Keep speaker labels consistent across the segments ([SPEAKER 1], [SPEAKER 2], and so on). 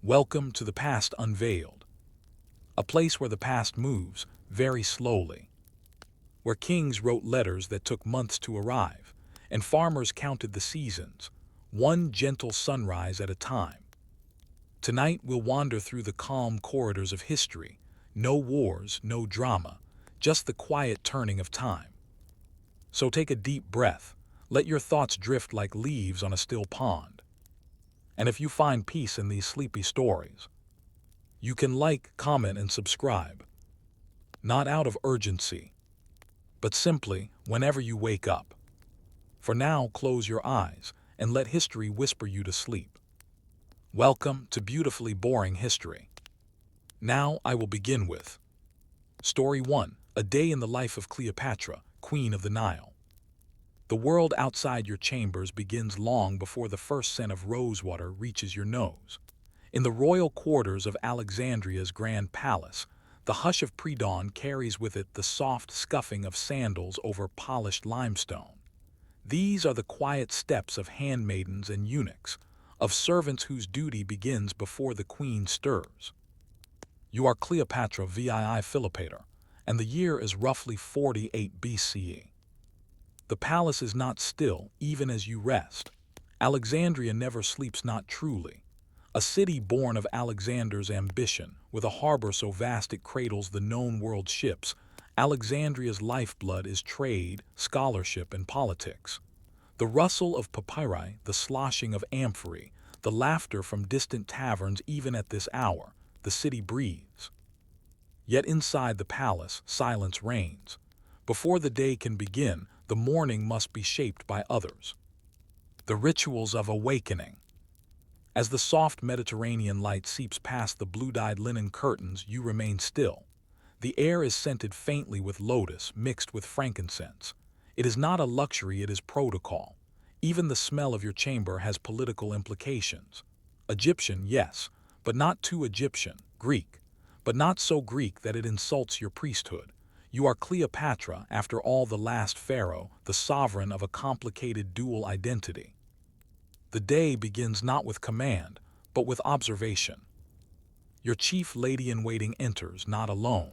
[SPEAKER 1] Welcome to the past unveiled, a place where the past moves very slowly, where kings wrote letters that took months to arrive, and farmers counted the seasons, one gentle sunrise at a time. Tonight we'll wander through the calm corridors of history, no wars, no drama, just the quiet turning of time. So take a deep breath, let your thoughts drift like leaves on a still pond. And if you find peace in these sleepy stories, you can like, comment, and subscribe, not out of urgency, but simply whenever you wake up. For now, close your eyes and let history whisper you to sleep. Welcome to Beautifully Boring History. Now I will begin with Story 1, A Day in the Life of Cleopatra, Queen of the Nile. The world outside your chambers begins long before the first scent of rosewater reaches your nose. In the royal quarters of Alexandria's Grand Palace, the hush of pre-dawn carries with it the soft scuffing of sandals over polished limestone. These are the quiet steps of handmaidens and eunuchs, of servants whose duty begins before the queen stirs. You are Cleopatra VII Philopator, and the year is roughly 48 BCE. The palace is not still, even as you rest. Alexandria never sleeps, not truly. A city born of Alexander's ambition, with a harbor so vast it cradles the known world ships, Alexandria's lifeblood is trade, scholarship, and politics. The rustle of papyri, the sloshing of amphorae, the laughter from distant taverns, even at this hour, the city breathes. Yet inside the palace, silence reigns. Before the day can begin, the morning must be shaped by others. The rituals of awakening. As the soft Mediterranean light seeps past the blue-dyed linen curtains, you remain still. The air is scented faintly with lotus mixed with frankincense. It is not a luxury, it is protocol. Even the smell of your chamber has political implications. Egyptian, yes, but not too Egyptian. Greek, but not so Greek that it insults your priesthood. You are Cleopatra, after all, the last pharaoh, the sovereign of a complicated dual identity. The day begins not with command, but with observation. Your chief lady-in-waiting enters, not alone.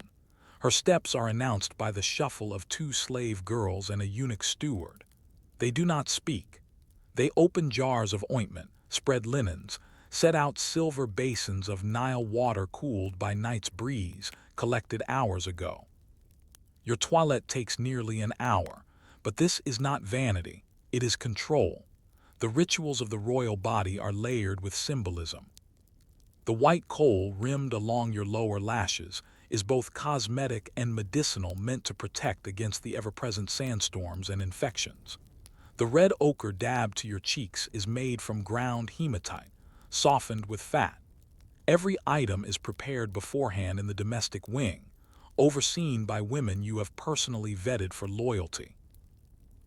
[SPEAKER 1] Her steps are announced by the shuffle of two slave girls and a eunuch steward. They do not speak. They open jars of ointment, spread linens, set out silver basins of Nile water cooled by night's breeze, collected hours ago. Your toilette takes nearly an hour, but this is not vanity, it is control. The rituals of the royal body are layered with symbolism. The white kohl rimmed along your lower lashes is both cosmetic and medicinal, meant to protect against the ever-present sandstorms and infections. The red ochre dabbed to your cheeks is made from ground hematite, softened with fat. Every item is prepared beforehand in the domestic wing, overseen by women you have personally vetted for loyalty.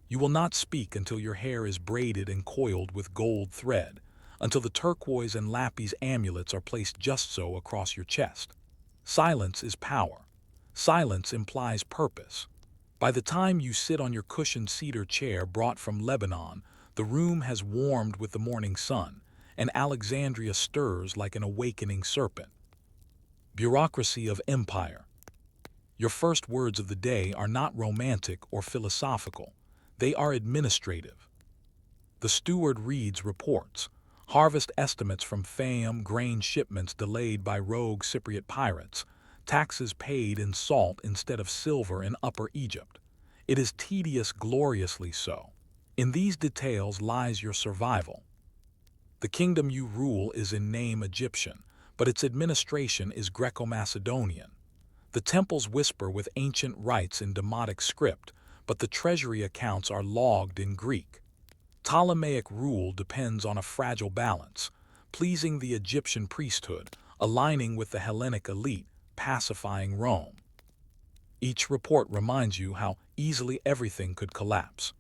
[SPEAKER 1] You will not speak until your hair is braided and coiled with gold thread, until the turquoise and lapis amulets are placed just so across your chest. Silence is power. Silence implies purpose. By the time you sit on your cushioned cedar chair brought from Lebanon, the room has warmed with the morning sun, and Alexandria stirs like an awakening serpent. Bureaucracy of empire. Your first words of the day are not romantic or philosophical. They are administrative. The steward reads reports, harvest estimates from Fayum, grain shipments delayed by rogue Cypriot pirates, taxes paid in salt instead of silver in Upper Egypt. It is tedious, gloriously so. In these details lies your survival. The kingdom you rule is in name Egyptian, but its administration is Greco-Macedonian. The temples whisper with ancient rites in Demotic script, but the treasury accounts are logged in Greek. Ptolemaic rule depends on a fragile balance, pleasing the Egyptian priesthood, aligning with the Hellenic elite, pacifying Rome. Each report reminds you how easily everything could collapse.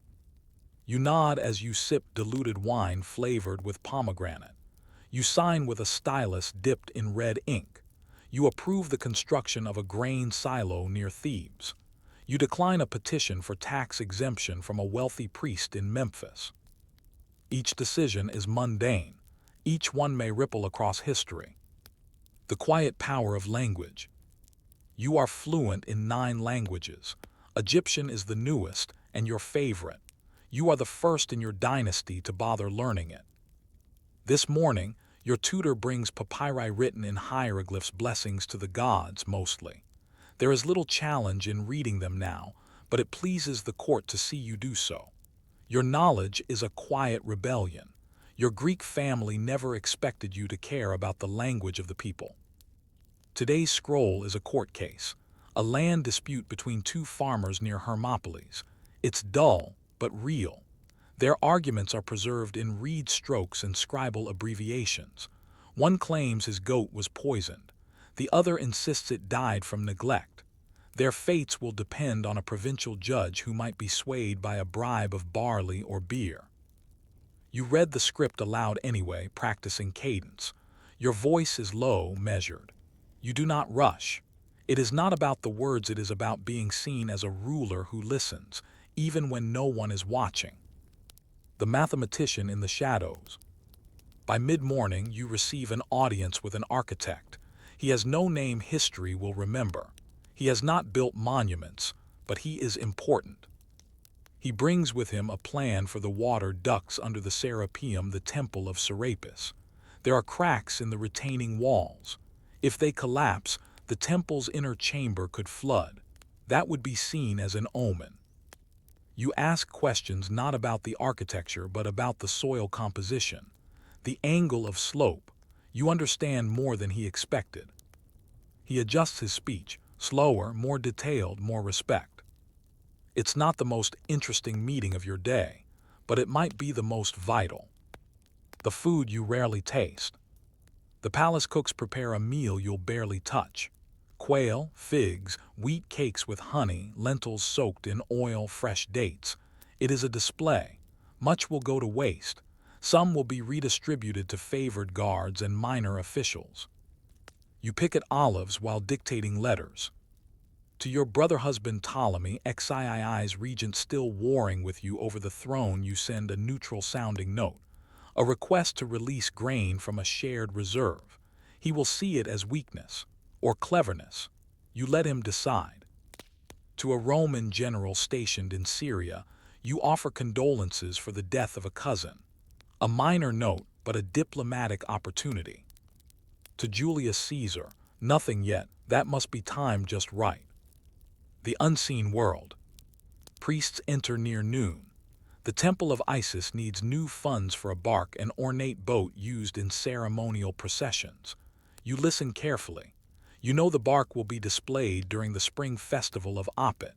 [SPEAKER 1] You nod as you sip diluted wine flavored with pomegranate. You sign with a stylus dipped in red ink. You approve the construction of a grain silo near Thebes. You decline a petition for tax exemption from a wealthy priest in Memphis. Each decision is mundane. Each one may ripple across history. The quiet power of language. You are fluent in 9 languages. Egyptian is the newest and your favorite. You are the first in your dynasty to bother learning it. This morning, your tutor brings papyri written in hieroglyphs, blessings to the gods mostly. There is little challenge in reading them now, but it pleases the court to see you do so. Your knowledge is a quiet rebellion. Your Greek family never expected you to care about the language of the people. Today's scroll is a court case, a land dispute between 2 farmers near Hermopolis. It's dull, but real. Their arguments are preserved in reed strokes and scribal abbreviations. One claims his goat was poisoned. The other insists it died from neglect. Their fates will depend on a provincial judge who might be swayed by a bribe of barley or beer. You read the script aloud anyway, practicing cadence. Your voice is low, measured. You do not rush. It is not about the words, it is about being seen as a ruler who listens, even when no one is watching. The mathematician in the shadows. By mid-morning, you receive an audience with an architect. He has no name history will remember. He has not built monuments, but he is important. He brings with him a plan for the water ducts under the Serapeum, the temple of Serapis. There are cracks in the retaining walls. If they collapse, the temple's inner chamber could flood. That would be seen as an omen. You ask questions not about the architecture but about the soil composition, the angle of slope. You understand more than he expected. He adjusts his speech, slower, more detailed, more respect. It's not the most interesting meeting of your day, but it might be the most vital. The food you rarely taste. The palace cooks prepare a meal you'll barely touch. Quail, figs, wheat cakes with honey, lentils soaked in oil, fresh dates. It is a display. Much will go to waste. Some will be redistributed to favored guards and minor officials. You pick at olives while dictating letters. To your brother husband Ptolemy, XII's regent still warring with you over the throne, you send a neutral-sounding note, a request to release grain from a shared reserve. He will see it as weakness or cleverness. You let him decide. To a Roman general stationed in Syria, you offer condolences for the death of a cousin. A minor note, but a diplomatic opportunity. To Julius Caesar, nothing yet, that must be timed just right. The unseen world. Priests enter near noon. The temple of Isis needs new funds for a bark, an ornate boat used in ceremonial processions. You listen carefully. You know the bark will be displayed during the spring festival of Apet.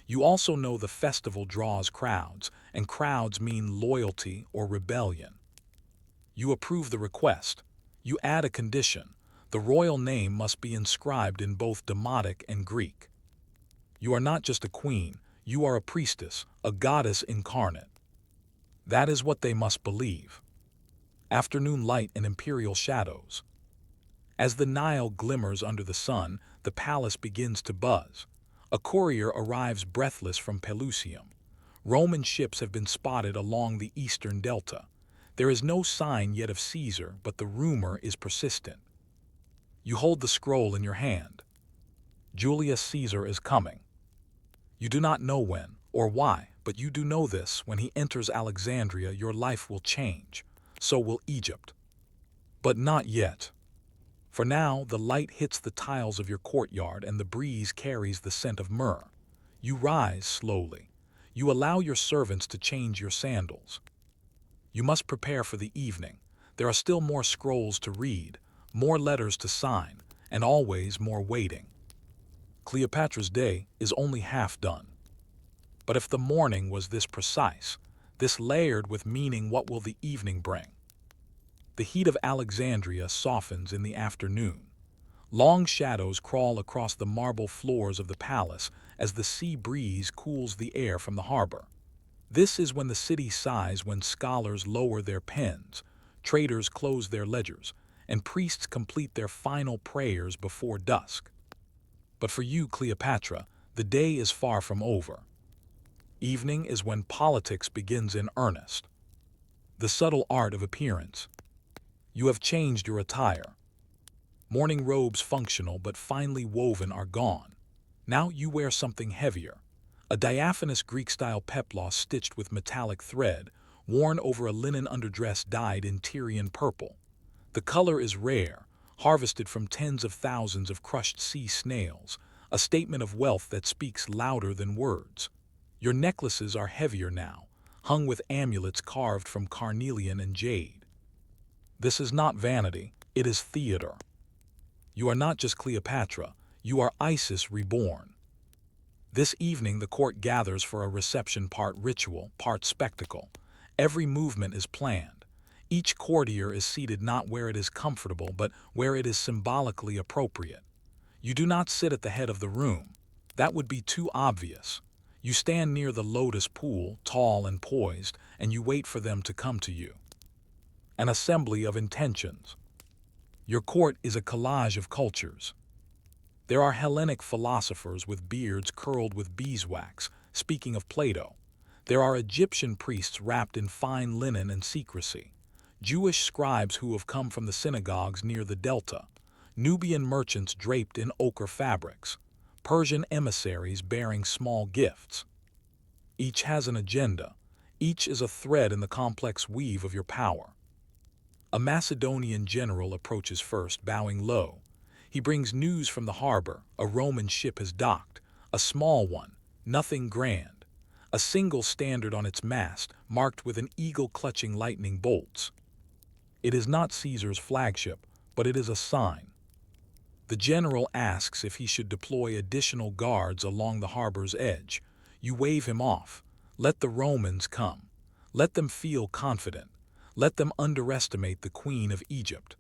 [SPEAKER 1] You also know the festival draws crowds, and crowds mean loyalty or rebellion. You approve the request. You add a condition. The royal name must be inscribed in both Demotic and Greek. You are not just a queen, you are a priestess, a goddess incarnate. That is what they must believe. Afternoon light and imperial shadows. As the Nile glimmers under the sun, the palace begins to buzz. A courier arrives breathless from Pelusium. Roman ships have been spotted along the eastern delta. There is no sign yet of Caesar, but the rumor is persistent. You hold the scroll in your hand. Julius Caesar is coming. You do not know when or why, but you do know this: when he enters Alexandria, your life will change. So will Egypt. But not yet. For now, the light hits the tiles of your courtyard and the breeze carries the scent of myrrh. You rise slowly. You allow your servants to change your sandals. You must prepare for the evening. There are still more scrolls to read, more letters to sign, and always more waiting. Cleopatra's day is only half done. But if the morning was this precise, this layered with meaning, what will the evening bring? The heat of Alexandria softens in the afternoon. Long shadows crawl across the marble floors of the palace as the sea breeze cools the air from the harbor. This is when the city sighs, when scholars lower their pens, traders close their ledgers, and priests complete their final prayers before dusk. But for you, Cleopatra, the day is far from over. Evening is when politics begins in earnest. The subtle art of appearance. You have changed your attire. Morning robes functional but finely woven are gone. Now you wear something heavier. A diaphanous Greek-style peplos stitched with metallic thread, worn over a linen underdress dyed in Tyrian purple. The color is rare, harvested from tens of thousands of crushed sea snails, a statement of wealth that speaks louder than words. Your necklaces are heavier now, hung with amulets carved from carnelian and jade. This is not vanity, it is theater. You are not just Cleopatra, you are Isis reborn. This evening the court gathers for a reception part ritual, part spectacle. Every movement is planned. Each courtier is seated not where it is comfortable, but where it is symbolically appropriate. You do not sit at the head of the room. That would be too obvious. You stand near the lotus pool, tall and poised, and you wait for them to come to you. An assembly of intentions. Your court is a collage of cultures. There are Hellenic philosophers with beards curled with beeswax, speaking of Plato. There are Egyptian priests wrapped in fine linen and secrecy. Jewish scribes who have come from the synagogues near the Delta. Nubian merchants draped in ochre fabrics. Persian emissaries bearing small gifts. Each has an agenda. Each is a thread in the complex weave of your power. A Macedonian general approaches first, bowing low. He brings news from the harbor. A Roman ship has docked. A small one, nothing grand. A single standard on its mast, marked with an eagle clutching lightning bolts. It is not Caesar's flagship, but it is a sign. The general asks if he should deploy additional guards along the harbor's edge. You wave him off. Let the Romans come. Let them feel confident. Let them underestimate the Queen of Egypt.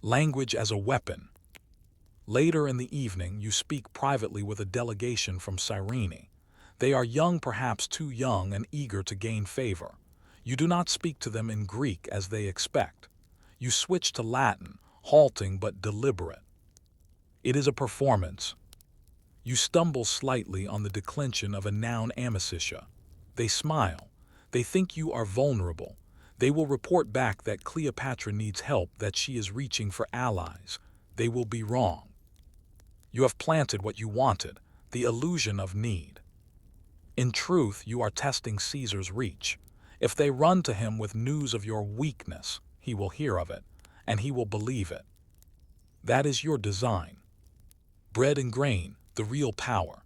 [SPEAKER 1] Language as a weapon. Later in the evening, you speak privately with a delegation from Serene. They are young, perhaps too young, and eager to gain favor. You do not speak to them in Greek as they expect. You switch to Latin, halting but deliberate. It is a performance. You stumble slightly on the declension of a noun amicitia. They smile. They think you are vulnerable. They will report back that Cleopatra needs help, that she is reaching for allies. They will be wrong. You have planted what you wanted, the illusion of need. In truth, you are testing Caesar's reach. If they run to him with news of your weakness, he will hear of it, and he will believe it. That is your design. Bread and grain, the real power.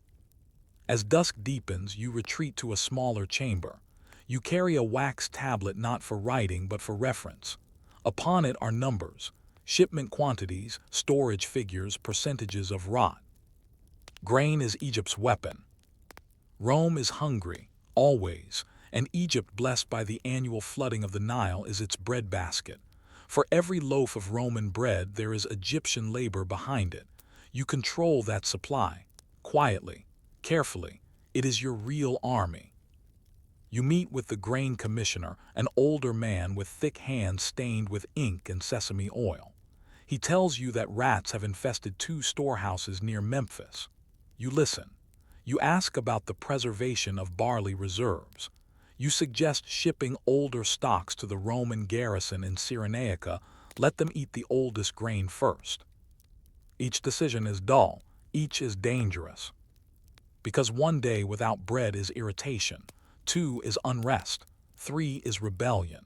[SPEAKER 1] As dusk deepens, you retreat to a smaller chamber. You carry a wax tablet not for writing but for reference. Upon it are numbers, shipment quantities, storage figures, percentages of rot. Grain is Egypt's weapon. Rome is hungry, always, and Egypt, blessed by the annual flooding of the Nile, is its breadbasket. For every loaf of Roman bread there is Egyptian labor behind it. You control that supply, quietly, carefully. It is your real army. You meet with the grain commissioner, an older man with thick hands stained with ink and sesame oil. He tells you that rats have infested 2 storehouses near Memphis. You listen. You ask about the preservation of barley reserves. You suggest shipping older stocks to the Roman garrison in Cyrenaica. Let them eat the oldest grain first. Each decision is dull. Each is dangerous. Because 1 day without bread is irritation. 2 is unrest. 3 is rebellion.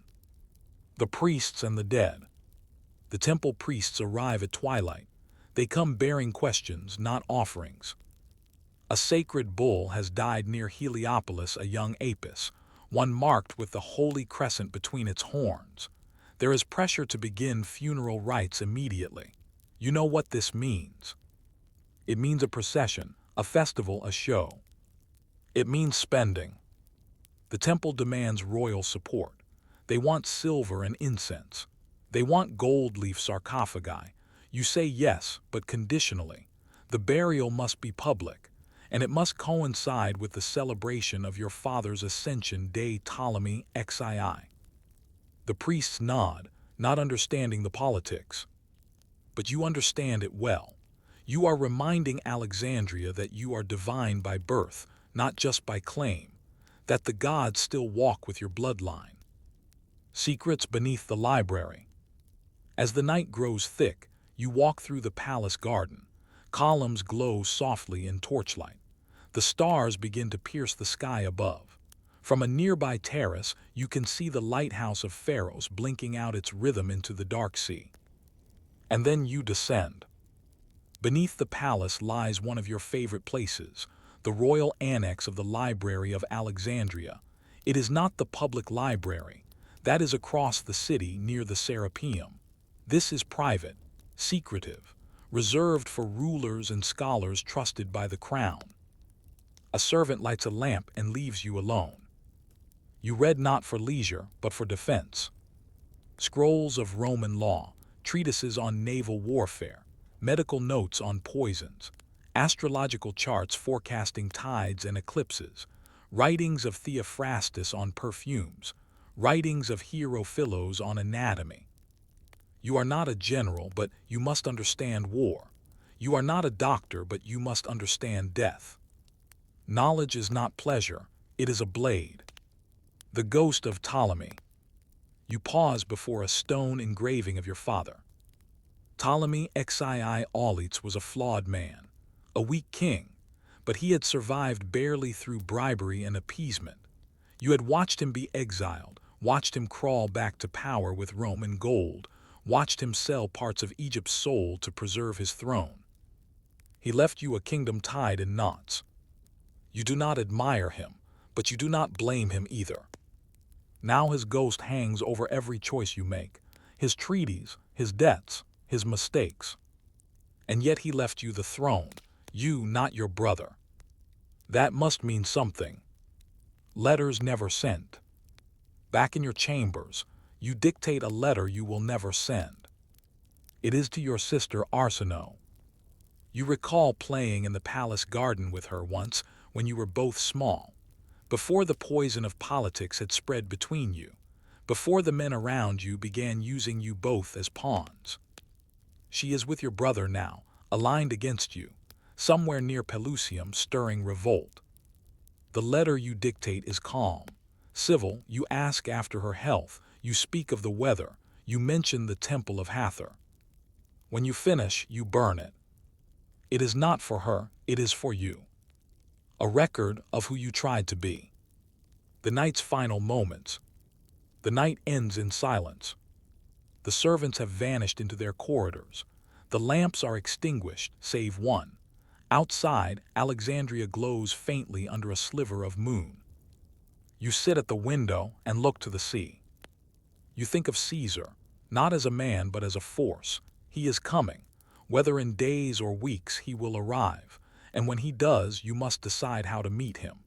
[SPEAKER 1] The priests and the dead. The temple priests arrive at twilight. They come bearing questions, not offerings. A sacred bull has died near Heliopolis, a young apis, one marked with the holy crescent between its horns. There is pressure to begin funeral rites immediately. You know what this means. It means a procession, a festival, a show. It means spending. The temple demands royal support. They want silver and incense. They want gold leaf sarcophagi. You say yes, but conditionally. The burial must be public, and it must coincide with the celebration of your father's ascension, day Ptolemy XII. The priests nod, not understanding the politics. But you understand it well. You are reminding Alexandria that you are divine by birth, not just by claim, that the gods still walk with your bloodline. Secrets beneath the library. As the night grows thick, You walk through the palace garden. Columns glow softly in torchlight. The stars begin to pierce the sky above. From a nearby terrace, you can see the lighthouse of Pharos blinking out its rhythm into the dark sea. And then you descend. Beneath the palace lies one of your favorite places, the royal annex of the Library of Alexandria. It is not the public library. That is across the city near the Serapeum. This is private, secretive, reserved for rulers and scholars trusted by the crown. A servant lights a lamp and leaves you alone. You read not for leisure, but for defense. Scrolls of Roman law, treatises on naval warfare, medical notes on poisons, astrological charts forecasting tides and eclipses, writings of Theophrastus on perfumes, writings of Hierophilos on anatomy. You are not a general, but you must understand war. You are not a doctor, but you must understand death. Knowledge is not pleasure, it is a blade. The ghost of Ptolemy. You pause before a stone engraving of your father. Ptolemy Xii Auletes was a flawed man, a weak king, but he had survived barely through bribery and appeasement. You had watched him be exiled, watched him crawl back to power with Roman gold, watched him sell parts of Egypt's soul to preserve his throne. He left you a kingdom tied in knots. You do not admire him, but you do not blame him either. Now his ghost hangs over every choice you make, his treaties, his debts, his mistakes. And yet he left you the throne, you, not your brother. That must mean something. Letters never sent. Back in your chambers, you dictate a letter you will never send. It is to your sister Arsinoe. You recall playing in the palace garden with her once when you were both small, before the poison of politics had spread between you, before the men around you began using you both as pawns. She is with your brother now, aligned against you, somewhere near Pelusium stirring revolt. The letter you dictate is calm, civil. You ask after her health, you speak of the weather, you mention the temple of Hathor. When you finish, you burn it. It is not for her, it is for you. A record of who you tried to be. The night's final moments. The night ends in silence. The servants have vanished into their corridors. The lamps are extinguished, save one. Outside, Alexandria glows faintly under a sliver of moon. You sit at the window and look to the sea. You think of Caesar, not as a man but as a force. He is coming. Whether in days or weeks, he will arrive, and when he does, you must decide how to meet him.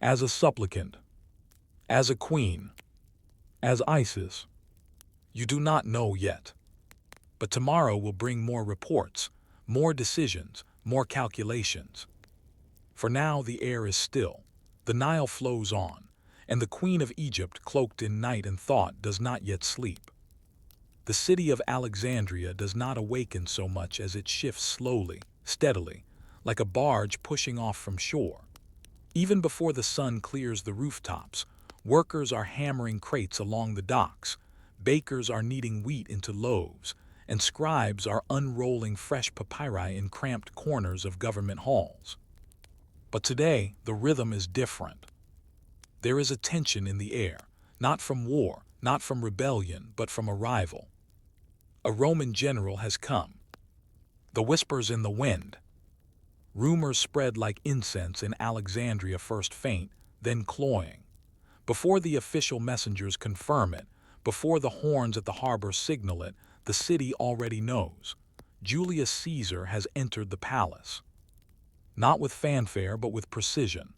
[SPEAKER 1] As a supplicant, as a queen, as Isis. You do not know yet. But tomorrow will bring more reports, more decisions, more calculations. For now the air is still, the Nile flows on, and the Queen of Egypt, cloaked in night and thought, does not yet sleep. The city of Alexandria does not awaken so much as it shifts slowly, steadily, like a barge pushing off from shore. Even before the sun clears the rooftops, workers are hammering crates along the docks, bakers are kneading wheat into loaves, and scribes are unrolling fresh papyri in cramped corners of government halls. But today, the rhythm is different. There is a tension in the air, not from war, not from rebellion, but from arrival. A Roman general has come. The whispers in the wind. Rumors spread like incense in Alexandria, first faint, then cloying. Before the official messengers confirm it, before the horns at the harbor signal it, the city already knows. Julius Caesar has entered the palace. Not with fanfare, but with precision.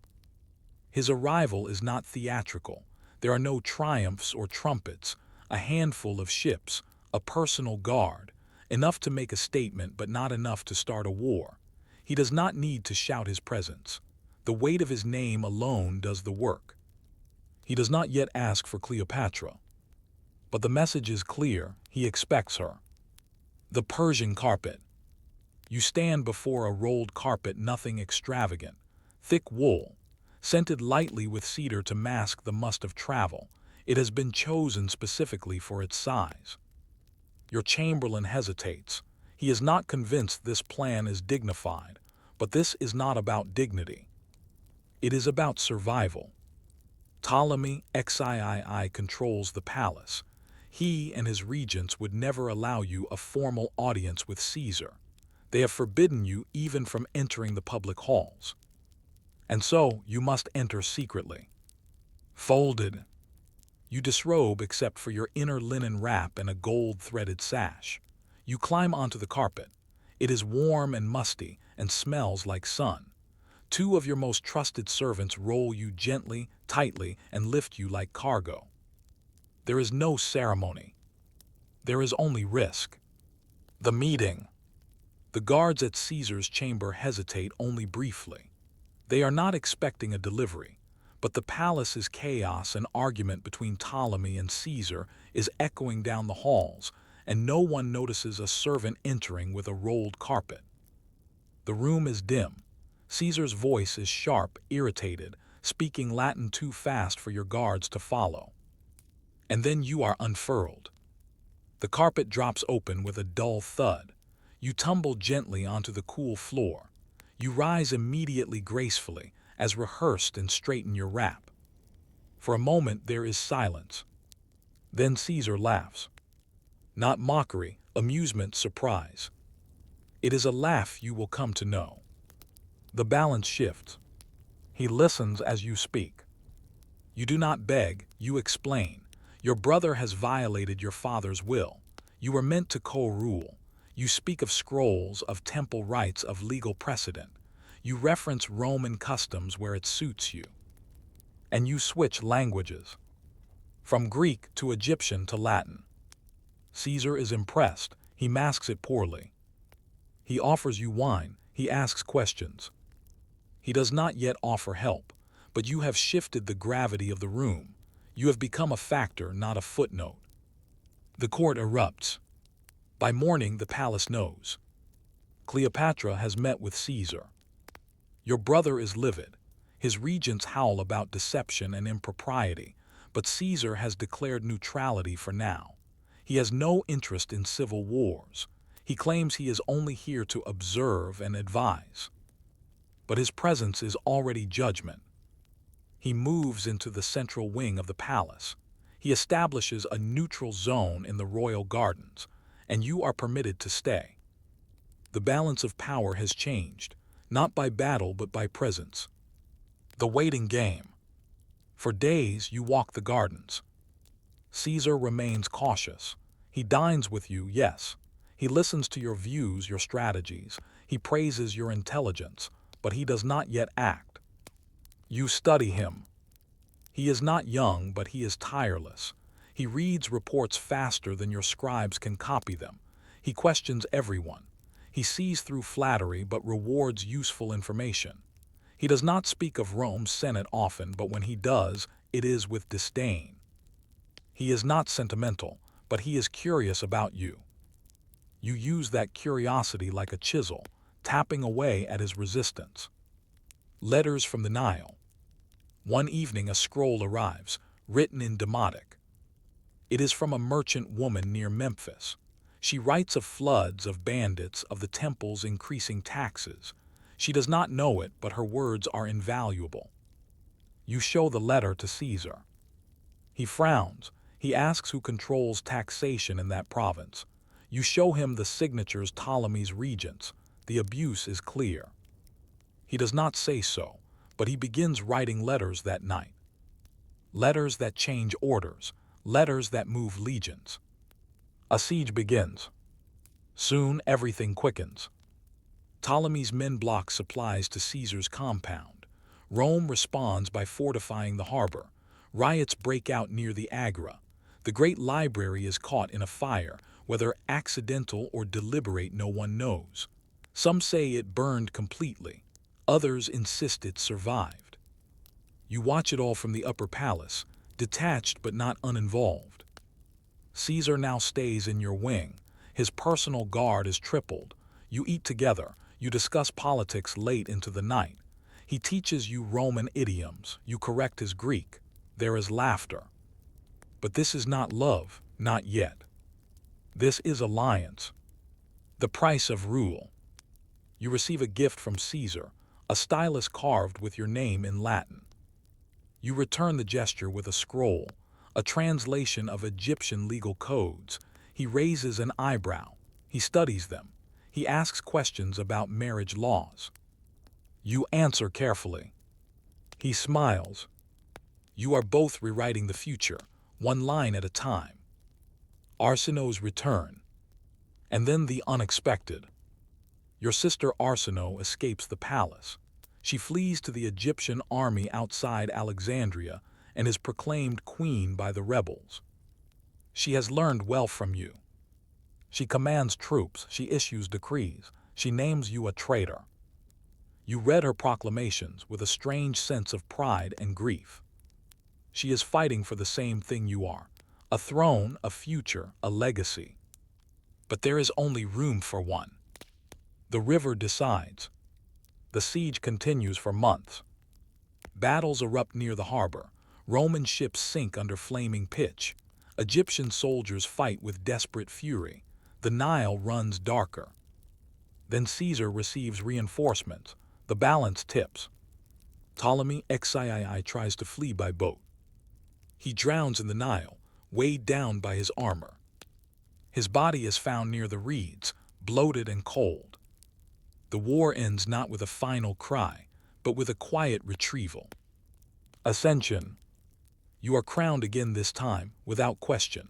[SPEAKER 1] His arrival is not theatrical. There are no triumphs or trumpets, a handful of ships, a personal guard, enough to make a statement but not enough to start a war. He does not need to shout his presence. The weight of his name alone does the work. He does not yet ask for Cleopatra. But the message is clear, he expects her. The Persian carpet. You stand before a rolled carpet, nothing extravagant. Thick wool, scented lightly with cedar to mask the must of travel. It has been chosen specifically for its size. Your chamberlain hesitates. He is not convinced this plan is dignified, but this is not about dignity. It is about survival. Ptolemy XIII controls the palace. He and his regents would never allow you a formal audience with Caesar. They have forbidden you even from entering the public halls. And so you must enter secretly. Folded. You disrobe except for your inner linen wrap and a gold-threaded sash. You climb onto the carpet. It is warm and musty and smells like sun. Two of your most trusted servants roll you gently, tightly, and lift you like cargo. There is no ceremony. There is only risk. The meeting. The guards at Caesar's chamber hesitate only briefly. They are not expecting a delivery, but the palace is chaos. An argument between Ptolemy and Caesar is echoing down the halls, and no one notices a servant entering with a rolled carpet. The room is dim. Caesar's voice is sharp, irritated, speaking Latin too fast for your guards to follow. And then you are unfurled. The carpet drops open with a dull thud. You tumble gently onto the cool floor. You rise immediately gracefully, as rehearsed, and straighten your wrap. For a moment there is silence. Then Caesar laughs. Not mockery, amusement, surprise. It is a laugh you will come to know. The balance shifts. He listens as you speak. You do not beg, you explain. Your brother has violated your father's will. You were meant to co-rule. You speak of scrolls, of temple rites, of legal precedent. You reference Roman customs where it suits you. And you switch languages. From Greek to Egyptian to Latin. Caesar is impressed. He masks it poorly. He offers you wine. He asks questions. He does not yet offer help, but you have shifted the gravity of the room. You have become a factor, not a footnote. The court erupts. By morning, the palace knows. Cleopatra has met with Caesar. Your brother is livid. His regents howl about deception and impropriety, but Caesar has declared neutrality for now. He has no interest in civil wars. He claims he is only here to observe and advise. But his presence is already judgment. He moves into the central wing of the palace. He establishes a neutral zone in the royal gardens, and you are permitted to stay. The balance of power has changed, not by battle but by presence. The waiting game. For days you walk the gardens. Caesar remains cautious. He dines with you, yes. He listens to your views, your strategies. He praises your intelligence, but he does not yet act. You study him. He is not young, but he is tireless. He reads reports faster than your scribes can copy them. He questions everyone. He sees through flattery but rewards useful information. He does not speak of Rome's Senate often, but when he does, it is with disdain. He is not sentimental, but he is curious about you. You use that curiosity like a chisel, tapping away at his resistance. Letters from the Nile. One evening a scroll arrives, written in Demotic. It is from a merchant woman near Memphis. She writes of floods, of bandits, of the temple's increasing taxes. She does not know it, but her words are invaluable. You show the letter to Caesar. He frowns. He asks who controls taxation in that province. You show him the signatures Ptolemy's regents. The abuse is clear. He does not say so, but he begins writing letters that night. Letters that change orders, letters that move legions. A siege begins. Soon everything quickens. Ptolemy's men block supplies to Caesar's compound. Rome responds by fortifying the harbor. Riots break out near the Agora. The great library is caught in a fire, whether accidental or deliberate no one knows. Some say it burned completely. Others insist it survived. You watch it all from the upper palace, detached but not uninvolved. Caesar now stays in your wing. His personal guard is tripled. You eat together. You discuss politics late into the night. He teaches you Roman idioms. You correct his Greek. There is laughter. But this is not love, not yet. This is alliance. The price of rule. You receive a gift from Caesar, a stylus carved with your name in Latin. You return the gesture with a scroll, a translation of Egyptian legal codes. He raises an eyebrow. He studies them. He asks questions about marriage laws. You answer carefully. He smiles. You are both rewriting the future, one line at a time. Arsinoe's return. And then the unexpected. Your sister Arsinoe escapes the palace. She flees to the Egyptian army outside Alexandria and is proclaimed queen by the rebels. She has learned well from you. She commands troops, she issues decrees, she names you a traitor. You read her proclamations with a strange sense of pride and grief. She is fighting for the same thing you are, a throne, a future, a legacy. But there is only room for one. The river decides. The siege continues for months. Battles erupt near the harbor. Roman ships sink under flaming pitch. Egyptian soldiers fight with desperate fury. The Nile runs darker. Then Caesar receives reinforcements. The balance tips. Ptolemy XIII tries to flee by boat. He drowns in the Nile, weighed down by his armor. His body is found near the reeds, bloated and cold. The war ends not with a final cry, but with a quiet retrieval. Ascension. You are crowned again this time, without question.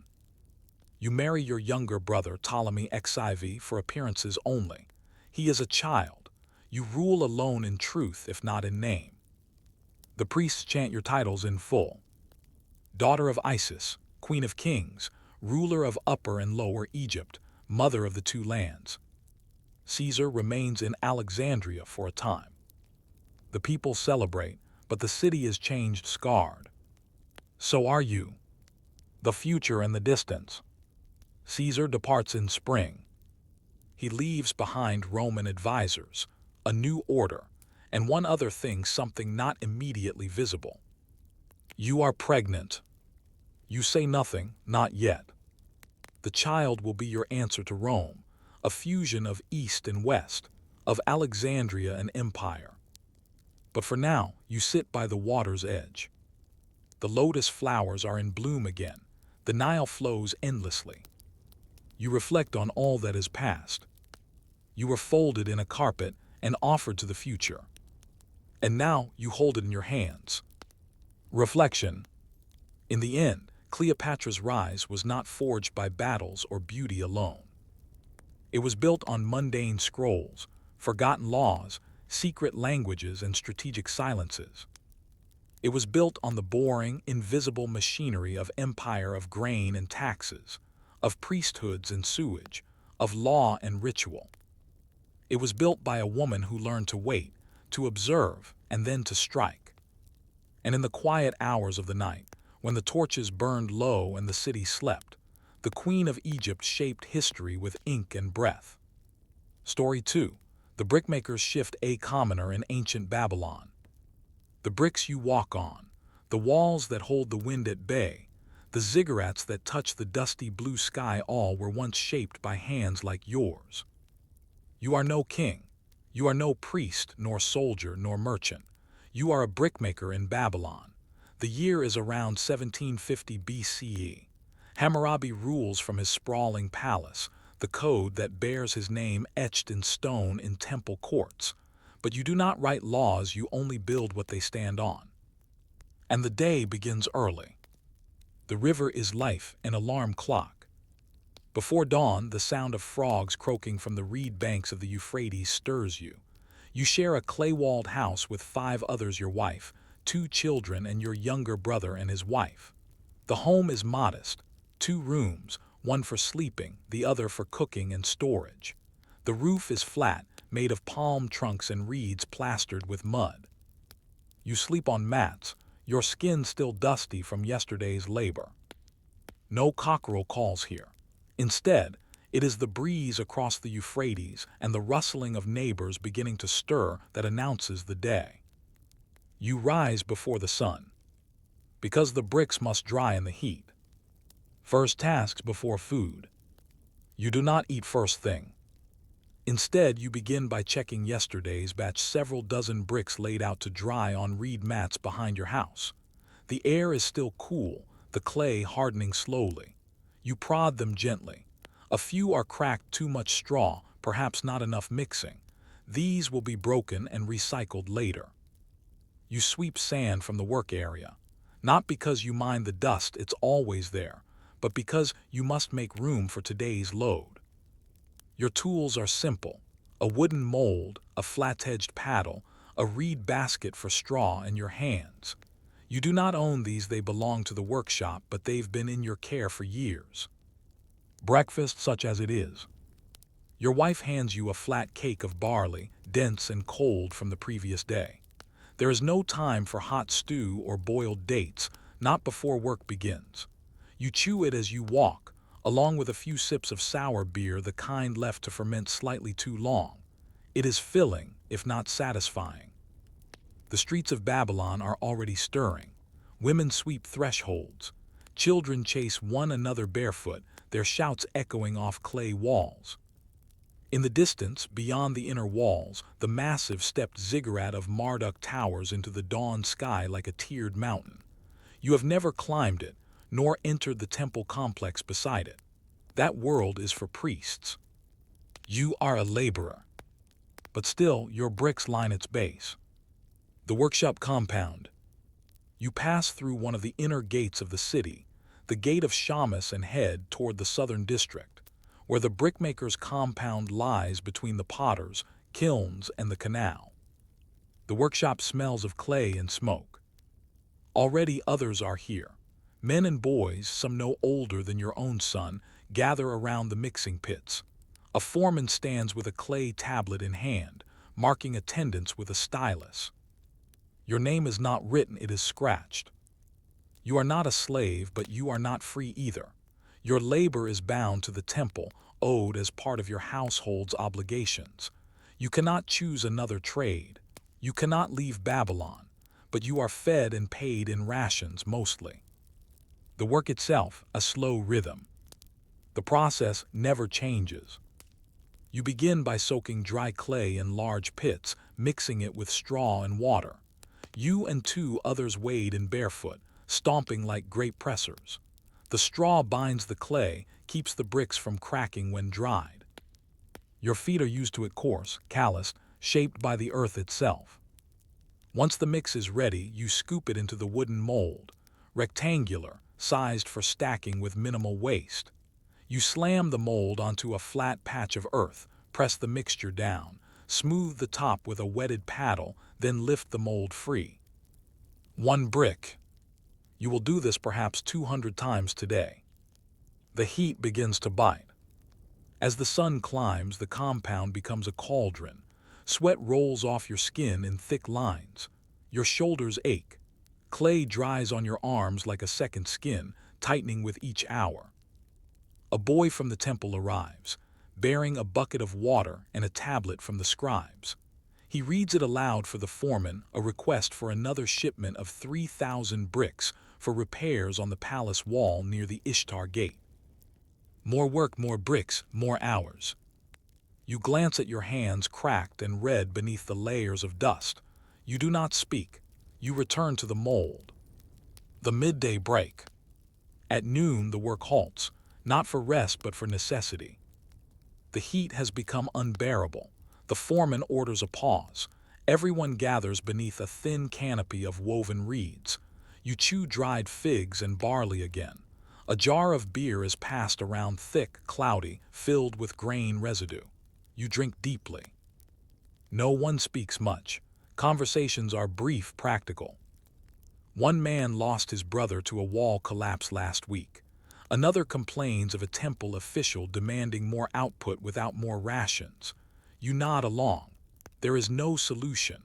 [SPEAKER 1] You marry your younger brother Ptolemy XIV for appearances only. He is a child. You rule alone in truth, if not in name. The priests chant your titles in full. Daughter of Isis, Queen of Kings, ruler of Upper and Lower Egypt, mother of the two lands. Caesar remains in Alexandria for a time. The people celebrate, but the city is changed, scarred. So are you. The future and the distance. Caesar departs in spring. He leaves behind Roman advisors, a new order, and one other thing, something not immediately visible. You are pregnant. You say nothing, not yet. The child will be your answer to Rome, a fusion of East and West, of Alexandria and Empire. But for now, you sit by the water's edge. The lotus flowers are in bloom again. The Nile flows endlessly. You reflect on all that is past. You were folded in a carpet and offered to the future. And now you hold it in your hands. Reflection. In the end, Cleopatra's rise was not forged by battles or beauty alone. It was built on mundane scrolls, forgotten laws, secret languages, and strategic silences. It was built on the boring, invisible machinery of empire, of grain and taxes, of priesthoods and sewage, of law and ritual. It was built by a woman who learned to wait, to observe, and then to strike. And in the quiet hours of the night, when the torches burned low and the city slept, the Queen of Egypt shaped history with ink and breath. Story 2. The brickmakers shift, a commoner in ancient Babylon. The bricks you walk on, the walls that hold the wind at bay, the ziggurats that touch the dusty blue sky, all were once shaped by hands like yours. You are no king. You are no priest, nor soldier, nor merchant. You are a brickmaker in Babylon. The year is around 1750 BCE. Hammurabi rules from his sprawling palace, the code that bears his name etched in stone in temple courts. But you do not write laws, you only build what they stand on. And the day begins early. The river is life, an alarm clock. Before dawn, the sound of frogs croaking from the reed banks of the Euphrates stirs you. You share a clay-walled house with 5 others, your wife, 2 children, and your younger brother and his wife. The home is modest, 2 rooms, one for sleeping, the other for cooking and storage. The roof is flat, made of palm trunks and reeds plastered with mud. You sleep on mats, your skin still dusty from yesterday's labor. No cockerel calls here. Instead, it is the breeze across the Euphrates and the rustling of neighbors beginning to stir that announces the day. You rise before the sun, because the bricks must dry in the heat. First tasks before food. You do not eat first thing. Instead, you begin by checking yesterday's batch, several dozen bricks laid out to dry on reed mats behind your house. The air is still cool, the clay hardening slowly. You prod them gently. A few are cracked, too much straw, perhaps not enough mixing. These will be broken and recycled later. You sweep sand from the work area. Not because you mind the dust, it's always there, but because you must make room for today's load. Your tools are simple: a wooden mold, a flat-edged paddle, a reed basket for straw, and your hands. You do not own these, they belong to the workshop, but they've been in your care for years. Breakfast, such as it is. Your wife hands you a flat cake of barley, dense and cold from the previous day. There is no time for hot stew or boiled dates, not before work begins. You chew it as you walk, along with a few sips of sour beer, the kind left to ferment slightly too long. It is filling, if not satisfying. The streets of Babylon are already stirring. Women sweep thresholds. Children chase one another barefoot, their shouts echoing off clay walls. In the distance, beyond the inner walls, the massive stepped ziggurat of Marduk towers into the dawn sky like a tiered mountain. You have never climbed it, nor entered the temple complex beside it. That world is for priests. You are a laborer. But still, your bricks line its base. The workshop compound. You pass through one of the inner gates of the city, the gate of Shamus, and head toward the southern district, where the brickmaker's compound lies between the potters, kilns, and the canal. The workshop smells of clay and smoke. Already others are here. Men and boys, some no older than your own son, gather around the mixing pits. A foreman stands with a clay tablet in hand, marking attendance with a stylus. Your name is not written, it is scratched. You are not a slave, but you are not free either. Your labor is bound to the temple, owed as part of your household's obligations. You cannot choose another trade. You cannot leave Babylon, but you are fed and paid in rations mostly. The work itself, a slow rhythm. The process never changes. You begin by soaking dry clay in large pits, mixing it with straw and water. You and 2 others wade in barefoot, stomping like grape pressers. The straw binds the clay, keeps the bricks from cracking when dried. Your feet are used to it, coarse, calloused, shaped by the earth itself. Once the mix is ready, you scoop it into the wooden mold, rectangular, sized for stacking with minimal waste. You slam the mold onto a flat patch of earth, press the mixture down, smooth the top with a wetted paddle, then lift the mold free. 1 brick. You will do this perhaps 200 times today. The heat begins to bite. As the sun climbs, the compound becomes a cauldron. Sweat rolls off your skin in thick lines. Your shoulders ache. Clay dries on your arms like a second skin, tightening with each hour. A boy from the temple arrives, bearing a bucket of water and a tablet from the scribes. He reads it aloud for the foreman, a request for another shipment of 3,000 bricks for repairs on the palace wall near the Ishtar gate. More work, more bricks, more hours. You glance at your hands, cracked and red beneath the layers of dust. You do not speak. You return to the mold. The midday break. At noon, the work halts, not for rest but for necessity. The heat has become unbearable. The foreman orders a pause. Everyone gathers beneath a thin canopy of woven reeds. You chew dried figs and barley again. A jar of beer is passed around, thick, cloudy, filled with grain residue. You drink deeply. No one speaks much. Conversations are brief, practical. One man lost his brother to a wall collapse last week. Another complains of a temple official demanding more output without more rations. You nod along. There is no solution.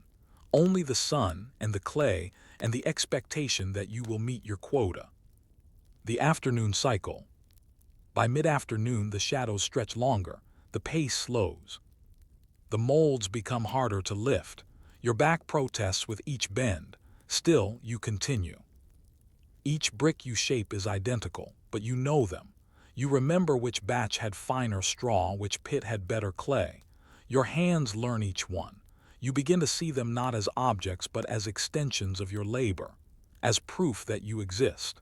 [SPEAKER 1] Only the sun and the clay and the expectation that you will meet your quota. The afternoon cycle. By mid-afternoon, the shadows stretch longer. The pace slows. The molds become harder to lift. Your back protests with each bend. Still, you continue. Each brick you shape is identical, but you know them. You remember which batch had finer straw, which pit had better clay. Your hands learn each one. You begin to see them not as objects but as extensions of your labor, as proof that you exist.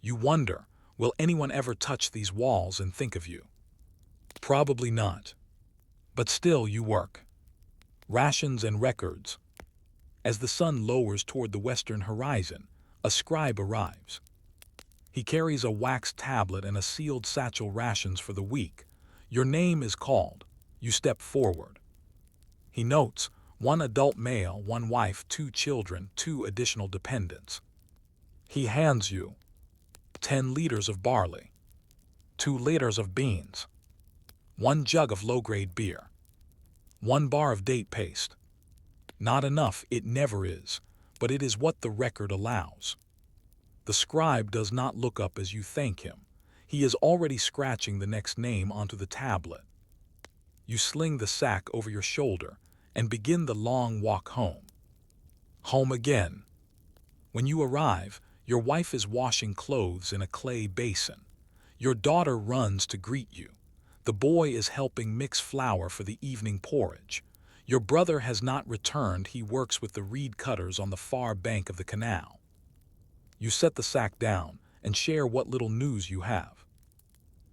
[SPEAKER 1] You wonder, will anyone ever touch these walls and think of you? Probably not. But still you work. Rations and records. As the sun lowers toward the western horizon, a scribe arrives. He carries a wax tablet and a sealed satchel rations for the week. Your name is called. You step forward. He notes, 1 adult male, 1 wife, 2 children, 2 additional dependents. He hands you 10 liters of barley, 2 liters of beans, 1 jug of low-grade beer, 1 bar of date paste. Not enough, it never is, but it is what the record allows. The scribe does not look up as you thank him. He is already scratching the next name onto the tablet. You sling the sack over your shoulder and begin the long walk home. Home again. When you arrive, your wife is washing clothes in a clay basin. Your daughter runs to greet you. The boy is helping mix flour for the evening porridge. Your brother has not returned. He works with the reed cutters on the far bank of the canal. You set the sack down and share what little news you have.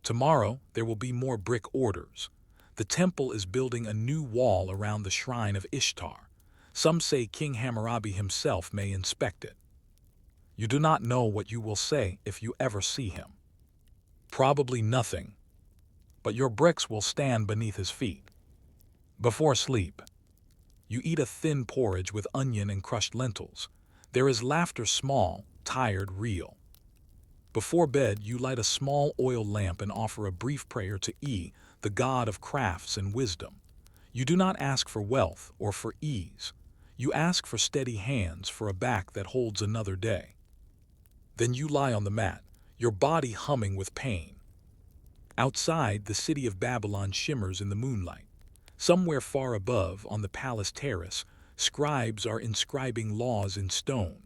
[SPEAKER 1] Tomorrow, there will be more brick orders. The temple is building a new wall around the shrine of Ishtar. Some say King Hammurabi himself may inspect it. You do not know what you will say if you ever see him. Probably nothing, but your bricks will stand beneath his feet. Before sleep, you eat a thin porridge with onion and crushed lentils. There is laughter, small, tired, real. Before bed, you light a small oil lamp and offer a brief prayer to E, the god of crafts and wisdom. You do not ask for wealth or for ease. You ask for steady hands, for a back that holds another day. Then you lie on the mat, your body humming with pain. Outside, the city of Babylon shimmers in the moonlight. Somewhere far above, on the palace terrace, scribes are inscribing laws in stone,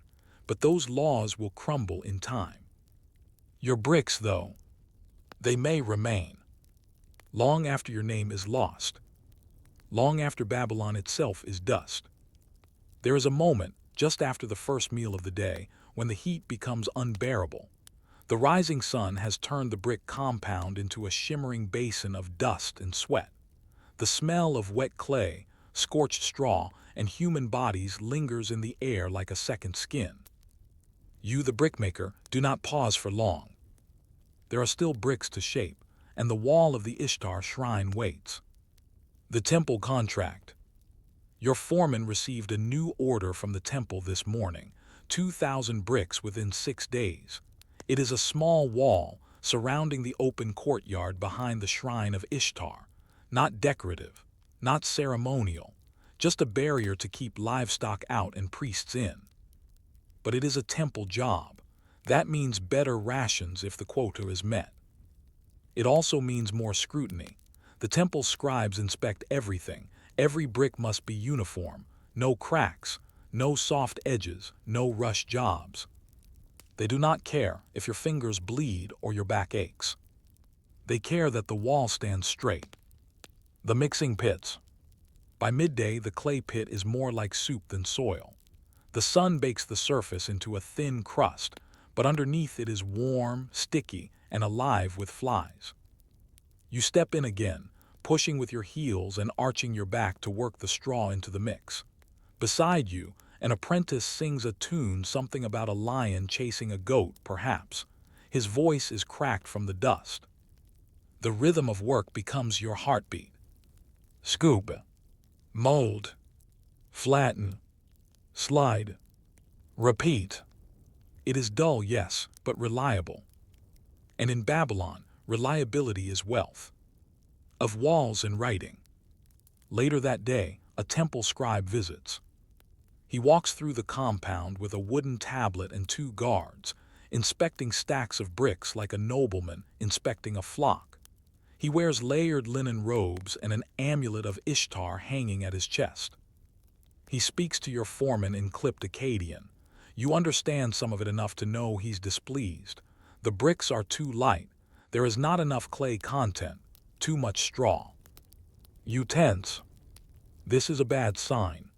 [SPEAKER 1] but those laws will crumble in time. Your bricks, though, they may remain. Long after your name is lost. Long after Babylon itself is dust. There is a moment, just after the first meal of the day, when the heat becomes unbearable. The rising sun has turned the brick compound into a shimmering basin of dust and sweat. The smell of wet clay, scorched straw, and human bodies lingers in the air like a second skin. You, the brickmaker, do not pause for long. There are still bricks to shape, and the wall of the Ishtar shrine waits. The temple contract. Your foreman received a new order from the temple this morning, 2,000 bricks within 6 days. It is a small wall surrounding the open courtyard behind the shrine of Ishtar. Not decorative, not ceremonial, just a barrier to keep livestock out and priests in. But it is a temple job. That means better rations if the quota is met. It also means more scrutiny. The temple scribes inspect everything. Every brick must be uniform. No cracks, no soft edges, no rush jobs. They do not care if your fingers bleed or your back aches. They care that the wall stands straight. The mixing pits. By midday, the clay pit is more like soup than soil. The sun bakes the surface into a thin crust, but underneath it is warm, sticky, and alive with flies. You step in again, pushing with your heels and arching your back to work the straw into the mix. Beside you, an apprentice sings a tune, something about a lion chasing a goat, perhaps. His voice is cracked from the dust. The rhythm of work becomes your heartbeat. Scoop, mold, flatten, slide, repeat. It is dull, yes, but reliable. And in Babylon, reliability is wealth. Of walls and writing. Later that day, a temple scribe visits. He walks through the compound with a wooden tablet and 2 guards, inspecting stacks of bricks like a nobleman inspecting a flock. He wears layered linen robes and an amulet of Ishtar hanging at his chest. He speaks to your foreman in clipped Akkadian. You understand some of it enough to know he's displeased. The bricks are too light. There is not enough clay content, too much straw. You tense. This is a bad sign.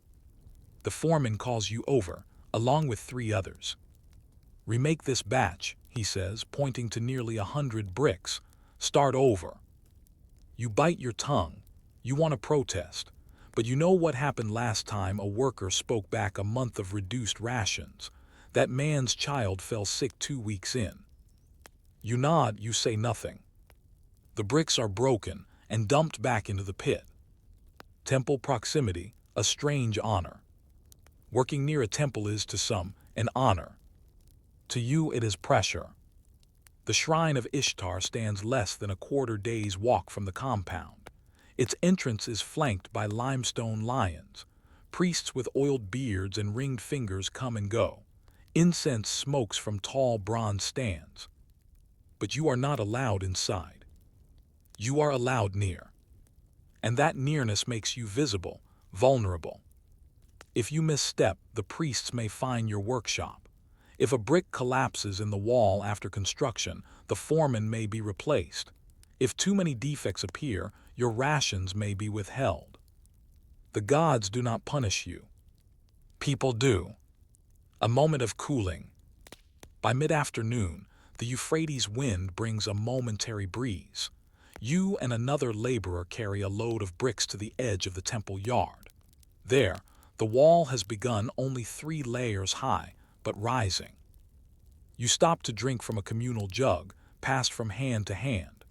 [SPEAKER 1] The foreman calls you over, along with 3 others. Remake this batch, he says, pointing to nearly 100 bricks. Start over. You bite your tongue. You want to protest. But you know what happened last time a worker spoke back a month of reduced rations. That man's child fell sick 2 weeks in. You nod, you say nothing. The bricks are broken and dumped back into the pit. Temple proximity, a strange honor. Working near a temple is, to some, an honor. To you it is pressure. The shrine of Ishtar stands less than a quarter day's walk from the compound. Its entrance is flanked by limestone lions. Priests with oiled beards and ringed fingers come and go. Incense smokes from tall bronze stands. But you are not allowed inside. You are allowed near. And that nearness makes you visible, vulnerable. If you misstep, the priests may find your workshop. If a brick collapses in the wall after construction, the foreman may be replaced. If too many defects appear, your rations may be withheld. The gods do not punish you. People do. A moment of cooling. By mid-afternoon, the Euphrates wind brings a momentary breeze. You and another laborer carry a load of bricks to the edge of the temple yard. There, the wall has begun only 3 layers high, but rising. You stop to drink from a communal jug, passed from hand to hand.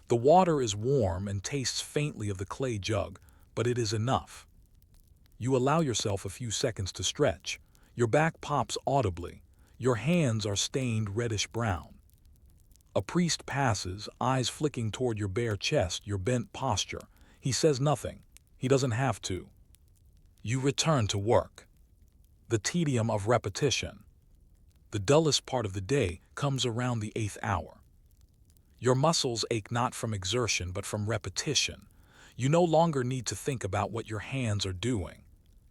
[SPEAKER 1] The water is warm and tastes faintly of the clay jug, but it is enough. You allow yourself a few seconds to stretch. Your back pops audibly. Your hands are stained reddish-brown. A priest passes, eyes flicking toward your bare chest, your bent posture. He says nothing. He doesn't have to. You return to work. The tedium of repetition. The dullest part of the day comes around the 8th hour. Your muscles ache not from exertion but from repetition. You no longer need to think about what your hands are doing.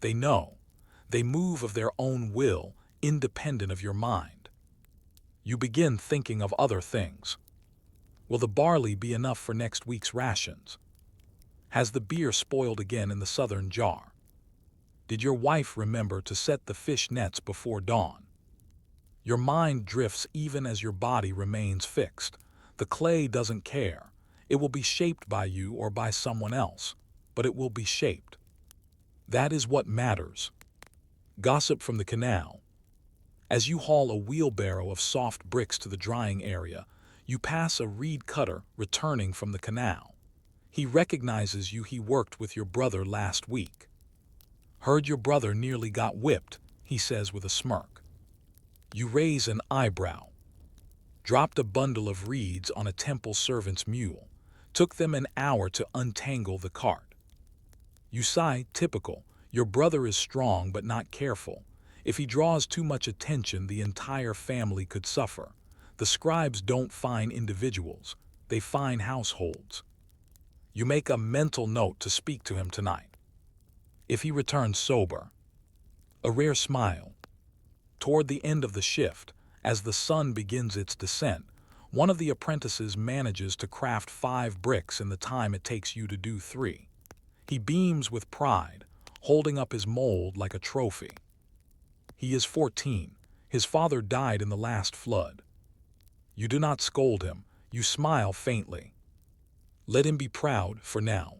[SPEAKER 1] They know. They move of their own will, independent of your mind. You begin thinking of other things. Will the barley be enough for next week's rations? Has the beer spoiled again in the southern jar? Did your wife remember to set the fish nets before dawn? Your mind drifts even as your body remains fixed. The clay doesn't care. It will be shaped by you or by someone else, but it will be shaped. That is what matters. Gossip from the canal. As you haul a wheelbarrow of soft bricks to the drying area, you pass a reed cutter returning from the canal. He recognizes you. He worked with your brother last week. Heard your brother nearly got whipped, he says with a smirk. You raise an eyebrow. Dropped a bundle of reeds on a temple servant's mule. Took them an hour to untangle the cart. You sigh, typical. Your brother is strong but not careful. If he draws too much attention, the entire family could suffer. The scribes don't fine individuals. They fine households. You make a mental note to speak to him tonight. If he returns sober. A rare smile. Toward the end of the shift, as the sun begins its descent, one of the apprentices manages to craft 5 bricks in the time it takes you to do 3. He beams with pride, holding up his mold like a trophy. He is 14. His father died in the last flood. You do not scold him. You smile faintly. Let him be proud for now.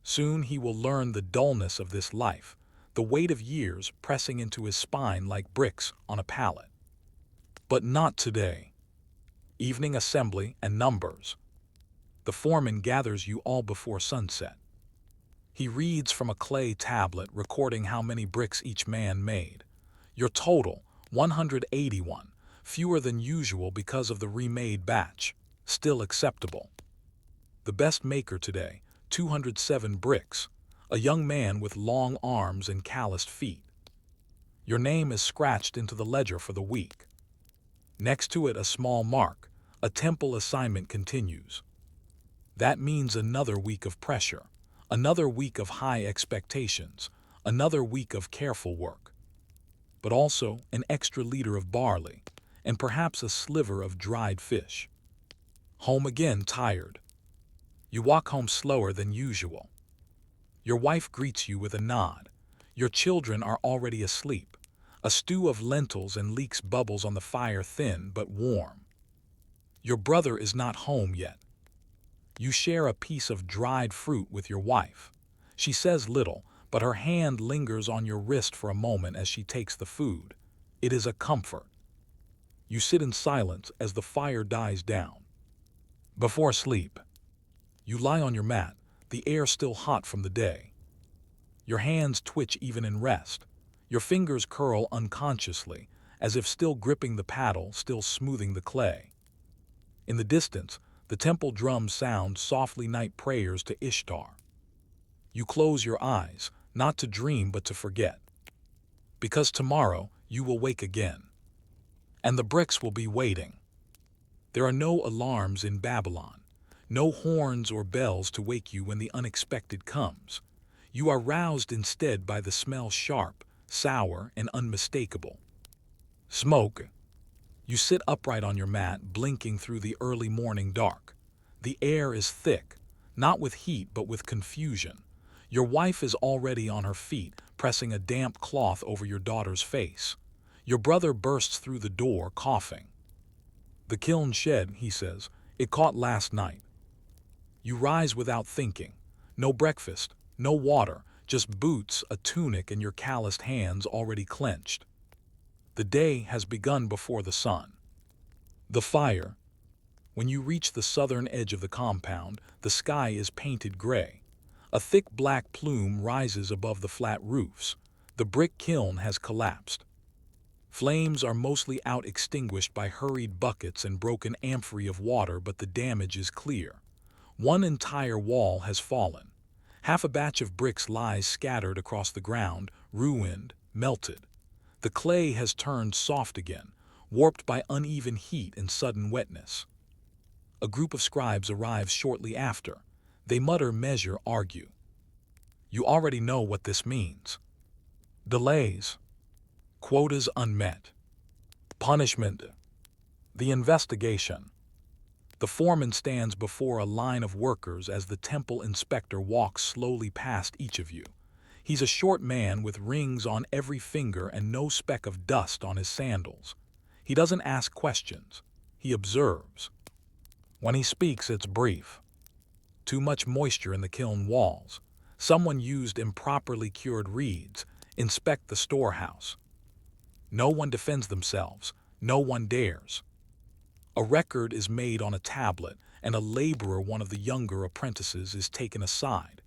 [SPEAKER 1] Soon he will learn the dullness of this life, the weight of years pressing into his spine like bricks on a pallet. But not today. Evening assembly and numbers. The foreman gathers you all before sunset. He reads from a clay tablet recording how many bricks each man made. Your total, 181, fewer than usual because of the remade batch, still acceptable. The best maker today, 207 bricks, a young man with long arms and calloused feet. Your name is scratched into the ledger for the week. Next to it a small mark, a temple assignment continues. That means another week of pressure, another week of high expectations, another week of careful work. But also an extra liter of barley, and perhaps a sliver of dried fish. Home again, tired. You walk home slower than usual. Your wife greets you with a nod. Your children are already asleep. A stew of lentils and leeks bubbles on the fire, thin but warm. Your brother is not home yet. You share a piece of dried fruit with your wife. She says little, but her hand lingers on your wrist for a moment as she takes the food. It is a comfort. You sit in silence as the fire dies down. Before sleep, you lie on your mat, the air still hot from the day. Your hands twitch even in rest. Your fingers curl unconsciously, as if still gripping the paddle, still smoothing the clay. In the distance, the temple drums sound softly night prayers to Ishtar. You close your eyes, not to dream but to forget. Because tomorrow you will wake again. And the bricks will be waiting. There are no alarms in Babylon, no horns or bells to wake you when the unexpected comes. You are roused instead by the smell, sharp, sour, and unmistakable. Smoke. You sit upright on your mat, blinking through the early morning dark. The air is thick, not with heat but with confusion. Your wife is already on her feet, pressing a damp cloth over your daughter's face. Your brother bursts through the door, coughing. "The kiln shed," he says. "It caught last night." You rise without thinking. No breakfast, no water, just boots, a tunic, and your calloused hands already clenched. The day has begun before the sun. The fire. When you reach the southern edge of the compound, the sky is painted gray. A thick black plume rises above the flat roofs. The brick kiln has collapsed. Flames are mostly out, extinguished by hurried buckets and broken amphorae of water, but the damage is clear. One entire wall has fallen. Half a batch of bricks lies scattered across the ground, ruined, melted. The clay has turned soft again, warped by uneven heat and sudden wetness. A group of scribes arrives shortly after. They mutter, measure, argue. You already know what this means. Delays. Quotas unmet. Punishment. The investigation. The foreman stands before a line of workers as the temple inspector walks slowly past each of you. He's a short man with rings on every finger and no speck of dust on his sandals. He doesn't ask questions. He observes. When he speaks, it's brief. Too much moisture in the kiln walls. Someone used improperly cured reeds. Inspect the storehouse. No one defends themselves. No one dares. A record is made on a tablet, and a laborer, one of the younger apprentices, is taken aside.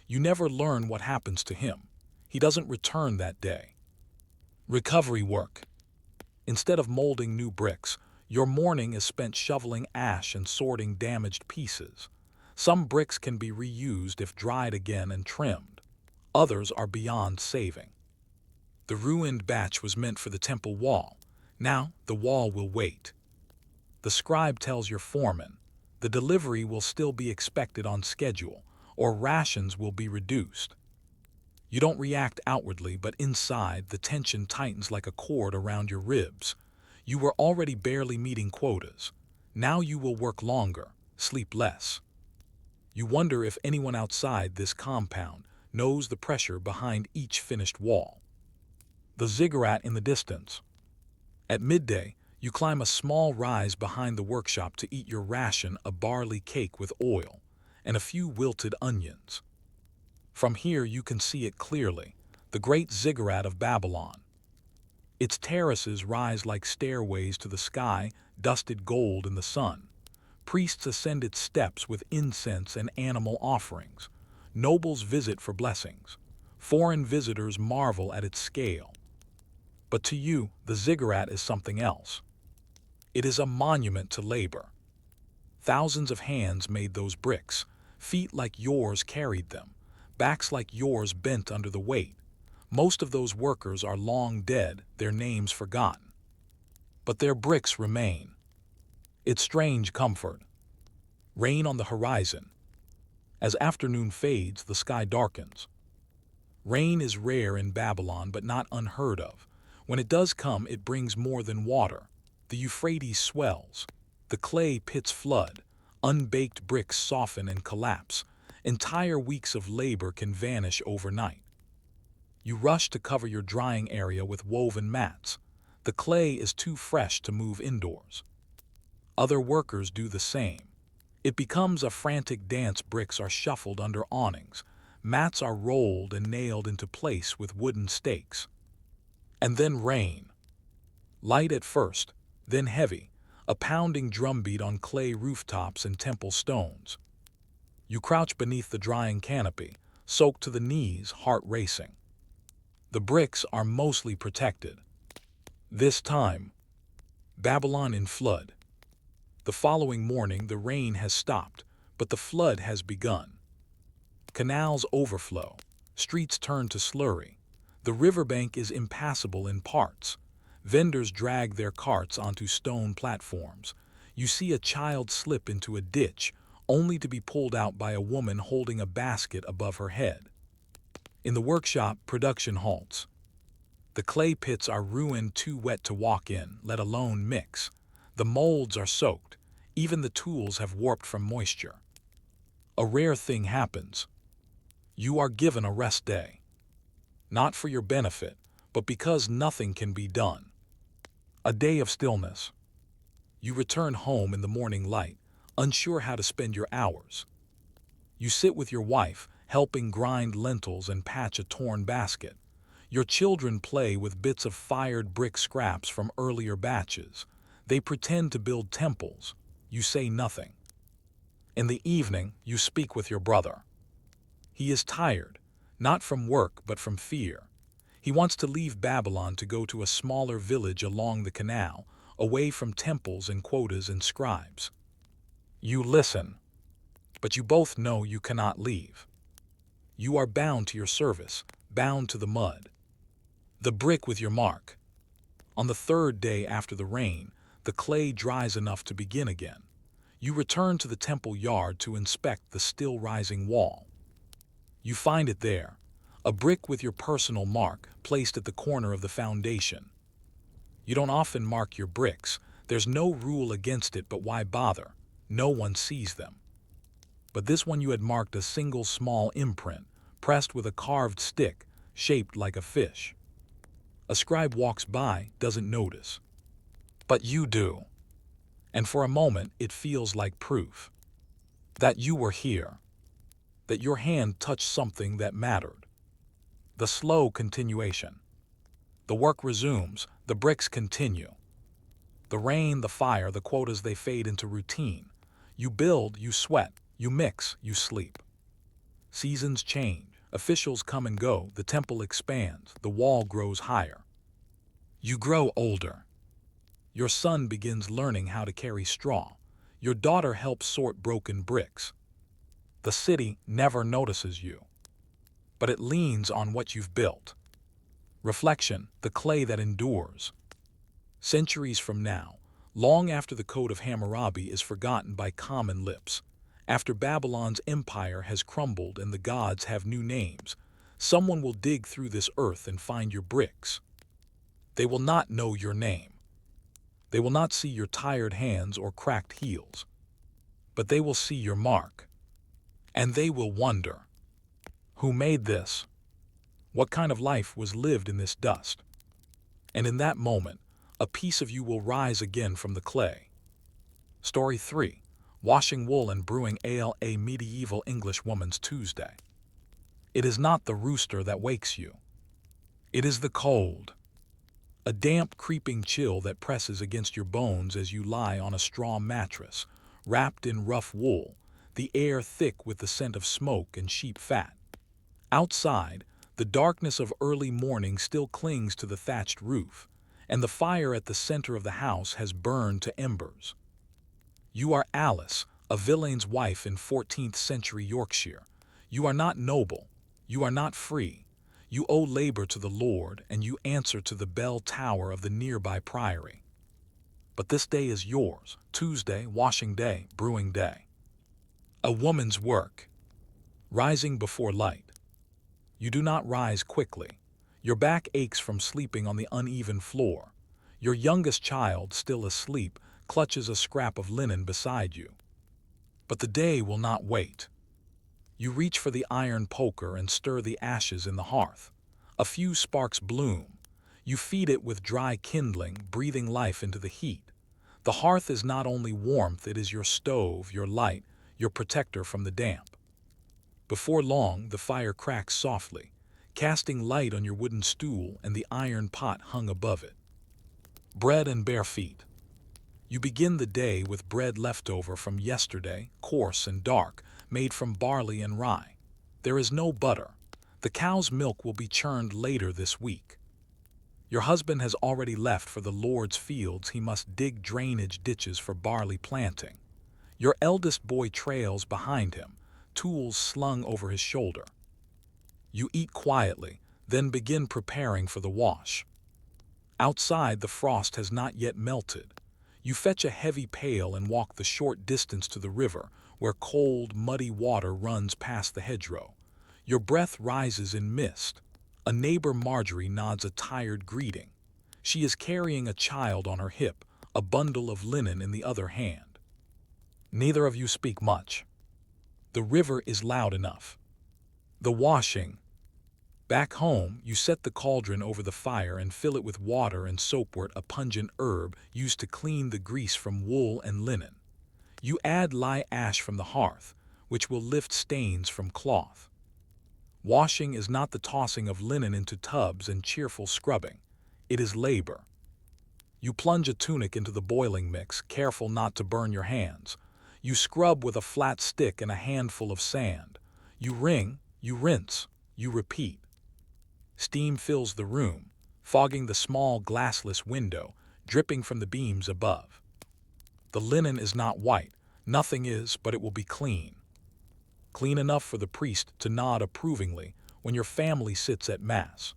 [SPEAKER 1] You never learn what happens to him. He doesn't return that day. Recovery work. Instead of molding new bricks, your morning is spent shoveling ash and sorting damaged pieces. Some bricks can be reused if dried again and trimmed. Others are beyond saving. The ruined batch was meant for the temple wall. Now the wall will wait. The scribe tells your foreman, the delivery will still be expected on schedule, or rations will be reduced. You don't react outwardly, but inside the tension tightens like a cord around your ribs. You were already barely meeting quotas. Now you will work longer, sleep less. You wonder if anyone outside this compound knows the pressure behind each finished wall. The ziggurat in the distance. At midday, you climb a small rise behind the workshop to eat your ration, a barley cake with oil, and a few wilted onions. From here you can see it clearly, the great ziggurat of Babylon. Its terraces rise like stairways to the sky, dusted gold in the sun. Priests ascend its steps with incense and animal offerings. Nobles visit for blessings. Foreign visitors marvel at its scale. But to you, the ziggurat is something else. It is a monument to labor. Thousands of hands made those bricks. Feet like yours carried them. Backs like yours bent under the weight. Most of those workers are long dead, their names forgotten. But their bricks remain. It's strange comfort. Rain on the horizon. As afternoon fades, the sky darkens. Rain is rare in Babylon, but not unheard of. When it does come, it brings more than water. The Euphrates swells. The clay pits flood. Unbaked bricks soften and collapse. Entire weeks of labor can vanish overnight. You rush to cover your drying area with woven mats. The clay is too fresh to move indoors. Other workers do the same. It becomes a frantic dance. Bricks are shuffled under awnings. Mats are rolled and nailed into place with wooden stakes. And then rain. Light at first, then heavy, a pounding drumbeat on clay rooftops and temple stones. You crouch beneath the drying canopy, soaked to the knees, heart racing. The bricks are mostly protected. This time, Babylon in flood. The following morning the rain has stopped, but the flood has begun. Canals overflow, streets turn to slurry. The riverbank is impassable in parts. Vendors drag their carts onto stone platforms. You see a child slip into a ditch, only to be pulled out by a woman holding a basket above her head. In the workshop, production halts. The clay pits are ruined, too wet to walk in, let alone mix. The molds are soaked. Even the tools have warped from moisture. A rare thing happens. You are given a rest day. Not for your benefit, but because nothing can be done. A day of stillness. You return home in the morning light, unsure how to spend your hours. You sit with your wife, helping grind lentils and patch a torn basket. Your children play with bits of fired brick scraps from earlier batches. They pretend to build temples. You say nothing. In the evening, you speak with your brother. He is tired, not from work but from fear. He wants to leave Babylon to go to a smaller village along the canal, away from temples and quotas and scribes. You listen, but you both know you cannot leave. You are bound to your service, bound to the mud. The brick with your mark. On the third day after the rain, the clay dries enough to begin again. You return to the temple yard to inspect the still rising wall. You find it there, a brick with your personal mark placed at the corner of the foundation. You don't often mark your bricks. There's no rule against it, but why bother? No one sees them. But this one you had marked a single small imprint, pressed with a carved stick, shaped like a fish. A scribe walks by, doesn't notice. But you do. And for a moment it feels like proof. That you were here. That your hand touched something that mattered. The slow continuation. The work resumes, the bricks continue. The rain, the fire, the quotas, they fade into routine. You build, you sweat, you mix, you sleep. Seasons change, officials come and go, the temple expands, the wall grows higher. You grow older. Your son begins learning how to carry straw. Your daughter helps sort broken bricks. The city never notices you. But it leans on what you've built. Reflection, the clay that endures. Centuries from now, long after the Code of Hammurabi is forgotten by common lips, after Babylon's empire has crumbled and the gods have new names, someone will dig through this earth and find your bricks. They will not know your name. They will not see your tired hands or cracked heels. But they will see your mark. And they will wonder, who made this? What kind of life was lived in this dust? And in that moment, a piece of you will rise again from the clay. Story 3. Washing wool and brewing ale. A medieval English woman's Tuesday. It is not the rooster that wakes you. It is the cold. A damp, creeping chill that presses against your bones as you lie on a straw mattress, wrapped in rough wool, the air thick with the scent of smoke and sheep fat. Outside, the darkness of early morning still clings to the thatched roof, and the fire at the center of the house has burned to embers. You are Alice, a villain's wife in 14th century Yorkshire. You are not noble. You are not free. You owe labor to the Lord, and you answer to the bell tower of the nearby priory. But this day is yours, Tuesday, washing day, brewing day. A woman's work. Rising before light. You do not rise quickly. Your back aches from sleeping on the uneven floor. Your youngest child, still asleep, clutches a scrap of linen beside you. But the day will not wait. You reach for the iron poker and stir the ashes in the hearth. A few sparks bloom. You feed it with dry kindling, breathing life into the heat. The hearth is not only warmth, it is your stove, your light, your protector from the damp. Before long, the fire cracks softly, casting light on your wooden stool and the iron pot hung above it. Bread and bare feet. You begin the day with bread left over from yesterday, coarse and dark, made from barley and rye. There is no butter. The cow's milk will be churned later this week. Your husband has already left for the Lord's fields. He must dig drainage ditches for barley planting. Your eldest boy trails behind him, tools slung over his shoulder. You eat quietly, then begin preparing for the wash. Outside, the frost has not yet melted. You fetch a heavy pail and walk the short distance to the river, where cold, muddy water runs past the hedgerow. Your breath rises in mist. A neighbor, Marjorie, nods a tired greeting. She is carrying a child on her hip, a bundle of linen in the other hand. Neither of you speak much. The river is loud enough. The washing. Back home, you set the cauldron over the fire and fill it with water and soapwort, a pungent herb used to clean the grease from wool and linen. You add lye ash from the hearth, which will lift stains from cloth. Washing is not the tossing of linen into tubs and cheerful scrubbing. It is labor. You plunge a tunic into the boiling mix, careful not to burn your hands. You scrub with a flat stick and a handful of sand. You wring, you rinse, you repeat. Steam fills the room, fogging the small glassless window, dripping from the beams above. The linen is not white, nothing is, but it will be clean. Clean enough for the priest to nod approvingly when your family sits at Mass.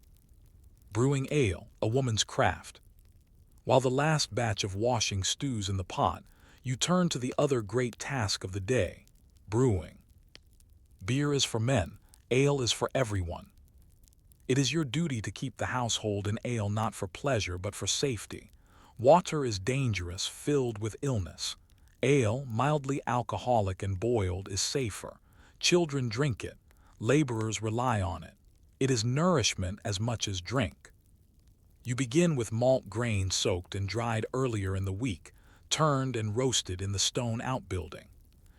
[SPEAKER 1] Brewing ale, a woman's craft. While the last batch of washing stews in the pot, you turn to the other great task of the day, brewing. Beer is for men, ale is for everyone. It is your duty to keep the household in ale, not for pleasure but for safety. Water is dangerous, filled with illness. Ale, mildly alcoholic and boiled, is safer. Children drink it. Laborers rely on it. It is nourishment as much as drink. You begin with malt grain soaked and dried earlier in the week, turned and roasted in the stone outbuilding.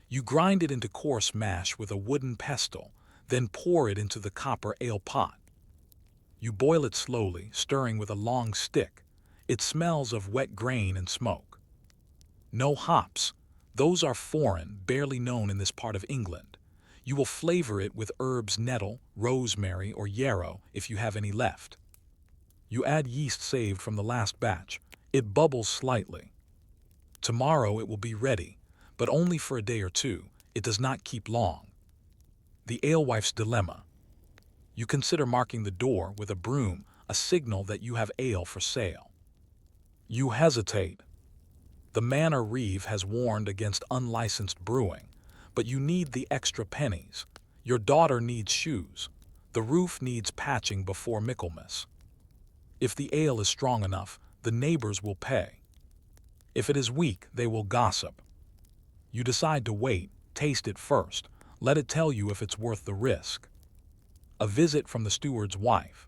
[SPEAKER 1] You grind it into coarse mash with a wooden pestle, then pour it into the copper ale pot. You boil it slowly, stirring with a long stick. It smells of wet grain and smoke. No hops. Those are foreign, barely known in this part of England. You will flavor it with herbs, nettle, rosemary, or yarrow if you have any left. You add yeast saved from the last batch. It bubbles slightly. Tomorrow it will be ready, but only for a day or two. It does not keep long. The alewife's dilemma. You consider marking the door with a broom, a signal that you have ale for sale. You hesitate. The manor reeve has warned against unlicensed brewing, but you need the extra pennies. Your daughter needs shoes. The roof needs patching before Michaelmas. If the ale is strong enough, the neighbors will pay. If it is weak, they will gossip. You decide to wait, taste it first, let it tell you if it's worth the risk. A visit from the steward's wife.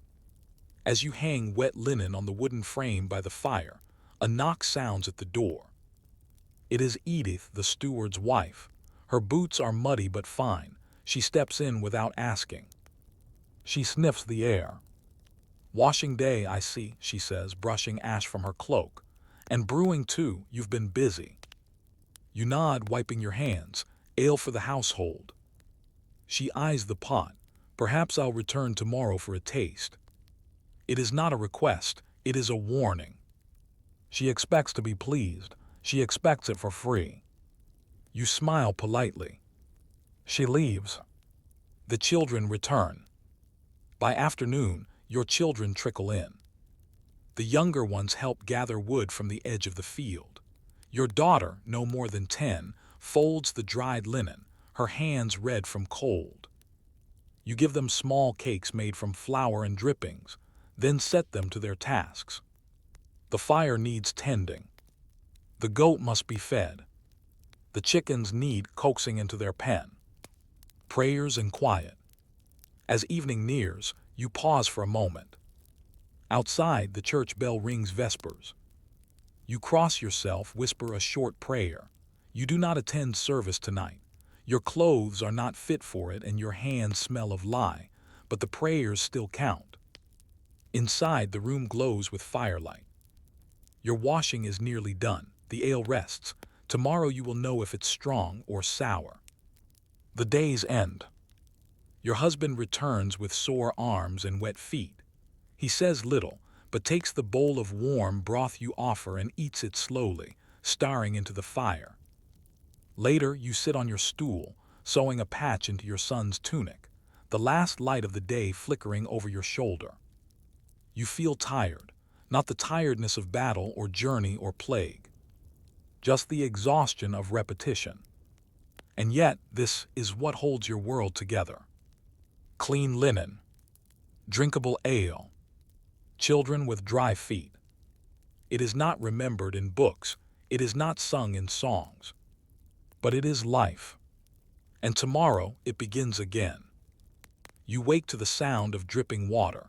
[SPEAKER 1] As you hang wet linen on the wooden frame by the fire, a knock sounds at the door. It is Edith, the steward's wife. Her boots are muddy but fine. She steps in without asking. She sniffs the air. Washing day, I see, she says, brushing ash from her cloak. And brewing too, you've been busy. You nod, wiping your hands. Ale for the household. She eyes the pot. Perhaps I'll return tomorrow for a taste. It is not a request, it is a warning. She expects to be pleased. She expects it for free. You smile politely. She leaves. The children return. By afternoon, your children trickle in. The younger ones help gather wood from the edge of the field. Your daughter, no more than 10, folds the dried linen, her hands red from cold. You give them small cakes made from flour and drippings, then set them to their tasks. The fire needs tending. The goat must be fed. The chickens need coaxing into their pen. prayers and quiet. As evening nears, you pause for a moment. Outside, the church bell rings vespers. You cross yourself, whisper a short prayer. You do not attend service tonight. Your clothes are not fit for it and your hands smell of lye, but the prayers still count. Inside, the room glows with firelight. Your washing is nearly done. The ale rests. Tomorrow you will know if it's strong or sour. The days end. Your husband returns with sore arms and wet feet. He says little, but takes the bowl of warm broth you offer and eats it slowly, staring into the fire. Later, you sit on your stool, sewing a patch into your son's tunic, the last light of the day flickering over your shoulder. You feel tired, not the tiredness of battle or journey or plague, just the exhaustion of repetition. And yet, this is what holds your world together. Clean linen, drinkable ale, children with dry feet. It is not remembered in books, it is not sung in songs, but it is life. And tomorrow it begins again. You wake to the sound of dripping water.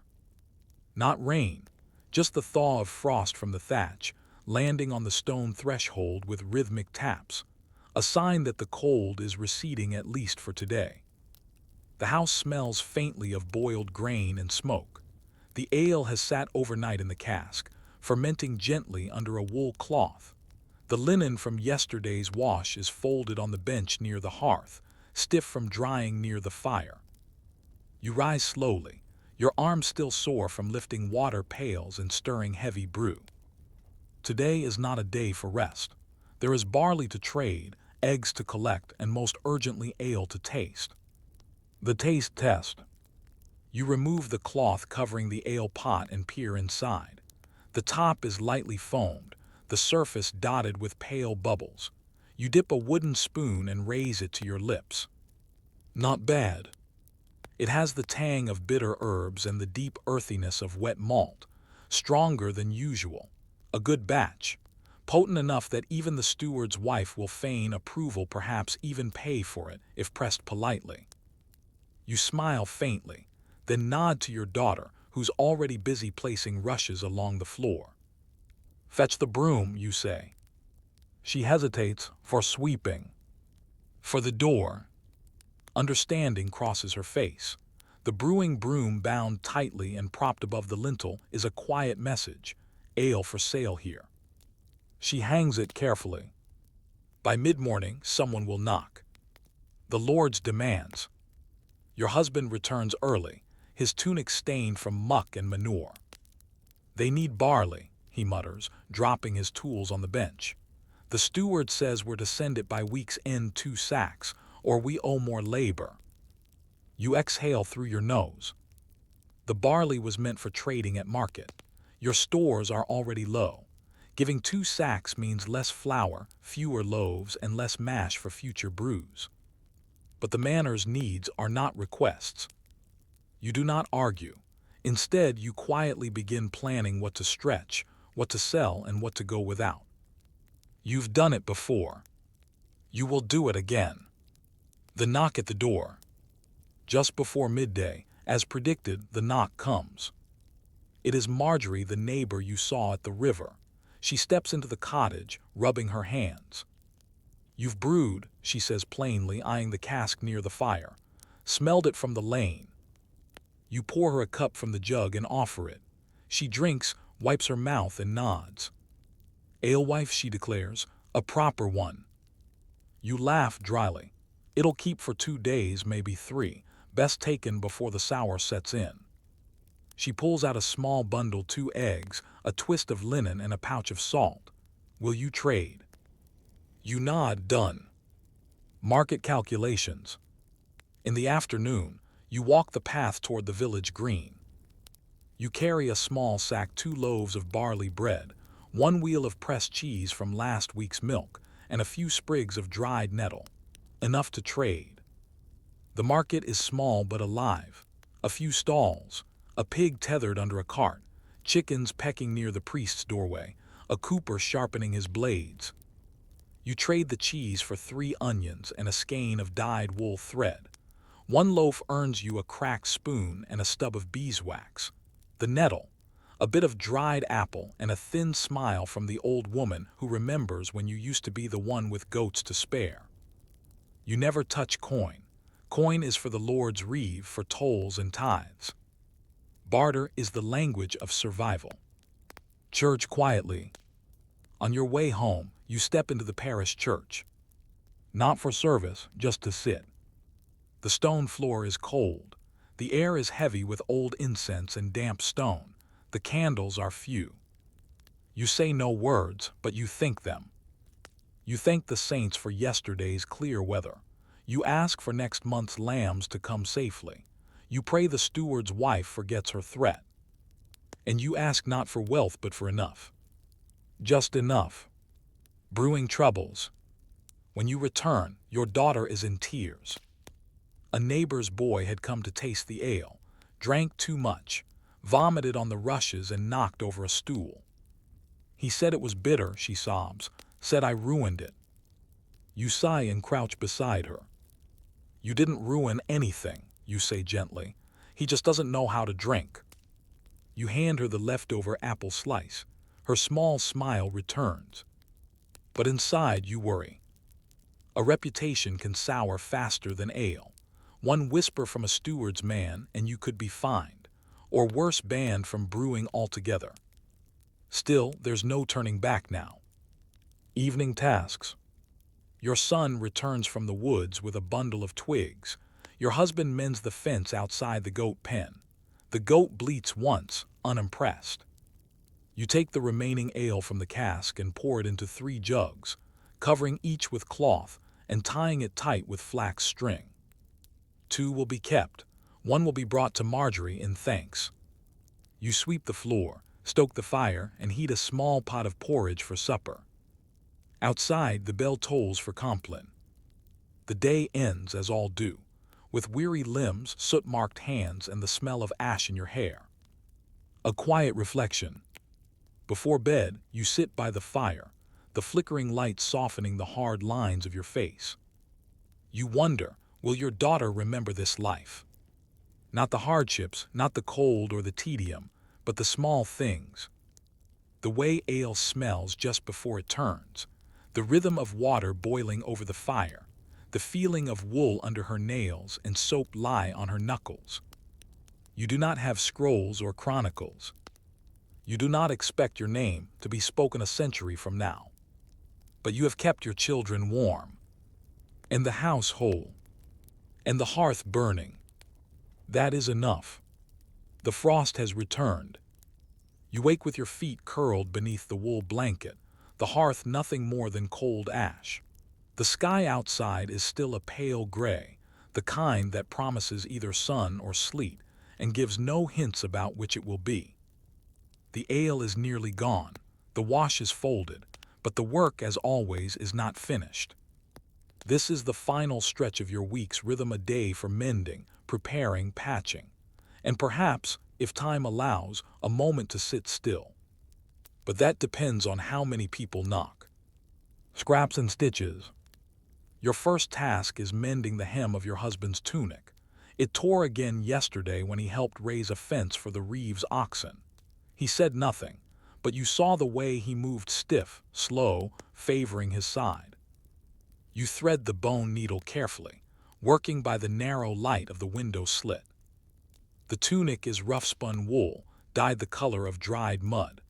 [SPEAKER 1] Not rain, just the thaw of frost from the thatch, landing on the stone threshold with rhythmic taps, a sign that the cold is receding at least for today. The house smells faintly of boiled grain and smoke. The ale has sat overnight in the cask, fermenting gently under a wool cloth. The linen from yesterday's wash is folded on the bench near the hearth, stiff from drying near the fire. You rise slowly, your arms still sore from lifting water pails and stirring heavy brew. Today is not a day for rest. There is barley to trade, eggs to collect, and most urgently ale to taste. The taste test. You remove the cloth covering the ale pot and peer inside. The top is lightly foamed, the surface dotted with pale bubbles. You dip a wooden spoon and raise it to your lips. Not bad. It has the tang of bitter herbs and the deep earthiness of wet malt, stronger than usual. A good batch, potent enough that even the steward's wife will feign approval, perhaps even pay for it if pressed politely. You smile faintly, then nod to your daughter, who's already busy placing rushes along the floor. Fetch the broom, you say. She hesitates, for sweeping. For the door. Understanding crosses her face. The brewing broom, bound tightly and propped above the lintel, is a quiet message: ale for sale here. She hangs it carefully. By mid-morning, someone will knock. The Lord's demands. Your husband returns early, his tunic stained from muck and manure. They need barley, he mutters, dropping his tools on the bench. The steward says we're to send it by week's end 2 sacks, or we owe more labor. You exhale through your nose. The barley was meant for trading at market. Your stores are already low. Giving 2 sacks means less flour, fewer loaves, and less mash for future brews. But the manor's needs are not requests. You do not argue. Instead, you quietly begin planning what to stretch, what to sell, and what to go without. You've done it before. You will do it again. The knock at the door. Just before midday, as predicted, the knock comes. It is Marjorie, the neighbor you saw at the river. She steps into the cottage, rubbing her hands. You've brewed, she says plainly, eyeing the cask near the fire. Smelled it from the lane. You pour her a cup from the jug and offer it. She drinks, wipes her mouth, and nods. Alewife, she declares, a proper one. You laugh dryly. It'll keep for 2 days, maybe 3, best taken before the sour sets in. She pulls out a small bundle, 2 eggs, a twist of linen, and a pouch of salt. Will you trade? You nod, done. Market calculations. In the afternoon, you walk the path toward the village green. You carry a small sack, 2 loaves of barley bread, 1 wheel of pressed cheese from last week's milk, and a few sprigs of dried nettle. Enough to trade. The market is small but alive. A few stalls, a pig tethered under a cart, chickens pecking near the priest's doorway, a cooper sharpening his blades. You trade the cheese for 3 onions and a skein of dyed wool thread. One loaf earns you a cracked spoon and a stub of beeswax. The nettle, a bit of dried apple, and a thin smile from the old woman who remembers when you used to be the one with goats to spare. You never touch coin. Coin is for the Lord's reeve for tolls and tithes. Barter is the language of survival. Church quietly. On your way home, you step into the parish church. Not for service, just to sit. The stone floor is cold. The air is heavy with old incense and damp stone. The candles are few. You say no words, but you think them. You thank the saints for yesterday's clear weather. You ask for next month's lambs to come safely. You pray the steward's wife forgets her threat. And you ask not for wealth but for enough. Just enough. Brewing troubles. When you return, your daughter is in tears. A neighbor's boy had come to taste the ale, drank too much, vomited on the rushes and knocked over a stool. He said it was bitter, she sobs, said I ruined it. You sigh and crouch beside her. You didn't ruin anything, you say gently. He just doesn't know how to drink. You hand her the leftover apple slice. Her small smile returns. But inside you worry. A reputation can sour faster than ale. One whisper from a steward's man and you could be fined, or worse, banned from brewing altogether. Still, there's no turning back now. Evening tasks. Your son returns from the woods with a bundle of twigs. Your husband mends the fence outside the goat pen. The goat bleats once, unimpressed. You take the remaining ale from the cask and pour it into 3 jugs, covering each with cloth and tying it tight with flax string. 2 will be kept. 1 will be brought to Marjorie in thanks. You sweep the floor, stoke the fire, and heat a small pot of porridge for supper. Outside, the bell tolls for Compline. The day ends as all do, with weary limbs, soot-marked hands, and the smell of ash in your hair. A quiet reflection. Before bed, you sit by the fire, the flickering light softening the hard lines of your face. You wonder, will your daughter remember this life? Not the hardships, not the cold or the tedium, but the small things. The way ale smells just before it turns, the rhythm of water boiling over the fire, the feeling of wool under her nails and soap lye on her knuckles. You do not have scrolls or chronicles. You do not expect your name to be spoken a century from now. But you have kept your children warm, and the house whole, and the hearth burning. That is enough. The frost has returned. You wake with your feet curled beneath the wool blanket, the hearth nothing more than cold ash. The sky outside is still a pale gray, the kind that promises either sun or sleet, and gives no hints about which it will be. The ale is nearly gone, the wash is folded, but the work, as always, is not finished. This is the final stretch of your week's rhythm, a day for mending, preparing, patching, and perhaps, if time allows, a moment to sit still. But that depends on how many people knock. Scraps and stitches. Your first task is mending the hem of your husband's tunic. It tore again yesterday when he helped raise a fence for the Reeves oxen. He said nothing, but you saw the way he moved, stiff, slow, favoring his side. You thread the bone needle carefully, working by the narrow light of the window slit. The tunic is rough-spun wool, dyed the color of dried mud.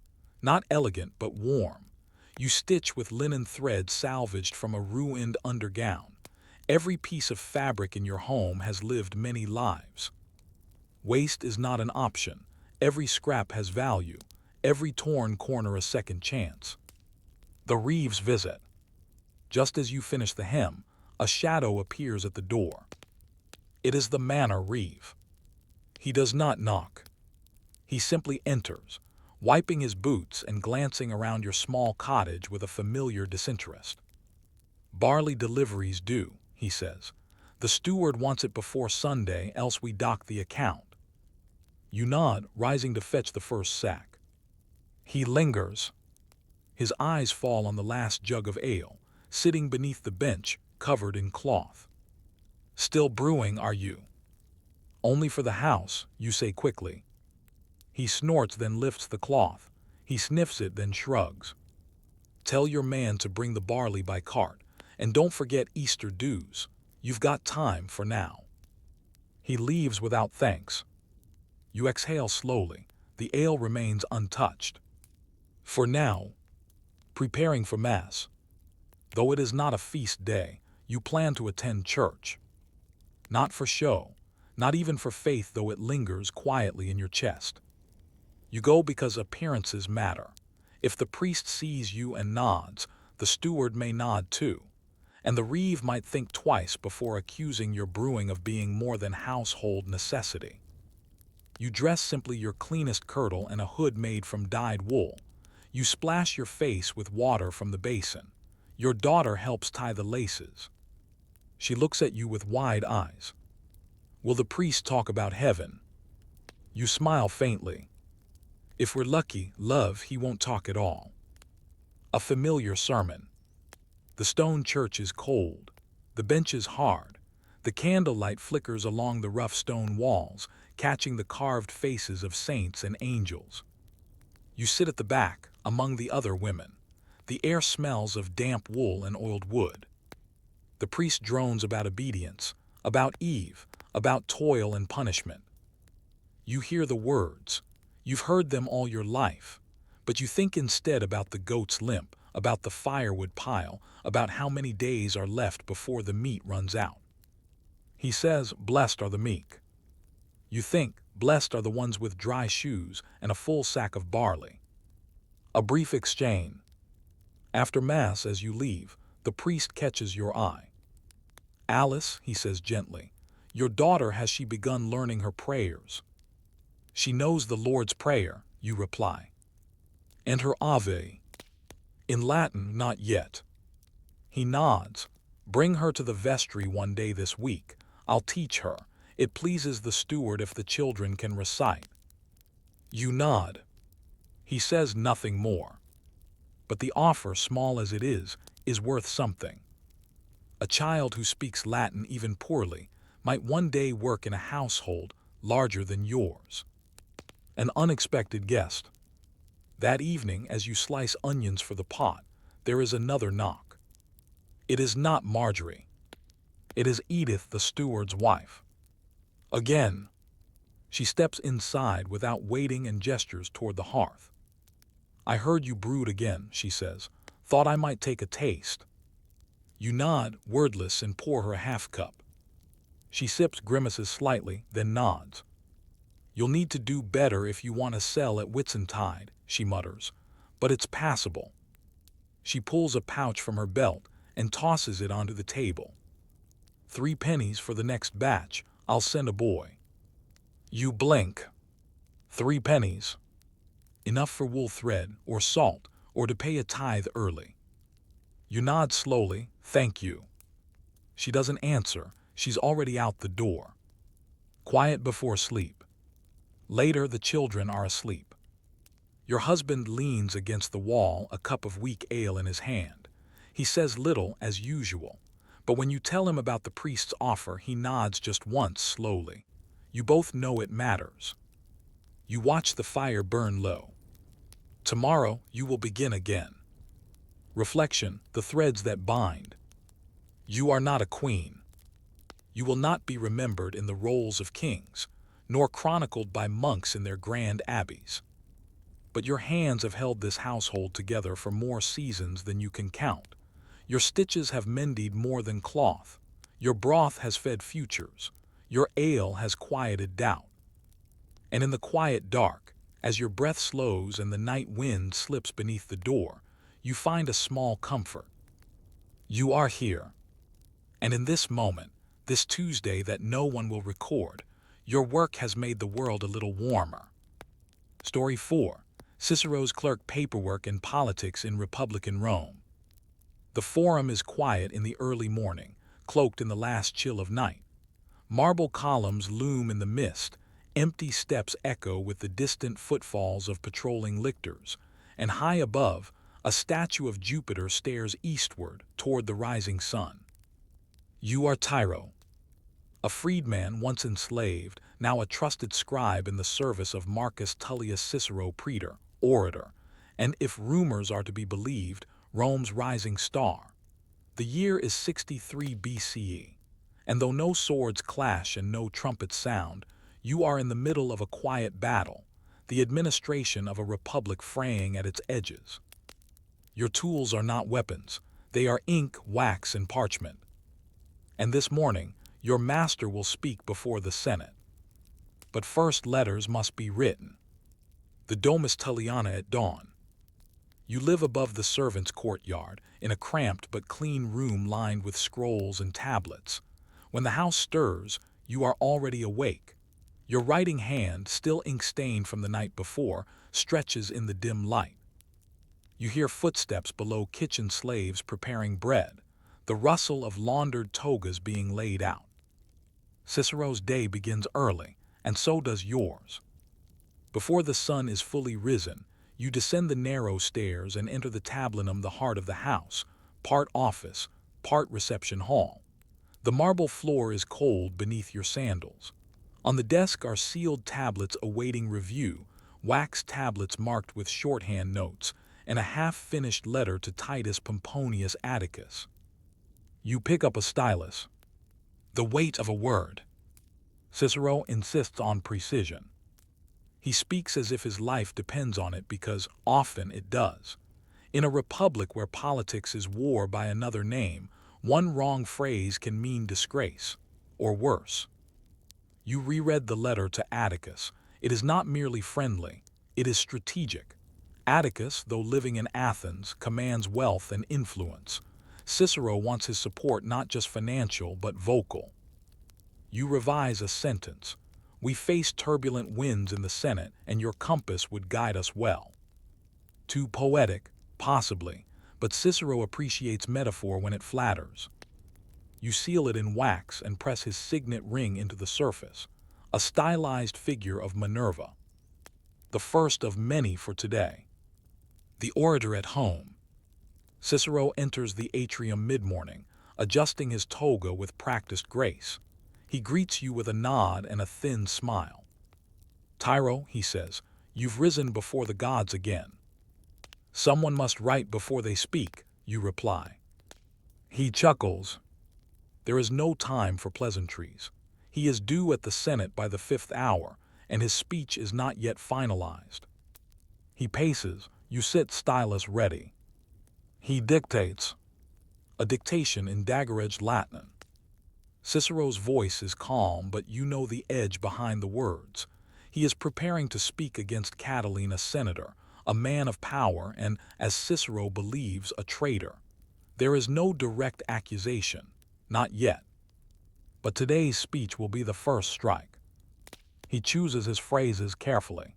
[SPEAKER 1] Not elegant, but warm. You stitch with linen thread salvaged from a ruined undergown. Every piece of fabric in your home has lived many lives. Waste is not an option. Every scrap has value. Every torn corner a second chance. The Reeves visit. Just as you finish the hem, a shadow appears at the door. It is the Manor Reeve. He does not knock. He simply enters, wiping his boots and glancing around your small cottage with a familiar disinterest. Barley deliveries due, he says. The steward wants it before Sunday, else we dock the account. You nod, rising to fetch the first sack. He lingers. His eyes fall on the last jug of ale, sitting beneath the bench, covered in cloth. Still brewing, are you? Only for the house, you say quickly. He snorts, then lifts the cloth. He sniffs it, then shrugs. Tell your man to bring the barley by cart, and don't forget Easter dues. You've got time for now. He leaves without thanks. You exhale slowly. The ale remains untouched. For now, preparing for Mass. Though it is not a feast day, you plan to attend church. Not for show, not even for faith, though it lingers quietly in your chest. You go because appearances matter. If the priest sees you and nods, the steward may nod too, and the reeve might think twice before accusing your brewing of being more than household necessity. You dress simply, your cleanest kirtle and a hood made from dyed wool. You splash your face with water from the basin. Your daughter helps tie the laces. She looks at you with wide eyes. Will the priest talk about heaven? You smile faintly. If we're lucky, love, he won't talk at all. A familiar sermon. The stone church is cold. The benches hard. The candlelight flickers along the rough stone walls, catching the carved faces of saints and angels. You sit at the back, among the other women. The air smells of damp wool and oiled wood. The priest drones about obedience, about Eve, about toil and punishment. You hear the words. You've heard them all your life, but you think instead about the goat's limp, about the firewood pile, about how many days are left before the meat runs out. He says, "Blessed are the meek." You think, blessed are the ones with dry shoes and a full sack of barley. A brief exchange. After Mass, as you leave, the priest catches your eye. "Alice," he says gently, "your daughter, has she begun learning her prayers?" "She knows the Lord's Prayer," you reply. "And her Ave?" "In Latin, not yet." He nods. "Bring her to the vestry one day this week. I'll teach her. It pleases the steward if the children can recite." You nod. He says nothing more. But the offer, small as it is worth something. A child who speaks Latin even poorly might one day work in a household larger than yours. An unexpected guest. That evening, as you slice onions for the pot, there is another knock. It is not Marjorie. It is Edith, the steward's wife. Again. She steps inside without waiting and gestures toward the hearth. "I heard you brewed again," she says. "Thought I might take a taste." You nod, wordless, and pour her a half-cup. She sips, grimaces slightly, then nods. "You'll need to do better if you want to sell at Whitsuntide," she mutters, "but it's passable." She pulls a pouch from her belt and tosses it onto the table. 3 pennies for the next batch. I'll send a boy." You blink. 3 pennies. Enough for wool thread, or salt, or to pay a tithe early. You nod slowly, "Thank you." She doesn't answer. She's already out the door. Quiet before sleep. Later, the children are asleep. Your husband leans against the wall, a cup of weak ale in his hand. He says little, as usual, but when you tell him about the priest's offer, he nods just once, slowly. You both know it matters. You watch the fire burn low. Tomorrow, you will begin again. Reflection, the threads that bind. You are not a queen. You will not be remembered in the rolls of kings, nor chronicled by monks in their grand abbeys. But your hands have held this household together for more seasons than you can count. Your stitches have mended more than cloth. Your broth has fed futures. Your ale has quieted doubt. And in the quiet dark, as your breath slows and the night wind slips beneath the door, you find a small comfort. You are here. And in this moment, this Tuesday that no one will record, your work has made the world a little warmer. Story 4. Cicero's clerk, paperwork and politics in Republican Rome. The forum is quiet in the early morning, cloaked in the last chill of night. Marble columns loom in the mist, empty steps echo with the distant footfalls of patrolling lictors, and high above, a statue of Jupiter stares eastward toward the rising sun. You are Tyro. A freedman once enslaved, now a trusted scribe in the service of Marcus Tullius Cicero, praetor, orator, and if rumors are to be believed, Rome's rising star. The year is 63 BCE, and though no swords clash and no trumpets sound, you are in the middle of a quiet battle, the administration of a republic fraying at its edges. Your tools are not weapons, they are ink, wax, and parchment. And this morning, your master will speak before the Senate. But first letters must be written. The Domus Tulliana at dawn. You live above the servants' courtyard, in a cramped but clean room lined with scrolls and tablets. When the house stirs, you are already awake. Your writing hand, still ink-stained from the night before, stretches in the dim light. You hear footsteps below, kitchen slaves preparing bread, the rustle of laundered togas being laid out. Cicero's day begins early, and so does yours. Before the sun is fully risen, you descend the narrow stairs and enter the tablinum, the heart of the house, part office, part reception hall. The marble floor is cold beneath your sandals. On the desk are sealed tablets awaiting review, wax tablets marked with shorthand notes, and a half-finished letter to Titus Pomponius Atticus. You pick up a stylus. The weight of a word. Cicero insists on precision. He speaks as if his life depends on it because often it does. In a republic where politics is war by another name, one wrong phrase can mean disgrace, or worse. You reread the letter to Atticus. It is not merely friendly, it is strategic. Atticus, though living in Athens, commands wealth and influence. Cicero wants his support not just financial but vocal. You revise a sentence. We face turbulent winds in the Senate, and your compass would guide us well. Too poetic, possibly, but Cicero appreciates metaphor when it flatters. You seal it in wax and press his signet ring into the surface, a stylized figure of Minerva. The first of many for today. The orator at home. Cicero enters the atrium mid-morning, adjusting his toga with practiced grace. He greets you with a nod and a thin smile. Tyro, he says, you've risen before the gods again. Someone must write before they speak, you reply. He chuckles. There is no time for pleasantries. He is due at the Senate by the 5th hour, and his speech is not yet finalized. He paces, you sit stylus ready. He dictates. A dictation in dagger-edged Latin. Cicero's voice is calm, but you know the edge behind the words. He is preparing to speak against Catiline, a senator, a man of power and, as Cicero believes, a traitor. There is no direct accusation, not yet. But today's speech will be the first strike. He chooses his phrases carefully.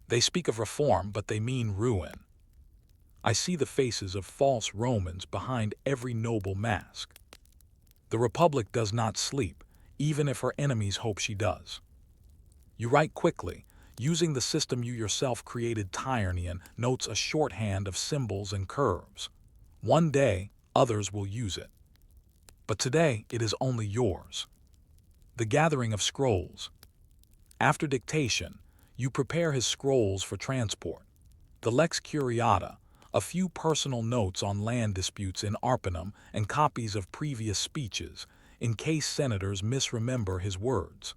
[SPEAKER 1] They speak of reform, but they mean ruin. I see the faces of false Romans behind every noble mask. The Republic does not sleep, even if her enemies hope she does. You write quickly, using the system you yourself created. Tyrian notes a shorthand of symbols and curves. One day, others will use it. But today, it is only yours. The gathering of scrolls. After dictation, you prepare his scrolls for transport. The Lex Curiata, a few personal notes on land disputes in Arpinum, and copies of previous speeches, in case senators misremember his words.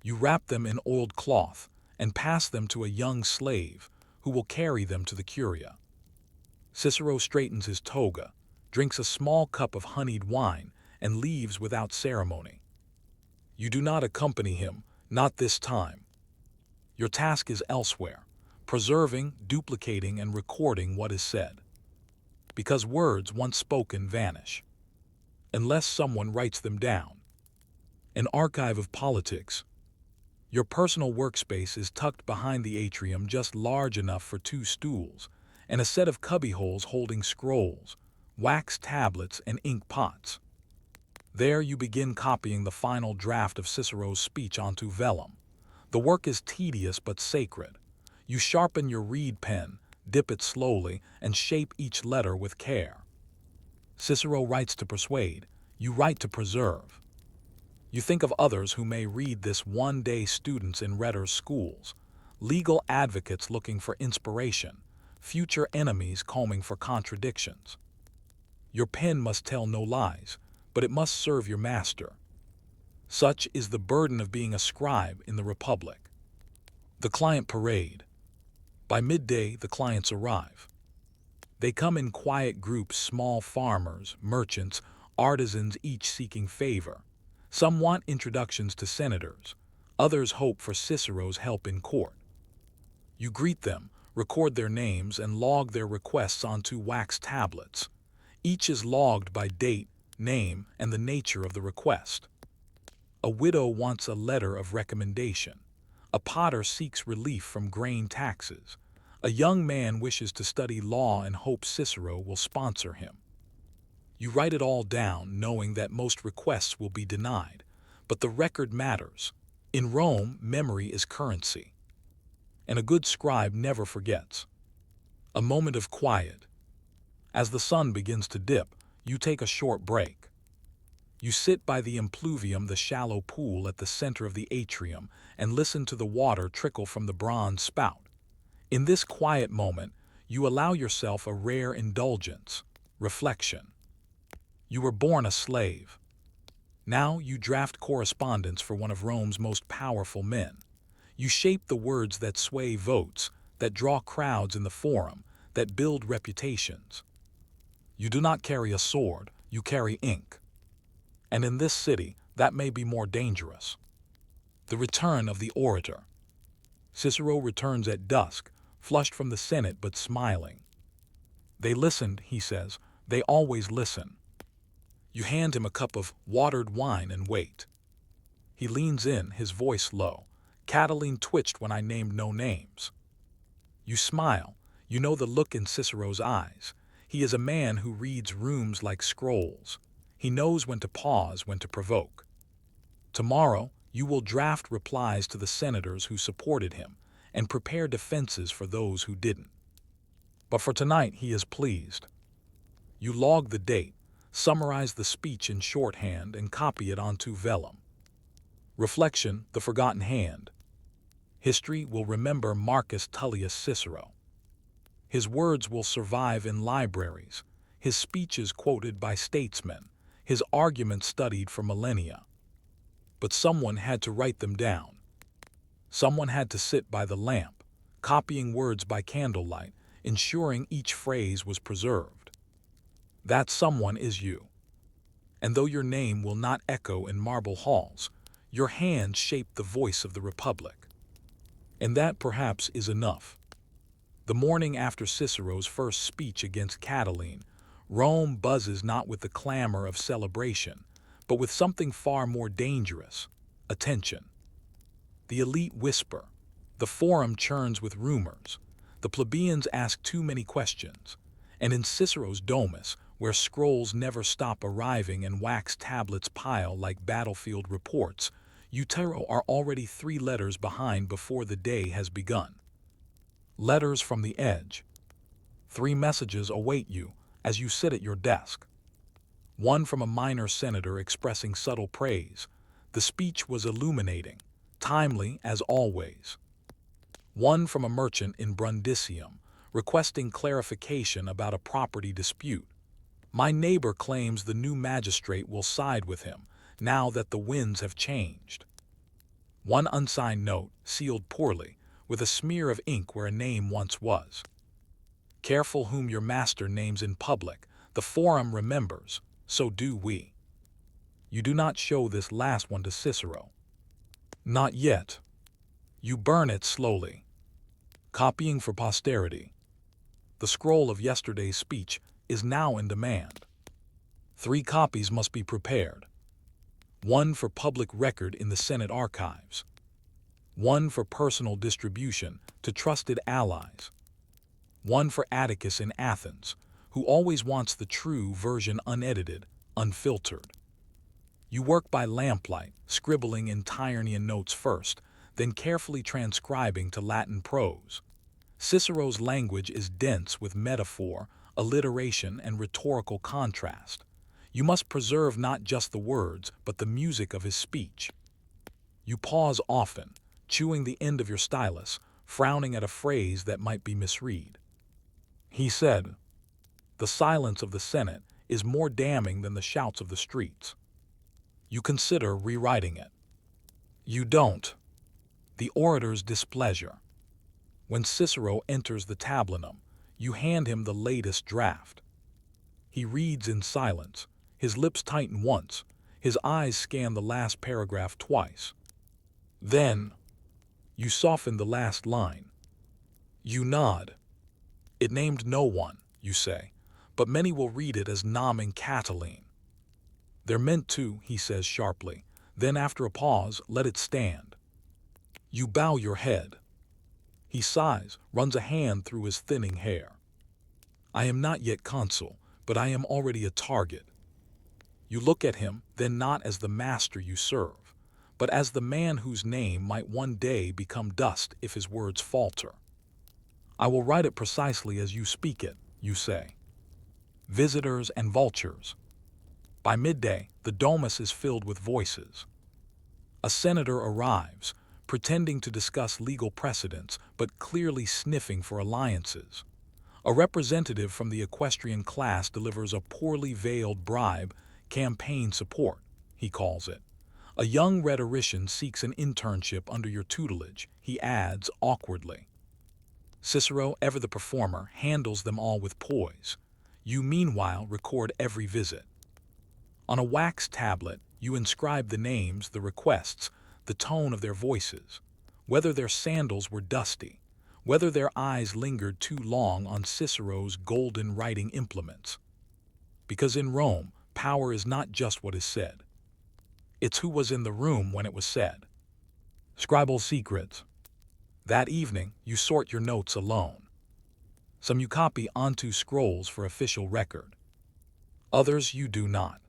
[SPEAKER 1] You wrap them in oiled cloth and pass them to a young slave who will carry them to the Curia. Cicero straightens his toga, drinks a small cup of honeyed wine, and leaves without ceremony. You do not accompany him, not this time. Your task is elsewhere, preserving, duplicating, and recording what is said. Because words once spoken vanish, unless someone writes them down. An archive of politics. Your personal workspace is tucked behind the atrium, just large enough for 2 stools, and a set of cubbyholes holding scrolls, wax tablets, and ink pots. There you begin copying the final draft of Cicero's speech onto vellum. The work is tedious but sacred. You sharpen your reed pen, dip it slowly, and shape each letter with care. Cicero writes to persuade, you write to preserve. You think of others who may read this one day: students in rhetor's schools, legal advocates looking for inspiration, future enemies combing for contradictions. Your pen must tell no lies, but it must serve your master. Such is the burden of being a scribe in the Republic. The client parade. By midday, the clients arrive. They come in quiet groups: small farmers, merchants, artisans, each seeking favor. Some want introductions to senators. Others hope for Cicero's help in court. You greet them, record their names, and log their requests onto wax tablets. Each is logged by date, name, and the nature of the request. A widow wants a letter of recommendation. A potter seeks relief from grain taxes. A young man wishes to study law and hopes Cicero will sponsor him. You write it all down, knowing that most requests will be denied, but the record matters. In Rome, memory is currency, and a good scribe never forgets. A moment of quiet. As the sun begins to dip, you take a short break. You sit by the impluvium, the shallow pool at the center of the atrium, and listen to the water trickle from the bronze spout. In this quiet moment, you allow yourself a rare indulgence: reflection. You were born a slave. Now you draft correspondence for one of Rome's most powerful men. You shape the words that sway votes, that draw crowds in the forum, that build reputations. You do not carry a sword, you carry ink. And in this city, that may be more dangerous. The return of the orator. Cicero returns at dusk, flushed from the Senate but smiling. They listened, he says. They always listen. You hand him a cup of watered wine and wait. He leans in, his voice low. Catiline twitched when I named no names. You smile. You know the look in Cicero's eyes. He is a man who reads rooms like scrolls. He knows when to pause, when to provoke. Tomorrow, you will draft replies to the senators who supported him and prepare defenses for those who didn't. But for tonight, he is pleased. You log the date, summarize the speech in shorthand, and copy it onto vellum. Reflection: the forgotten hand. History will remember Marcus Tullius Cicero. His words will survive in libraries, his speeches quoted by statesmen, his arguments studied for millennia. But someone had to write them down. Someone had to sit by the lamp, copying words by candlelight, ensuring each phrase was preserved. That someone is you. And though your name will not echo in marble halls, your hands shape the voice of the Republic. And that perhaps is enough. The morning after Cicero's first speech against Catiline, Rome buzzes not with the clamor of celebration, but with something far more dangerous: attention. The elite whisper. The forum churns with rumors. The plebeians ask too many questions. And in Cicero's domus, where scrolls never stop arriving and wax tablets pile like battlefield reports, you are already 3 letters behind before the day has begun. Letters from the edge. 3 messages await you as you sit at your desk. One from a minor senator expressing subtle praise. The speech was illuminating, timely as always. One from a merchant in Brundisium, requesting clarification about a property dispute. My neighbor claims the new magistrate will side with him, now that the winds have changed. One unsigned note, sealed poorly, with a smear of ink where a name once was. Careful whom your master names in public, the forum remembers, so do we. You do not show this last one to Cicero. Not yet. You burn it slowly. Copying for posterity. The scroll of yesterday's speech is now in demand. 3 copies must be prepared. 1 for public record in the Senate archives. 1 for personal distribution to trusted allies. 1 for Atticus in Athens, who always wants the true version unedited, unfiltered. You work by lamplight, scribbling in Tyrrhenian notes first, then carefully transcribing to Latin prose. Cicero's language is dense with metaphor, alliteration, and rhetorical contrast. You must preserve not just the words, but the music of his speech. You pause often, chewing the end of your stylus, frowning at a phrase that might be misread. He said, "The silence of the Senate is more damning than the shouts of the streets." You consider rewriting it. You don't. The orator's displeasure. When Cicero enters the tablinum, you hand him the latest draft. He reads in silence, his lips tighten once, his eyes scan the last paragraph twice. Then, you soften the last line. You nod. "It named no one," you say, "but many will read it as nomming Catiline." "They're meant to," he says sharply. Then after a pause, "let it stand." You bow your head. He sighs, runs a hand through his thinning hair. "I am not yet consul, but I am already a target." You look at him, then not as the master you serve, but as the man whose name might one day become dust if his words falter. "I will write it precisely as you speak it," you say. Visitors and vultures. By midday, the domus is filled with voices. A senator arrives, pretending to discuss legal precedents, but clearly sniffing for alliances. A representative from the equestrian class delivers a poorly veiled bribe, campaign support, he calls it. A young rhetorician seeks an internship under your tutelage, he adds awkwardly. Cicero, ever the performer, handles them all with poise. You meanwhile record every visit. On a wax tablet, you inscribe the names, the requests, the tone of their voices, whether their sandals were dusty, whether their eyes lingered too long on Cicero's golden writing implements. Because in Rome, power is not just what is said. It's who was in the room when it was said. Scribal secrets. That evening, you sort your notes alone. Some you copy onto scrolls for official record. Others you do not.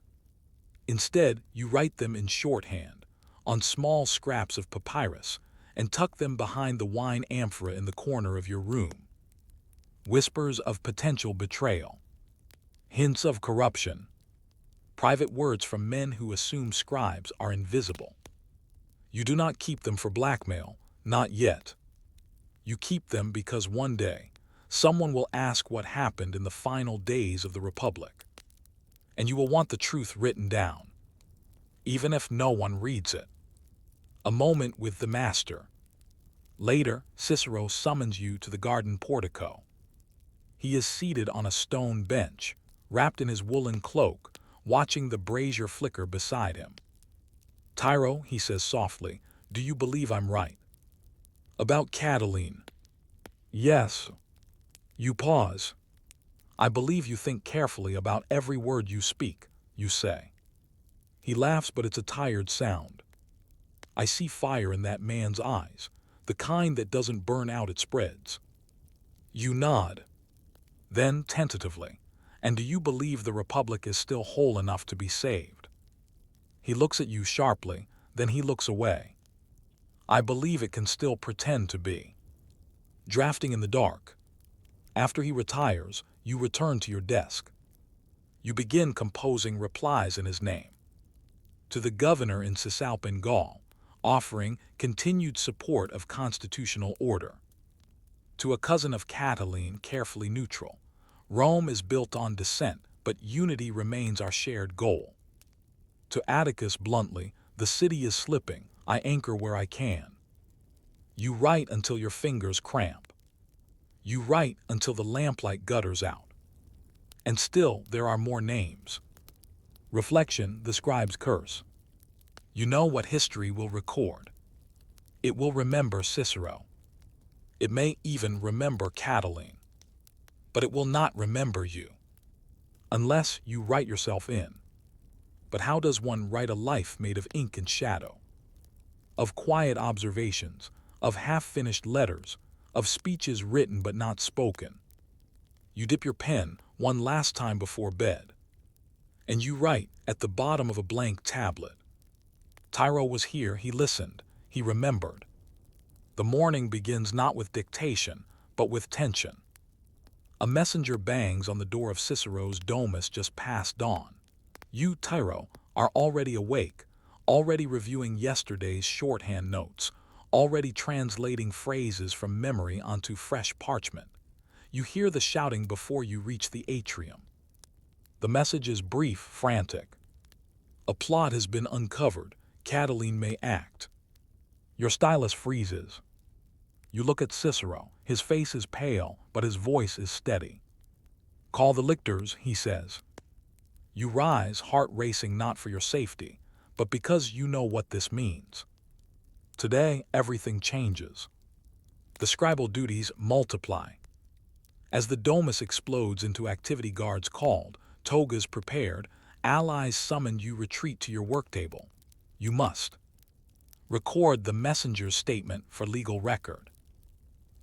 [SPEAKER 1] Instead, you write them in shorthand, on small scraps of papyrus, and tuck them behind the wine amphora in the corner of your room. Whispers of potential betrayal. Hints of corruption. Private words from men who assume scribes are invisible. You do not keep them for blackmail, not yet. You keep them because one day, someone will ask what happened in the final days of the Republic. And you will want the truth written down, even if no one reads it. A moment with the master. Later, Cicero summons you to the garden portico. He is seated on a stone bench, wrapped in his woolen cloak, watching the brazier flicker beside him. "Tyro," he says softly, "do you believe I'm right?" "About Catiline?" "Yes." You pause. "I believe you think carefully about every word you speak," you say. He laughs, but it's a tired sound. "I see fire in that man's eyes, the kind that doesn't burn out, it spreads." You nod. Then, tentatively, "And do you believe the Republic is still whole enough to be saved?" He looks at you sharply, then he looks away. "I believe it can still pretend to be." Drafting in the dark. After he retires, you return to your desk. You begin composing replies in his name. To the governor in Cisalpine Gaul, offering continued support of constitutional order. To a cousin of Catiline, carefully neutral. Rome is built on dissent, but unity remains our shared goal. To Atticus, bluntly, the city is slipping, I anchor where I can. You write until your fingers cramp. You write until the lamplight gutters out. And still there are more names. Reflection, the scribe's curse. You know what history will record. It will remember Cicero. It may even remember Catiline. But it will not remember you. Unless you write yourself in. But how does one write a life made of ink and shadow? Of quiet observations, of half-finished letters, of speeches written but not spoken. You dip your pen one last time before bed. And you write at the bottom of a blank tablet. Tyro was here, he listened, he remembered. The morning begins not with dictation, but with tension. A messenger bangs on the door of Cicero's domus just past dawn. You, Tyro, are already awake, already reviewing yesterday's shorthand notes, already translating phrases from memory onto fresh parchment. You hear the shouting before you reach the atrium. The message is brief, frantic. A plot has been uncovered. Catiline may act. Your stylus freezes. You look at Cicero. His face is pale, but his voice is steady. Call the lictors, he says. You rise, heart racing not for your safety, but because you know what this means. Today, everything changes. The scribal duties multiply. As the domus explodes into activity guards called, togas prepared, allies summoned, you retreat to your work table. You must record the messenger's statement for legal record.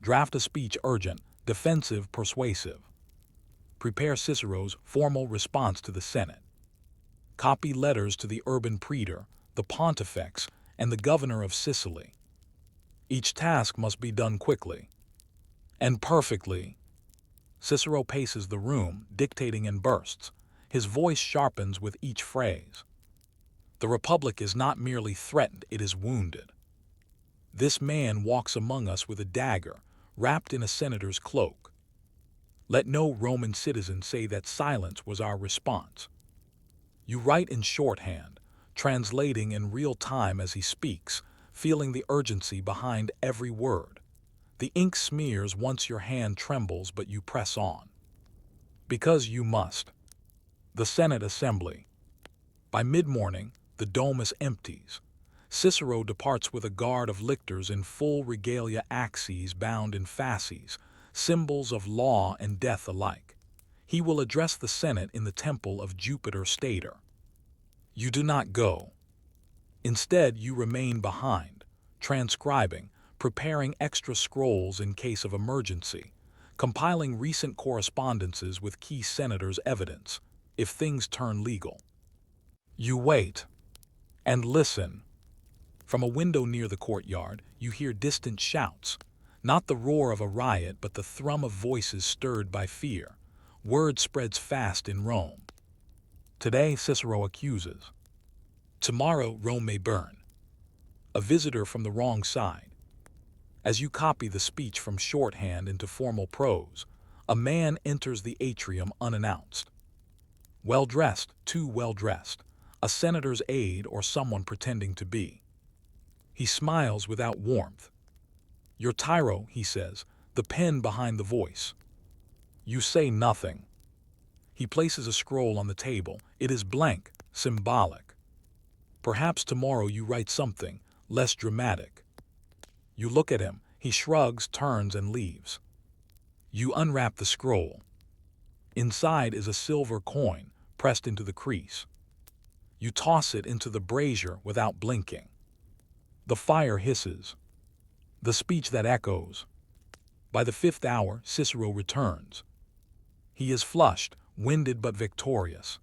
[SPEAKER 1] Draft a speech urgent, defensive, persuasive. Prepare Cicero's formal response to the Senate. Copy letters to the urban praetor, the pontifex, and the governor of Sicily. Each task must be done quickly and perfectly. Cicero paces the room, dictating in bursts. His voice sharpens with each phrase. The Republic is not merely threatened, it is wounded. This man walks among us with a dagger, wrapped in a senator's cloak. Let no Roman citizen say that silence was our response. You write in shorthand, translating in real time as he speaks, feeling the urgency behind every word. The ink smears once your hand trembles, but you press on. Because you must. The Senate Assembly. By mid-morning, the domus empties. Cicero departs with a guard of lictors in full regalia, axes bound in fasces, symbols of law and death alike. He will address the Senate in the temple of Jupiter Stator. You do not go. Instead, you remain behind, transcribing, preparing extra scrolls in case of emergency, compiling recent correspondences with key senators' evidence, if things turn legal. You wait and listen. From a window near the courtyard, you hear distant shouts, not the roar of a riot, but the thrum of voices stirred by fear. Word spreads fast in Rome. Today, Cicero accuses. Tomorrow, Rome may burn. A visitor from the wrong side. As you copy the speech from shorthand into formal prose, a man enters the atrium unannounced. Well-dressed, too well-dressed, a senator's aide or someone pretending to be. He smiles without warmth. You're Tyro, he says, the pen behind the voice. You say nothing. He places a scroll on the table. It is blank, symbolic. Perhaps tomorrow you write something less dramatic. You look at him. He shrugs, turns, and leaves. You unwrap the scroll. Inside is a silver coin pressed into the crease. You toss it into the brazier without blinking. The fire hisses. The speech that echoes. By the 5th hour, Cicero returns. He is flushed, winded but victorious.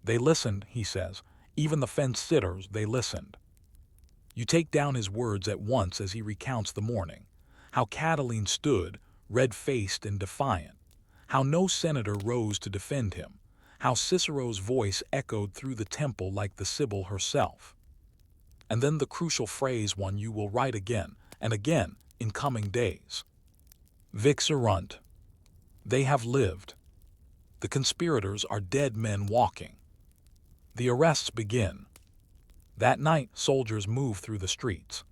[SPEAKER 1] They listened, he says. Even the fence-sitters, they listened. You take down his words at once as he recounts the morning. How Catiline stood, red-faced and defiant. How no senator rose to defend him. How Cicero's voice echoed through the temple like the Sibyl herself. And then the crucial phrase, one you will write again and again in coming days. Vixerunt. They have lived. The conspirators are dead men walking. The arrests begin. That night, soldiers move through the streets.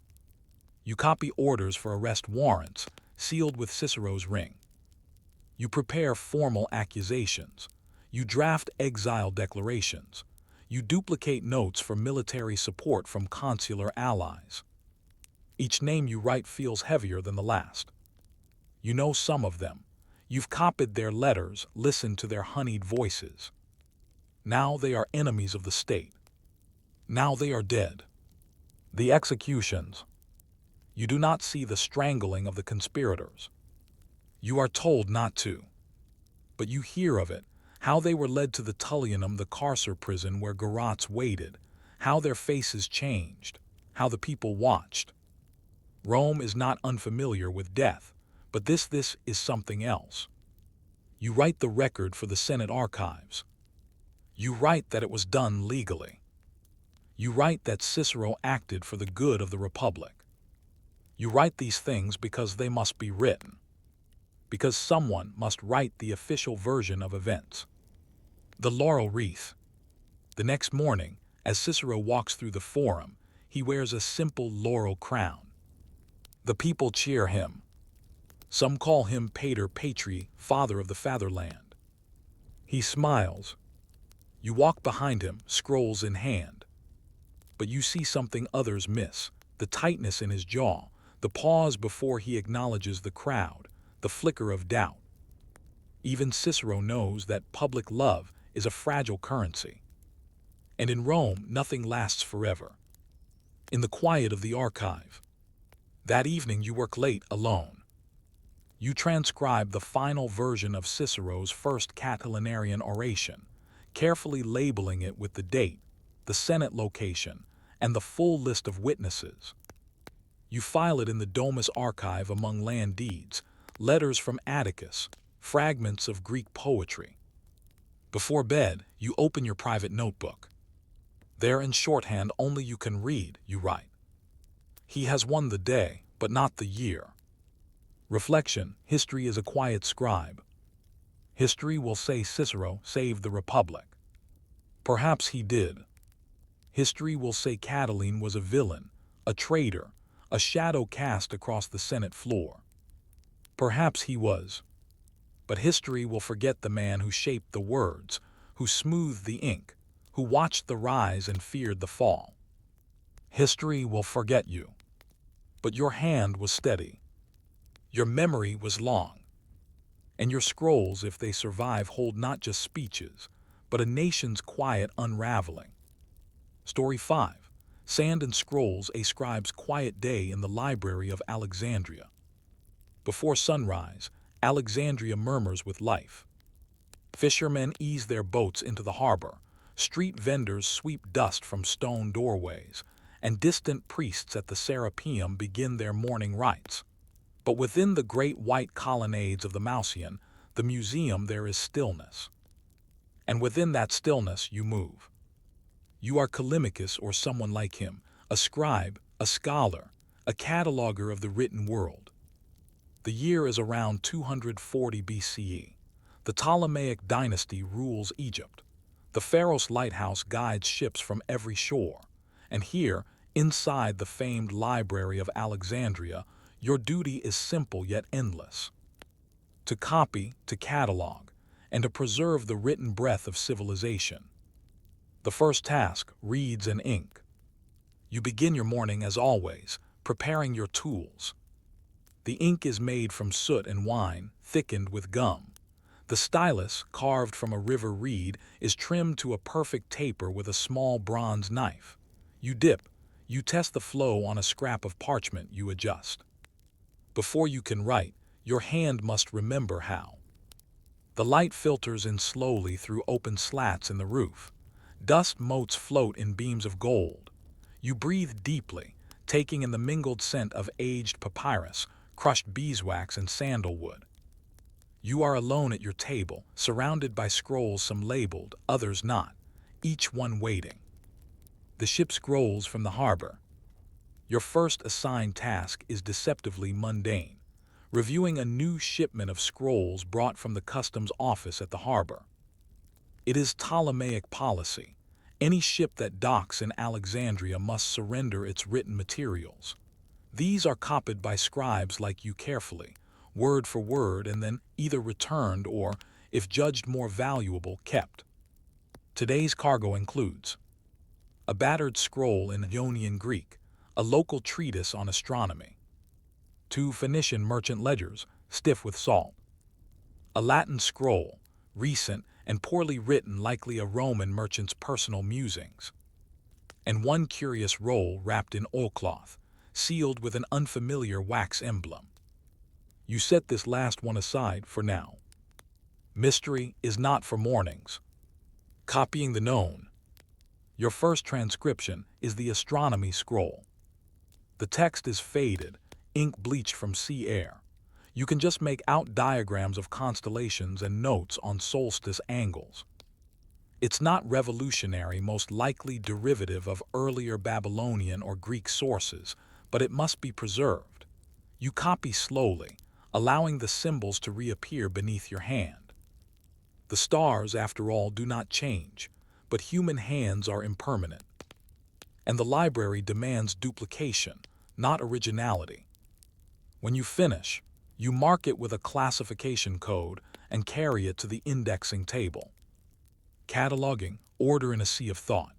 [SPEAKER 1] You copy orders for arrest warrants, sealed with Cicero's ring. You prepare formal accusations. You draft exile declarations. You duplicate notes for military support from consular allies. Each name you write feels heavier than the last. You know some of them. You've copied their letters, listened to their honeyed voices. Now they are enemies of the state. Now they are dead. The executions. You do not see the strangling of the conspirators. You are told not to. But you hear of it, how they were led to the Tullianum, the carcer prison where garrots waited, how their faces changed, how the people watched. Rome is not unfamiliar with death, but this is something else. You write the record for the Senate archives. You write that it was done legally. You write that Cicero acted for the good of the Republic. You write these things because they must be written, because someone must write the official version of events. The laurel wreath. The next morning, as Cicero walks through the forum, he wears a simple laurel crown. The people cheer him. Some call him Pater Patri, father of the fatherland. He smiles. You walk behind him, scrolls in hand. But you see something others miss, the tightness in his jaw, the pause before he acknowledges the crowd, the flicker of doubt. Even Cicero knows that public love is a fragile currency. And in Rome, nothing lasts forever. In the quiet of the archive. That evening you work late alone. You transcribe the final version of Cicero's first Catilinarian oration, carefully labeling it with the date, the Senate location, and the full list of witnesses. You file it in the Domus archive among land deeds, letters from Atticus, fragments of Greek poetry. Before bed, you open your private notebook. There in shorthand only you can read, you write. He has won the day, but not the year. Reflection, history is a quiet scribe. History will say Cicero saved the Republic. Perhaps he did. History will say Catiline was a villain, a traitor, a shadow cast across the Senate floor. Perhaps he was. But history will forget the man who shaped the words, who smoothed the ink, who watched the rise and feared the fall. History will forget you. But your hand was steady. Your memory was long. And your scrolls, if they survive, hold not just speeches, but a nation's quiet unraveling. Story 5. Sand and Scrolls, a scribe's quiet day in the library of Alexandria. Before sunrise, Alexandria murmurs with life. Fishermen ease their boats into the harbor, street vendors sweep dust from stone doorways, and distant priests at the Serapeum begin their morning rites. But within the great white colonnades of the Mauseon, the museum, there is stillness. And within that stillness you move. You are Callimachus or someone like him, a scribe, a scholar, a cataloger of the written world. The year is around 240 BCE. The Ptolemaic dynasty rules Egypt. The Pharos lighthouse guides ships from every shore. And here, inside the famed library of Alexandria, your duty is simple yet endless. To copy, to catalog, and to preserve the written breath of civilization. The first task, reeds and ink. You begin your morning as always, preparing your tools. The ink is made from soot and wine, thickened with gum. The stylus, carved from a river reed, is trimmed to a perfect taper with a small bronze knife. You dip. You test the flow on a scrap of parchment, you adjust. Before you can write, your hand must remember how. The light filters in slowly through open slats in the roof. Dust motes float in beams of gold. You breathe deeply, taking in the mingled scent of aged papyrus, crushed beeswax, and sandalwood. You are alone at your table, surrounded by scrolls, some labeled, others not, each one waiting. The ship scrolls from the harbor. Your first assigned task is deceptively mundane, reviewing a new shipment of scrolls brought from the customs office at the harbor. It is Ptolemaic policy. Any ship that docks in Alexandria must surrender its written materials. These are copied by scribes like you carefully, word for word, and then either returned or, if judged more valuable, kept. Today's cargo includes a battered scroll in Ionian Greek, a local treatise on astronomy, 2 Phoenician merchant ledgers, stiff with salt, a Latin scroll, recent and poorly written, likely a Roman merchant's personal musings, and 1 curious roll wrapped in oilcloth, sealed with an unfamiliar wax emblem. You set this last one aside for now. Mystery is not for mornings. Copying the known. Your first transcription is the astronomy scroll. The text is faded, ink bleached from sea air. You can just make out diagrams of constellations and notes on solstice angles. It's not revolutionary, most likely derivative of earlier Babylonian or Greek sources, but it must be preserved. You copy slowly, allowing the symbols to reappear beneath your hand. The stars, after all, do not change, but human hands are impermanent. And the library demands duplication, not originality. When you finish, you mark it with a classification code and carry it to the indexing table. Cataloging, order in a sea of thought.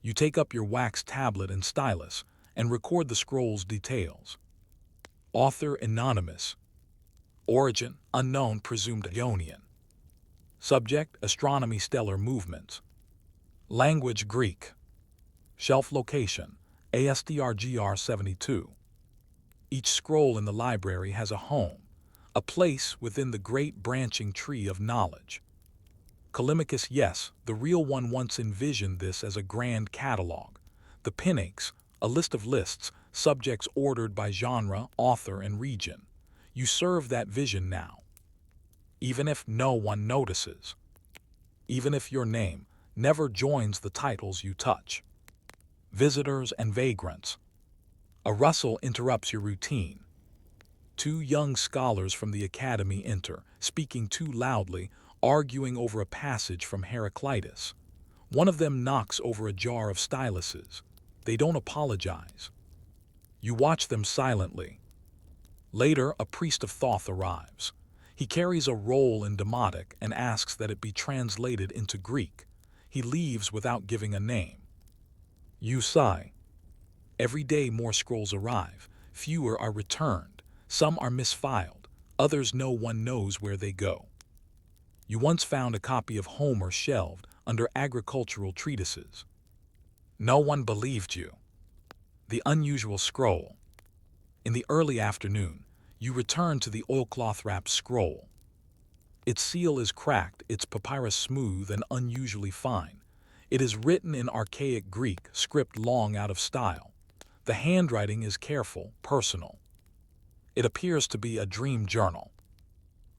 [SPEAKER 1] You take up your wax tablet and stylus and record the scroll's details. Author anonymous. Origin unknown, presumed Ionian. Subject astronomy, stellar movements. Language Greek. Shelf location ASTRGR 72. Each scroll in the library has a home, a place within the great branching tree of knowledge. Callimachus, yes, the real one, once envisioned this as a grand catalog. The Pinax, a list of lists, subjects ordered by genre, author, and region. You serve that vision now. Even if no one notices. Even if your name never joins the titles you touch. Visitors and vagrants. A rustle interrupts your routine. Two young scholars from the academy enter, speaking too loudly, arguing over a passage from Heraclitus. One of them knocks over a jar of styluses. They don't apologize. You watch them silently. Later, a priest of Thoth arrives. He carries a roll in Demotic and asks that it be translated into Greek. He leaves without giving a name. You sigh. Every day more scrolls arrive. Fewer are returned. Some are misfiled. Others no one knows where they go. You once found a copy of Homer shelved under agricultural treatises. No one believed you. The unusual scroll. In the early afternoon, you return to the oilcloth-wrapped scroll. Its seal is cracked, its papyrus smooth and unusually fine. It is written in archaic Greek, script long out of style. The handwriting is careful, personal. It appears to be a dream journal.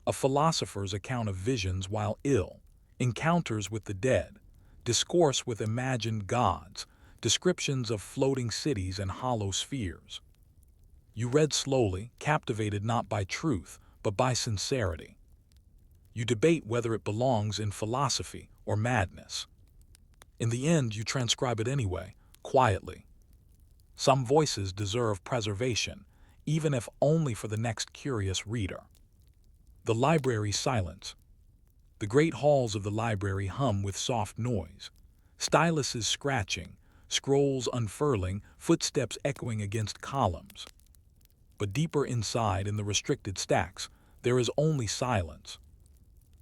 [SPEAKER 1] A philosopher's account of visions while ill, encounters with the dead, discourse with imagined gods, descriptions of floating cities and hollow spheres. You read slowly, captivated not by truth, but by sincerity. You debate whether it belongs in philosophy or madness. In the end, you transcribe it anyway, quietly. Some voices deserve preservation, even if only for the next curious reader. The library silence. The great halls of the library hum with soft noise. Styluses scratching, scrolls unfurling, footsteps echoing against columns. But deeper inside, in the restricted stacks, there is only silence.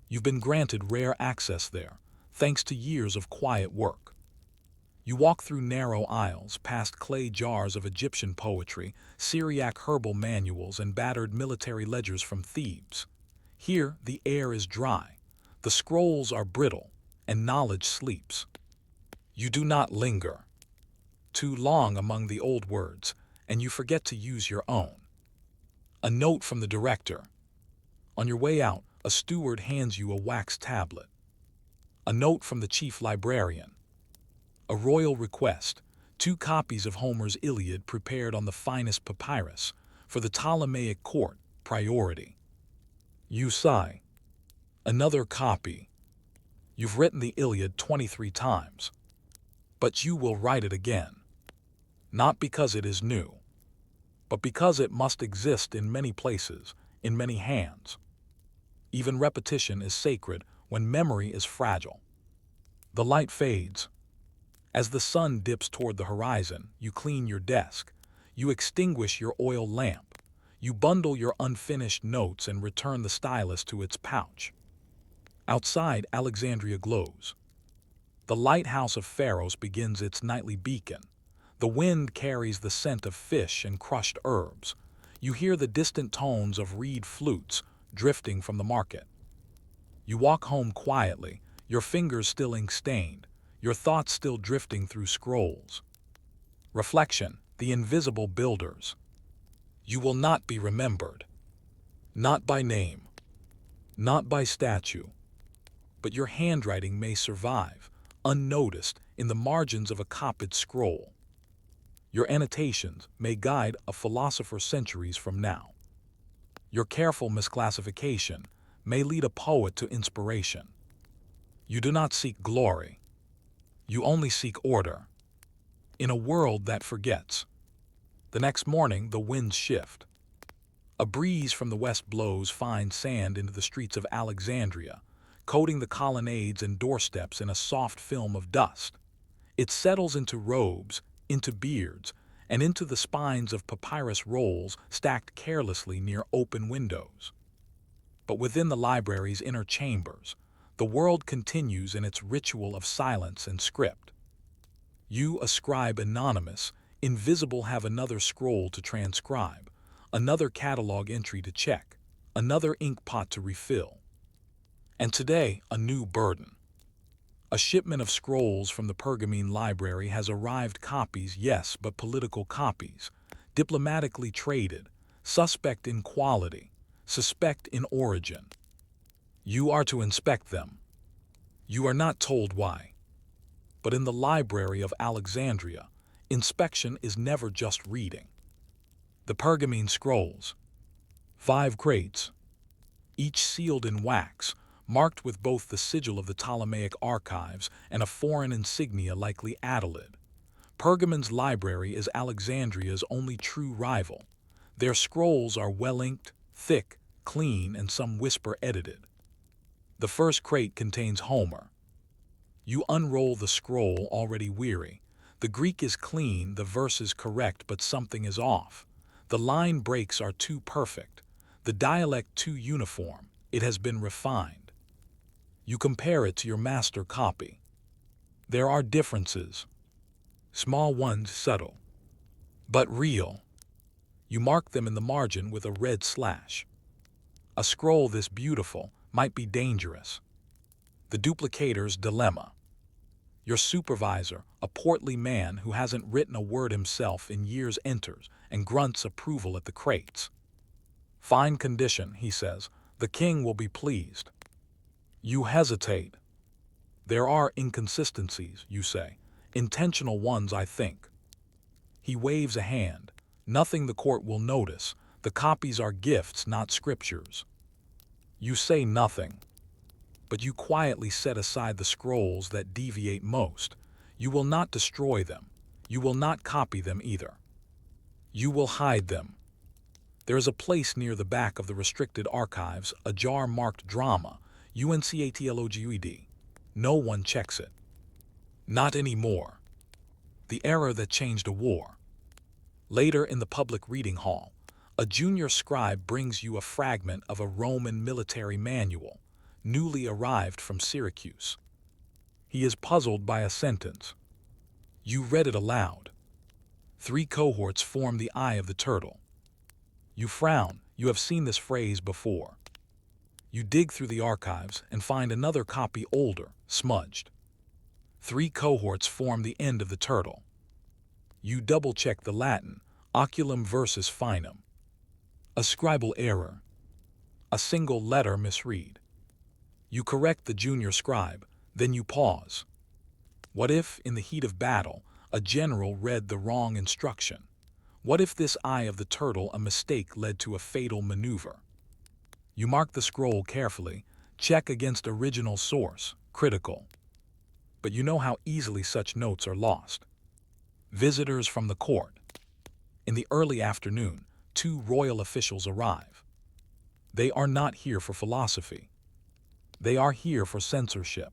[SPEAKER 1] You've been granted rare access there, thanks to years of quiet work. You walk through narrow aisles, past clay jars of Egyptian poetry, Syriac herbal manuals, and battered military ledgers from Thebes. Here, the air is dry, the scrolls are brittle, and knowledge sleeps. You do not linger too long among the old words, and you forget to use your own. A note from the director. On your way out, a steward hands you a wax tablet. A note from the chief librarian. A royal request, 2 copies of Homer's Iliad prepared on the finest papyrus, for the Ptolemaic court, priority. You sigh. Another copy. You've written the Iliad 23 times. But you will write it again. Not because it is new, but because it must exist in many places, in many hands. Even repetition is sacred when memory is fragile. The light fades. As the sun dips toward the horizon, you clean your desk. You extinguish your oil lamp. You bundle your unfinished notes and return the stylus to its pouch. Outside, Alexandria glows. The lighthouse of Pharos begins its nightly beacon. The wind carries the scent of fish and crushed herbs. You hear the distant tones of reed flutes drifting from the market. You walk home quietly, your fingers still ink-stained, your thoughts still drifting through scrolls. Reflection, the invisible builders. You will not be remembered. Not by name. Not by statue. but your handwriting may survive, unnoticed, in the margins of a copied scroll. Your annotations may guide a philosopher centuries from now. Your careful misclassification may lead a poet to inspiration. You do not seek glory. You only seek order. In a world that forgets. The next morning, the winds shift. A breeze from the west blows fine sand into the streets of Alexandria, coating the colonnades and doorsteps in a soft film of dust. It settles into robes, into beards, and into the spines of papyrus rolls stacked carelessly near open windows. But within the library's inner chambers, the world continues in its ritual of silence and script. You, a scribe anonymous, invisible, have another scroll to transcribe, another catalog entry to check, another ink pot to refill. And today, a new burden. A shipment of scrolls from the Pergamene library has arrived, copies, yes, but political copies, diplomatically traded, suspect in quality, suspect in origin. You are to inspect them. You are not told why. But in the library of Alexandria, inspection is never just reading. The Pergamene scrolls. 5 crates, each sealed in wax, marked with both the sigil of the Ptolemaic archives and a foreign insignia, likely Adelaide. Pergamene's library is Alexandria's only true rival. Their scrolls are well-inked, thick, clean, and some whisper edited. The first crate contains Homer. You unroll the scroll, already weary. The Greek is clean, the verse is correct, but something is off. The line breaks are too perfect, the dialect too uniform. It has been refined. You compare it to your master copy. There are differences. Small ones, subtle, but real. You mark them in the margin with a red slash. A scroll this beautiful might be dangerous. The duplicator's dilemma. Your supervisor, a portly man who hasn't written a word himself in years, enters and grunts approval at the crates. Fine condition, he says. The king will be pleased. You hesitate. There are inconsistencies, you say. Intentional ones, I think. He waves a hand. Nothing the court will notice. The copies are gifts, not scriptures. You say nothing. But you quietly set aside the scrolls that deviate most. You will not destroy them. You will not copy them either. You will hide them. There is a place near the back of the restricted archives, a jar marked drama, UNCATLOGUED. No one checks it. Not anymore. The era that changed a war. Later in the public reading hall, a junior scribe brings you a fragment of a Roman military manual, newly arrived from Syracuse. He is puzzled by a sentence. You read it aloud. 3 cohorts form the eye of the turtle. You frown. You have seen this phrase before. You dig through the archives and find another copy, older, smudged. 3 cohorts form the end of the turtle. You double-check the Latin, oculum versus finum. A scribal error. A single letter misread. You correct the junior scribe, then you pause. What if, in the heat of battle, a general read the wrong instruction? What if this eye of the turtle, a mistake, led to a fatal maneuver? You mark the scroll carefully, check against original source, critical. But you know how easily such notes are lost. Visitors from the court. In the early afternoon, 2 royal officials arrive. They are not here for philosophy. They are here for censorship.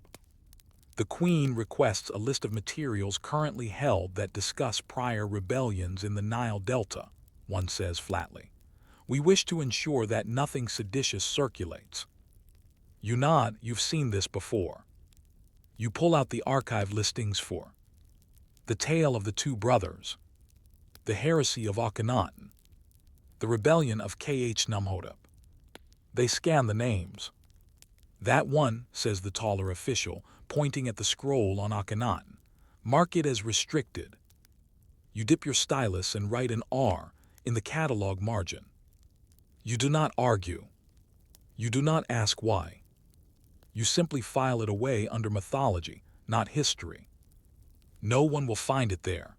[SPEAKER 1] The Queen requests a list of materials currently held that discuss prior rebellions in the Nile Delta, one says flatly. We wish to ensure that nothing seditious circulates. You nod. You've seen this before. You pull out the archive listings for the tale of the 2 brothers, the heresy of Akhenaten, the rebellion of Khnumhotep. They scan the names. That one, says the taller official, pointing at the scroll on Akhenaten. Mark it as restricted. You dip your stylus and write an R in the catalog margin. You do not argue. You do not ask why. You simply file it away under mythology, not history. No one will find it there.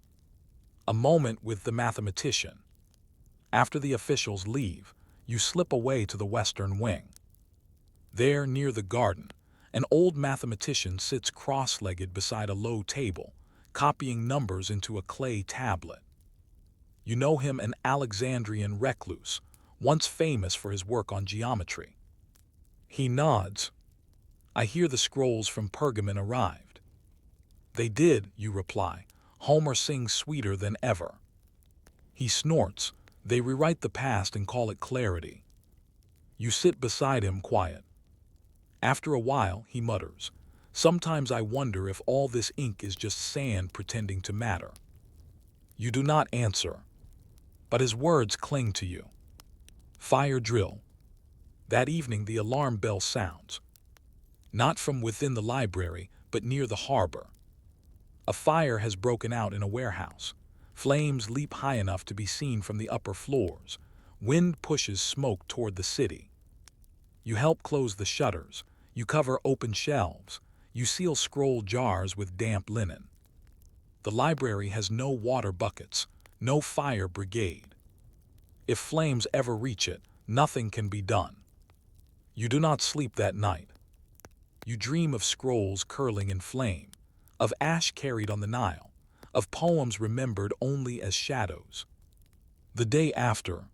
[SPEAKER 1] A moment with the mathematician. After the officials leave, you slip away to the western wing. There, near the garden, an old mathematician sits cross-legged beside a low table, copying numbers into a clay tablet. You know him, an Alexandrian recluse, once famous for his work on geometry. He nods. I hear the scrolls from Pergamon arrived. They did, you reply. Homer sings sweeter than ever. He snorts. They rewrite the past and call it clarity. You sit beside him, quiet. After a while, he mutters, sometimes I wonder if all this ink is just sand pretending to matter. You do not answer, but his words cling to you. Fire drill. That evening the alarm bell sounds. Not from within the library, but near the harbor. A fire has broken out in a warehouse. Flames leap high enough to be seen from the upper floors. Wind pushes smoke toward the city. You help close the shutters. You cover open shelves. You seal scroll jars with damp linen. The library has no water buckets, no fire brigade. If flames ever reach it, nothing can be done. You do not sleep that night. You dream of scrolls curling in flame, of ash carried on the Nile, of poems remembered only as shadows. The day after,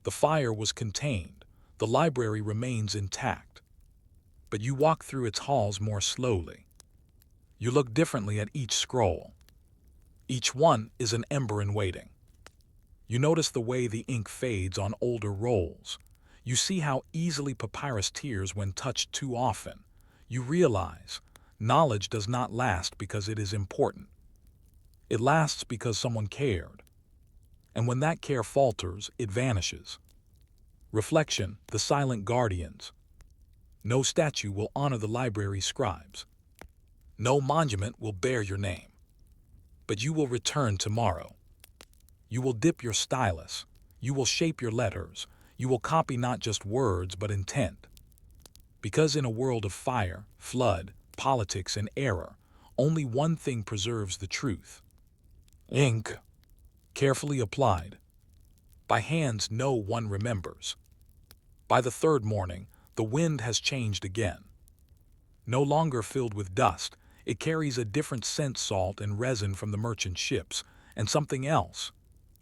[SPEAKER 1] the fire was contained, the library remains intact. But you walk through its halls more slowly. You look differently at each scroll. Each one is an ember in waiting. You notice the way the ink fades on older rolls. You see how easily papyrus tears when touched too often. You realize knowledge does not last because it is important. It lasts because someone cared. And when that care falters, it vanishes. Reflection, the silent guardians. No statue will honor the library's scribes. No monument will bear your name. But you will return tomorrow. You will dip your stylus. You will shape your letters. You will copy not just words, but intent. Because in a world of fire, flood, politics, and error, only one thing preserves the truth. Ink, carefully applied. By hands no one remembers. By the third morning, the wind has changed again. No longer filled with dust, it carries a different scent, salt and resin from the merchant ships, and something else,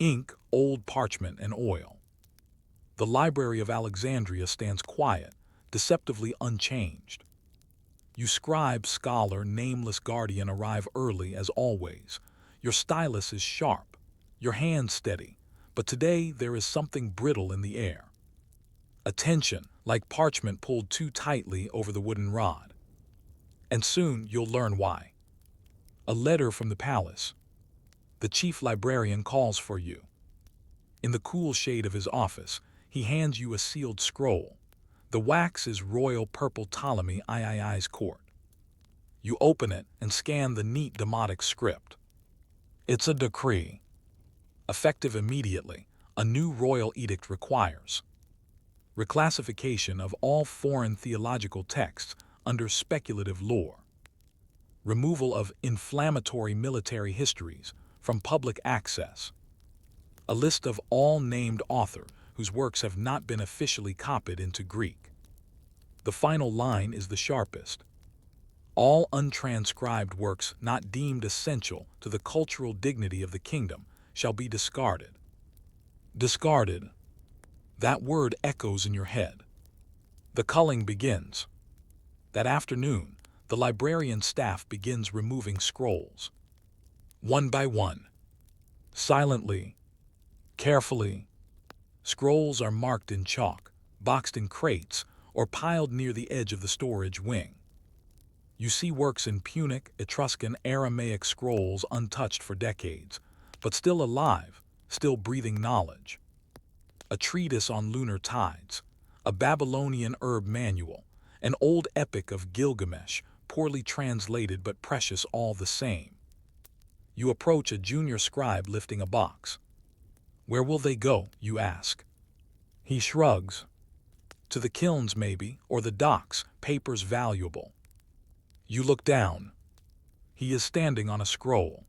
[SPEAKER 1] ink, old parchment, and oil. The Library of Alexandria stands quiet, deceptively unchanged. You scribe, scholar, nameless guardian arrive early as always. Your stylus is sharp, your hand steady, but today there is something brittle in the air. A tension, like parchment pulled too tightly over the wooden rod. And soon you'll learn why. A letter from the palace. The chief librarian calls for you. In the cool shade of his office, he hands you a sealed scroll. The wax is royal purple Ptolemy III's court. You open it and scan the neat Demotic script. It's a decree. Effective immediately, a new royal edict requires reclassification of all foreign theological texts under speculative lore, removal of inflammatory military histories from public access, a list of all named authors whose works have not been officially copied into Greek. The final line is the sharpest. All untranscribed works not deemed essential to the cultural dignity of the kingdom shall be discarded. Discarded. That word echoes in your head. The culling begins. That afternoon, the librarian staff begins removing scrolls. One by one. Silently. Carefully. Scrolls are marked in chalk, boxed in crates, or piled near the edge of the storage wing. You see works in Punic, Etruscan, Aramaic scrolls untouched for decades, but still alive, still breathing knowledge. A treatise on lunar tides, a Babylonian herb manual, an old epic of Gilgamesh, poorly translated but precious all the same. You approach a junior scribe lifting a box. Where will they go, you ask? He shrugs. To the kilns maybe, or the docks, papers valuable. You look down. He is standing on a scroll.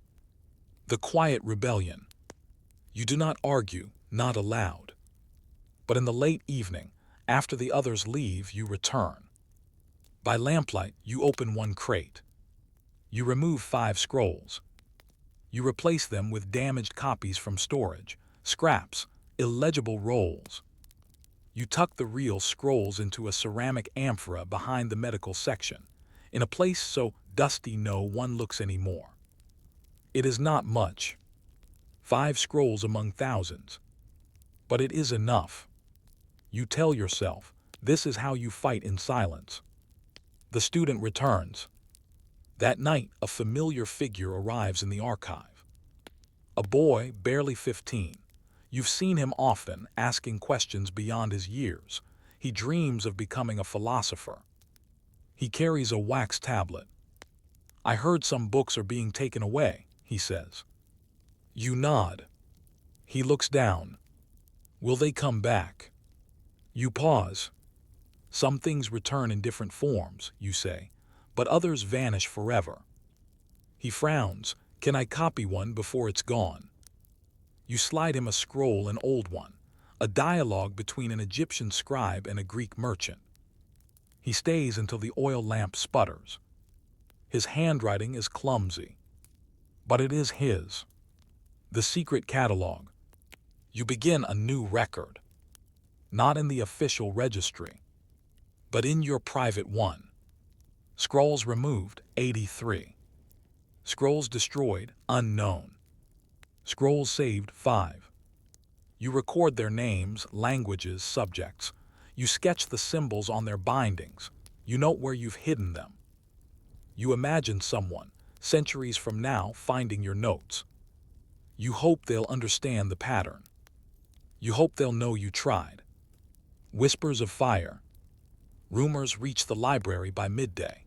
[SPEAKER 1] The Quiet Rebellion. You do not argue, not aloud. But in the late evening, after the others leave, you return. By lamplight, you open one crate. You remove 5 scrolls. You replace them with damaged copies from storage, scraps, illegible rolls. You tuck the real scrolls into a ceramic amphora behind the medical section, in a place so dusty no one looks anymore. It is not much. 5 scrolls among thousands. But it is enough. You tell yourself, this is how you fight in silence. The student returns. That night, a familiar figure arrives in the archive. A boy, barely 15. You've seen him often, asking questions beyond his years. He dreams of becoming a philosopher. He carries a wax tablet. I heard some books are being taken away, he says. You nod. He looks down. Will they come back? You pause. Some things return in different forms, you say, but others vanish forever. He frowns. Can I copy one before it's gone? You slide him a scroll, an old one, a dialogue between an Egyptian scribe and a Greek merchant. He stays until the oil lamp sputters. His handwriting is clumsy, but it is his. The secret catalog. You begin a new record, not in the official registry, but in your private one. Scrolls removed, 83. Scrolls destroyed, unknown. Scrolls saved, 5. You record their names, languages, subjects. You sketch the symbols on their bindings. You note where you've hidden them. You imagine someone, centuries from now, finding your notes. You hope they'll understand the pattern. You hope they'll know you tried. Whispers of fire. Rumors reach the library by midday.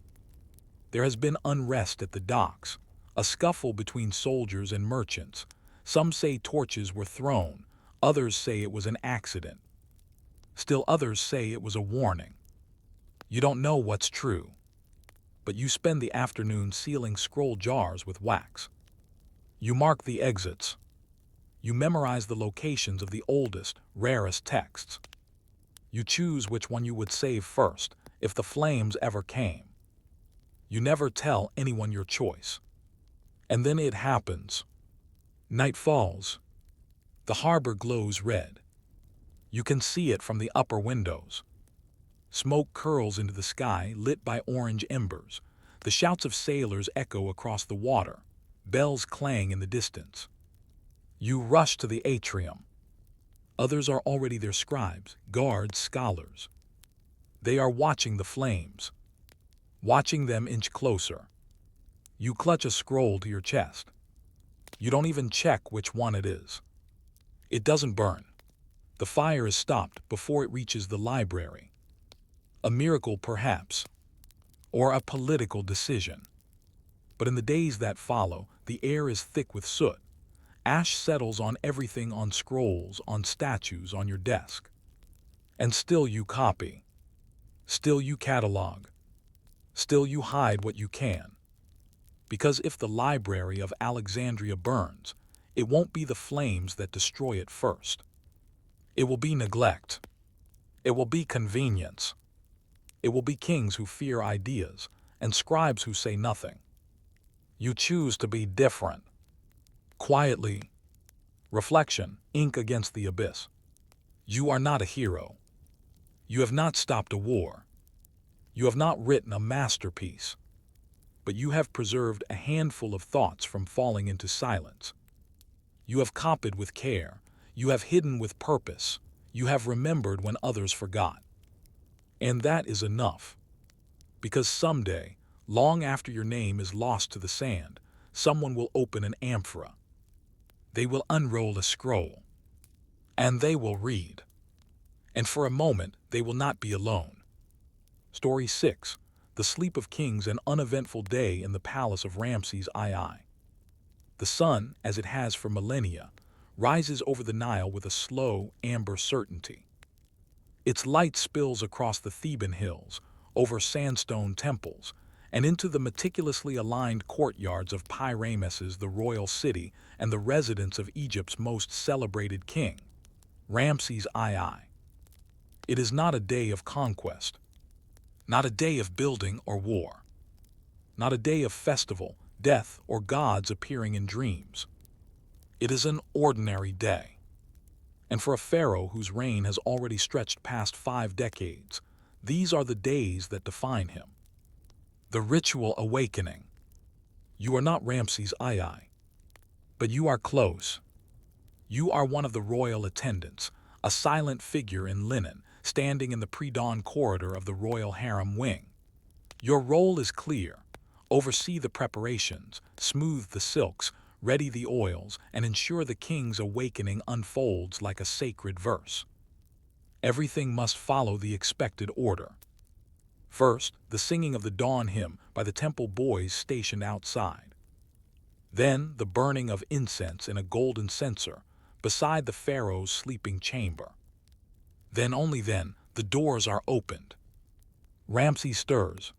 [SPEAKER 1] There has been unrest at the docks, a scuffle between soldiers and merchants. Some say torches were thrown, others say it was an accident. Still others say it was a warning. You don't know what's true, but you spend the afternoon sealing scroll jars with wax. You mark the exits. You memorize the locations of the oldest, rarest texts. You choose which one you would save first, if the flames ever came. You never tell anyone your choice. And then it happens. Night falls. The harbor glows red. You can see it from the upper windows. Smoke curls into the sky, lit by orange embers. The shouts of sailors echo across the water. Bells clang in the distance. You rush to the atrium. Others are already there, scribes, guards, scholars. They are watching the flames, watching them inch closer. You clutch a scroll to your chest. You don't even check which one it is. It doesn't burn. The fire is stopped before it reaches the library. A miracle, perhaps, or a political decision. But in the days that follow, the air is thick with soot. Ash settles on everything, on scrolls, on statues, on your desk. And still you copy. Still you catalog. Still you hide what you can. Because if the library of Alexandria burns, it won't be the flames that destroy it first. It will be neglect. It will be convenience. It will be kings who fear ideas and scribes who say nothing. You choose to be different. Quietly. Reflection, ink against the abyss. You are not a hero. You have not stopped a war. You have not written a masterpiece. But you have preserved a handful of thoughts from falling into silence. You have copied with care. You have hidden with purpose. You have remembered when others forgot. And that is enough. Because someday, long after your name is lost to the sand, someone will open an amphora. They will unroll a scroll. And they will read. And for a moment, they will not be alone. Story 6. The Sleep of Kings, an uneventful day in the palace of Ramses II. The sun, as it has for millennia, rises over the Nile with a slow, amber certainty. Its light spills across the Theban hills, over sandstone temples, and into the meticulously aligned courtyards of Pi-Ramesses, the royal city and the residence of Egypt's most celebrated king, Ramses II. It is not a day of conquest, not a day of building or war, not a day of festival, death, or gods appearing in dreams. It is an ordinary day. And for a pharaoh whose reign has already stretched past 5 decades, these are the days that define him. The ritual awakening. You are not Ramses II, but you are close. You are one of the royal attendants, a silent figure in linen, standing in the pre-dawn corridor of the royal harem wing. Your role is clear: oversee the preparations, smooth the silks, ready the oils, and ensure the king's awakening unfolds like a sacred verse. Everything must follow the expected order. First, the singing of the dawn hymn by the temple boys stationed outside. Then, the burning of incense in a golden censer beside the pharaoh's sleeping chamber. Then, only then, the doors are opened. Ramses stirs.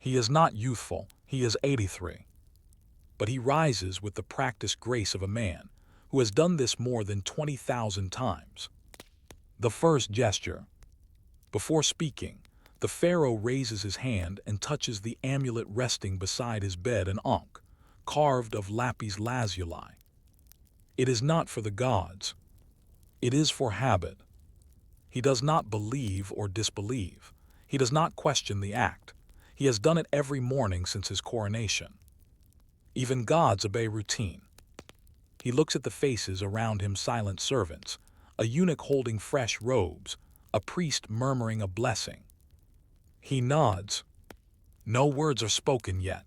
[SPEAKER 1] He is not youthful, he is 83. But he rises with the practiced grace of a man who has done this more than 20,000 times. The first gesture. Before speaking, the pharaoh raises his hand and touches the amulet resting beside his bed, an ankh, carved of lapis lazuli. It is not for the gods. It is for habit. He does not believe or disbelieve. He does not question the act. He has done it every morning since his coronation. Even gods obey routine. He looks at the faces around him, silent servants, a eunuch holding fresh robes, a priest murmuring a blessing. He nods. No words are spoken yet.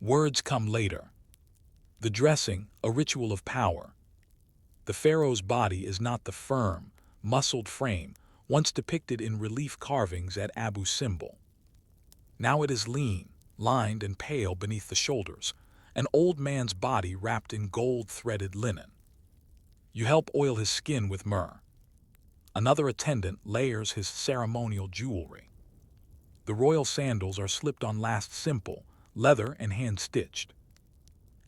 [SPEAKER 1] Words come later. The dressing, a ritual of power. The pharaoh's body is not the firm, muscled frame once depicted in relief carvings at Abu Simbel. Now it is lean, lined, and pale beneath the shoulders, an old man's body wrapped in gold-threaded linen. You help oil his skin with myrrh. Another attendant layers his ceremonial jewelry. The royal sandals are slipped on last, simple, leather and hand-stitched.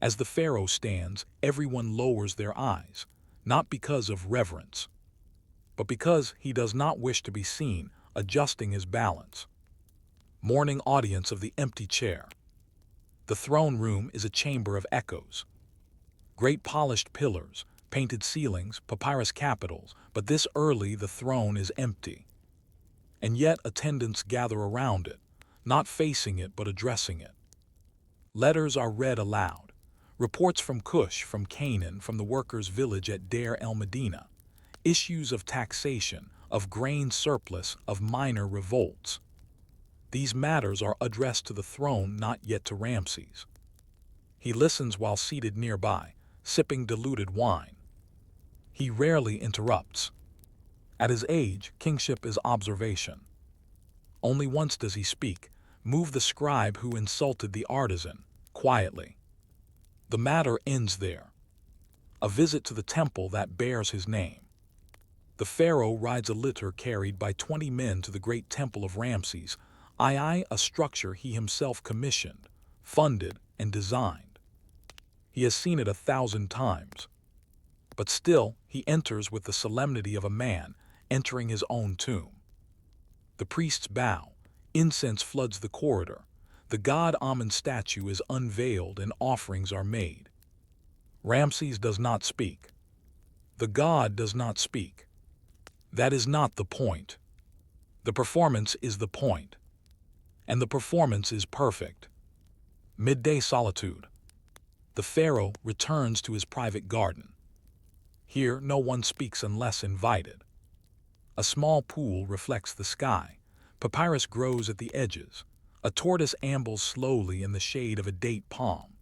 [SPEAKER 1] As the pharaoh stands, everyone lowers their eyes, not because of reverence, but because he does not wish to be seen adjusting his balance. Morning audience of the empty chair. The throne room is a chamber of echoes. Great polished pillars, painted ceilings, papyrus capitals, but this early the throne is empty. And yet attendants gather around it, not facing it but addressing it. Letters are read aloud. Reports from Cush, from Canaan, from the workers' village at Deir el-Medina. Issues of taxation, of grain surplus, of minor revolts. These matters are addressed to the throne, not yet to Ramses. He listens while seated nearby, sipping diluted wine. He rarely interrupts. At his age, kingship is observation. Only once does he speak, move the scribe who insulted the artisan, quietly. The matter ends there. A visit to the temple that bears his name. The pharaoh rides a litter carried by 20 men to the great temple of Ramses II, a structure he himself commissioned, funded, and designed. He has seen it 1,000 times. But still, he enters with the solemnity of a man entering his own tomb. The priests bow, incense floods the corridor, the god Amun statue is unveiled and offerings are made. Ramses does not speak. The god does not speak. That is not the point. The performance is the point. And the performance is perfect. Midday solitude. The pharaoh returns to his private garden. Here no one speaks unless invited. A small pool reflects the sky. Papyrus grows at the edges. A tortoise ambles slowly in the shade of a date palm.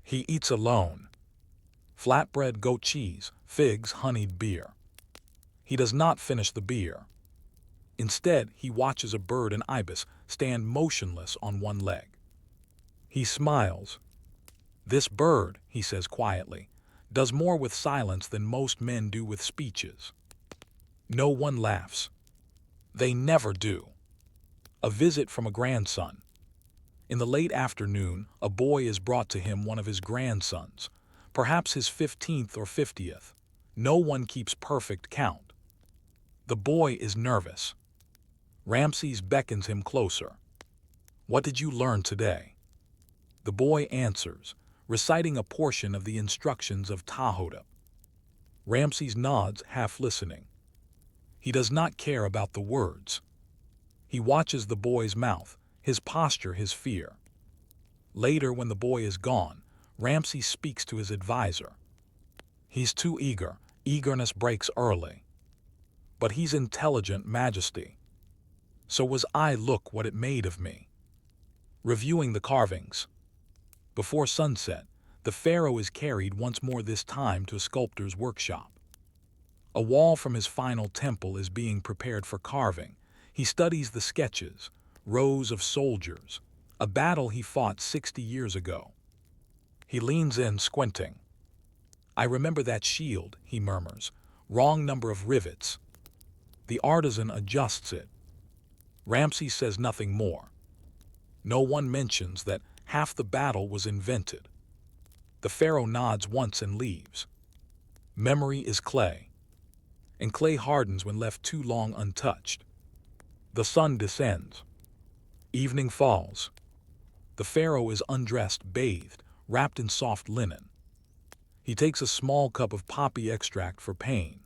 [SPEAKER 1] He eats alone. Flatbread, goat cheese, figs, honeyed beer. He does not finish the beer. Instead, he watches a bird, an ibis, stand motionless on one leg. He smiles. This bird, he says quietly, does more with silence than most men do with speeches. No one laughs. They never do. A visit from a grandson. In the late afternoon, a boy is brought to him, one of his grandsons, perhaps his 15th or 50th. No one keeps perfect count. The boy is nervous. Ramses beckons him closer. "What did you learn today?" The boy answers, reciting a portion of the instructions of Ptahhotep. Ramses nods, half listening. He does not care about the words. He watches the boy's mouth, his posture, his fear. Later, when the boy is gone, Ramses speaks to his advisor. He's too eager. Eagerness breaks early. But he's intelligent, Majesty. So was I. Look what it made of me. Reviewing the carvings. Before sunset, the pharaoh is carried once more, this time to a sculptor's workshop. A wall from his final temple is being prepared for carving. He studies the sketches, rows of soldiers, a battle he fought 60 years ago. He leans in, squinting. "I remember that shield," he murmurs. "Wrong number of rivets." The artisan adjusts it. Ramses says nothing more. No one mentions that half the battle was invented. The pharaoh nods once and leaves. Memory is clay, and clay hardens when left too long untouched. The sun descends. Evening falls. The pharaoh is undressed, bathed, wrapped in soft linen. He takes a small cup of poppy extract for pain.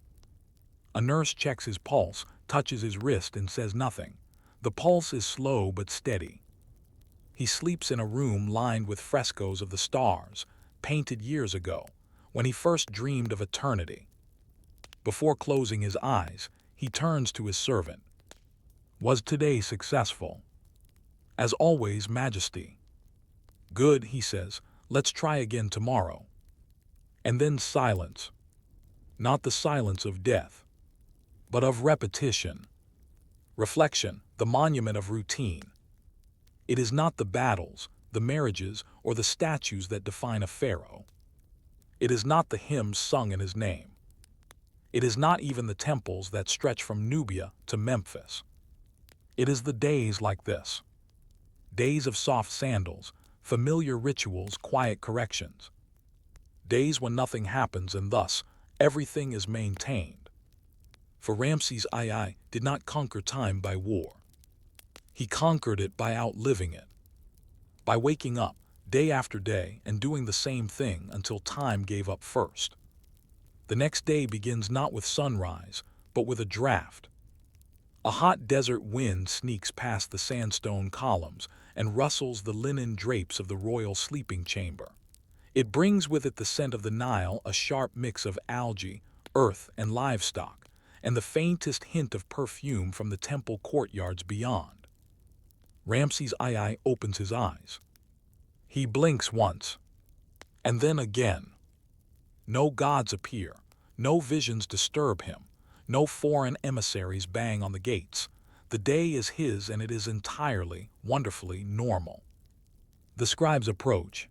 [SPEAKER 1] A nurse checks his pulse, touches his wrist, and says nothing. The pulse is slow but steady. He sleeps in a room lined with frescoes of the stars, painted years ago, when he first dreamed of eternity. Before closing his eyes, he turns to his servant. "Was today successful?" "As always, Majesty." "Good," he says. "Let's try again tomorrow." And then silence. Not the silence of death, but of repetition. Reflection, the monument of routine. It is not the battles, the marriages, or the statues that define a pharaoh. It is not the hymns sung in his name. It is not even the temples that stretch from Nubia to Memphis. It is the days like this. Days of soft sandals, familiar rituals, quiet corrections. Days when nothing happens and thus everything is maintained. For Ramses II did not conquer time by war. He conquered it by outliving it. By waking up day after day and doing the same thing until time gave up first. The next day begins not with sunrise, but with a draft. A hot desert wind sneaks past the sandstone columns and rustles the linen drapes of the royal sleeping chamber. It brings with it the scent of the Nile, a sharp mix of algae, earth, and livestock, and the faintest hint of perfume from the temple courtyards beyond. Ramses II opens his eyes. He blinks once, and then again. No gods appear, no visions disturb him, no foreign emissaries bang on the gates. The day is his, and it is entirely, wonderfully normal. The scribes approach.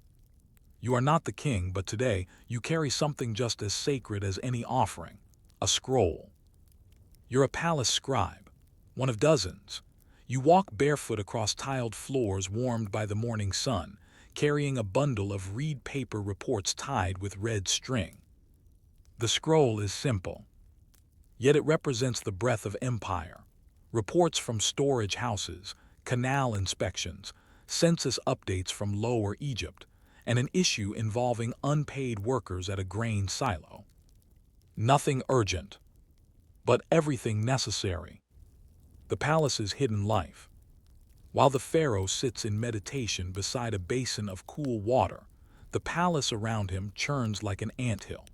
[SPEAKER 1] "You are not the king, but today you carry something just as sacred as any offering, a scroll. You're a palace scribe, one of dozens. You walk barefoot across tiled floors warmed by the morning sun, carrying a bundle of reed paper reports tied with red string. The scroll is simple, yet it represents the breadth of empire. Reports from storage houses, canal inspections, census updates from Lower Egypt, and an issue involving unpaid workers at a grain silo. Nothing urgent, but everything necessary. The palace's hidden life. While the pharaoh sits in meditation beside a basin of cool water, the palace around him churns like an anthill.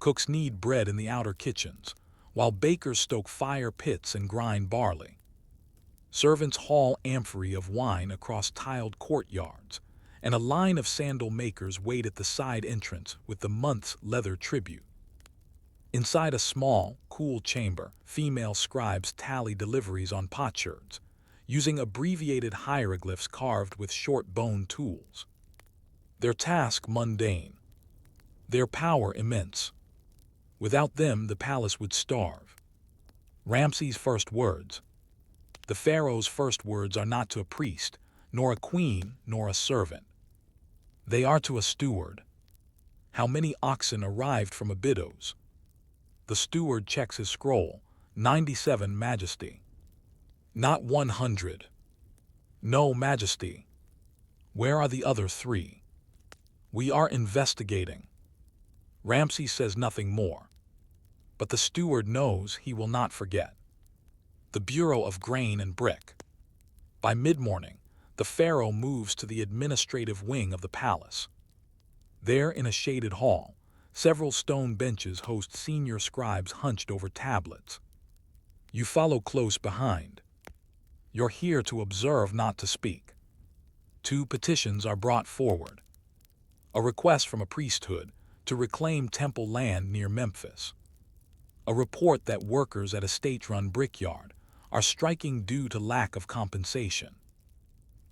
[SPEAKER 1] Cooks knead bread in the outer kitchens, while bakers stoke fire pits and grind barley. Servants haul amphorae of wine across tiled courtyards, and a line of sandal makers wait at the side entrance with the month's leather tribute. Inside a small, cool chamber, female scribes tally deliveries on potsherds, using abbreviated hieroglyphs carved with short bone tools. Their task mundane, their power immense. Without them, the palace would starve. Ramses' first words. The pharaoh's first words are not to a priest, nor a queen, nor a servant. They are to a steward. How many oxen arrived from Abydos? The steward checks his scroll. 97, Majesty. Not 100. No, Majesty. Where are the other 3? We are investigating. Ramses says nothing more. But the steward knows he will not forget. The Bureau of Grain and Brick. By mid-morning, the pharaoh moves to the administrative wing of the palace. There, in a shaded hall, several stone benches host senior scribes hunched over tablets. You follow close behind. You're here to observe, not to speak. 2 petitions are brought forward. A request from a priesthood to reclaim temple land near Memphis. A report that workers at a state-run brickyard are striking due to lack of compensation.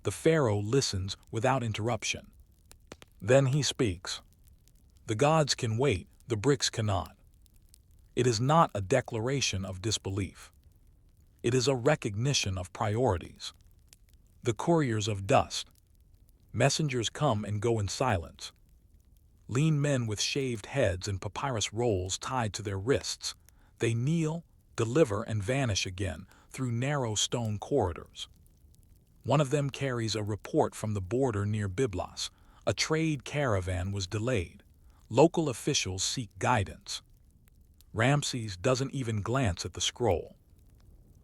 [SPEAKER 1] The pharaoh listens without interruption. Then he speaks. The gods can wait, the bricks cannot. It is not a declaration of disbelief. It is a recognition of priorities. The couriers of dust. Messengers come and go in silence. Lean men with shaved heads and papyrus rolls tied to their wrists. They kneel, deliver, and vanish again through narrow stone corridors. One of them carries a report from the border near Byblos. A trade caravan was delayed. Local officials seek guidance. Ramses doesn't even glance at the scroll.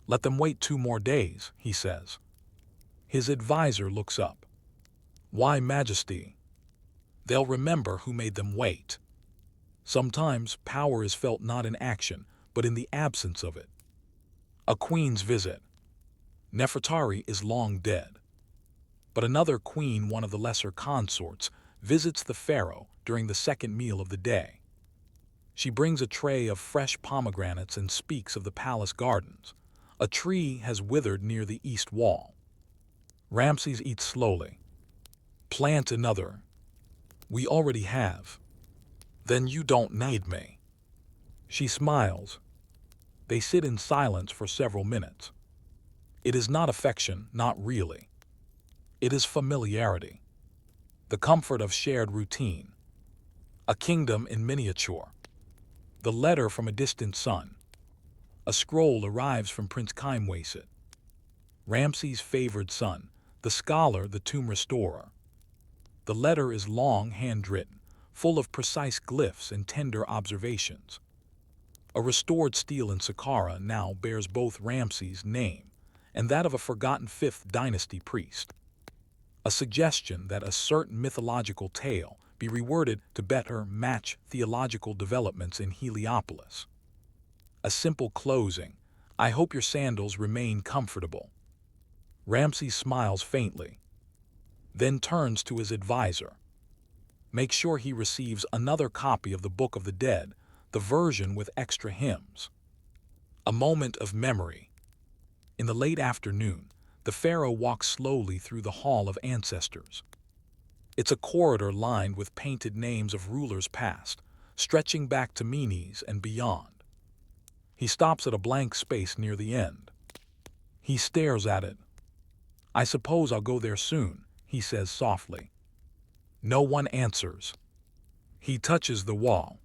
[SPEAKER 1] Let them wait 2 more days, he says. His advisor looks up. Why, Majesty? They'll remember who made them wait. Sometimes power is felt not in action, but in the absence of it. A queen's visit. Nefertari is long dead. But another queen, one of the lesser consorts, visits the pharaoh during the second meal of the day. She brings a tray of fresh pomegranates and speaks of the palace gardens. A tree has withered near the east wall. Ramses eats slowly. Plant another. We already have. Then you don't need me. She smiles. They sit in silence for several minutes. It is not affection, not really. It is familiarity. The comfort of shared routine. A kingdom in miniature. The letter from a distant son. A scroll arrives from Prince Kimwasit, Ramses' favored son, the scholar, the tomb restorer. The letter is long, handwritten, full of precise glyphs and tender observations. A restored stele in Saqqara now bears both Ramses' name and that of a forgotten 5th dynasty priest. A suggestion that a certain mythological tale be reworded to better match theological developments in Heliopolis. A simple closing. I hope your sandals remain comfortable. Ramses smiles faintly, then turns to his advisor. Make sure he receives another copy of the Book of the Dead, the version with extra hymns. A moment of memory. In the late afternoon, the pharaoh walks slowly through the Hall of Ancestors. It's a corridor lined with painted names of rulers past, stretching back to Menes and beyond. He stops at a blank space near the end. He stares at it. I suppose I'll go there soon, he says softly. No one answers. He touches the wall.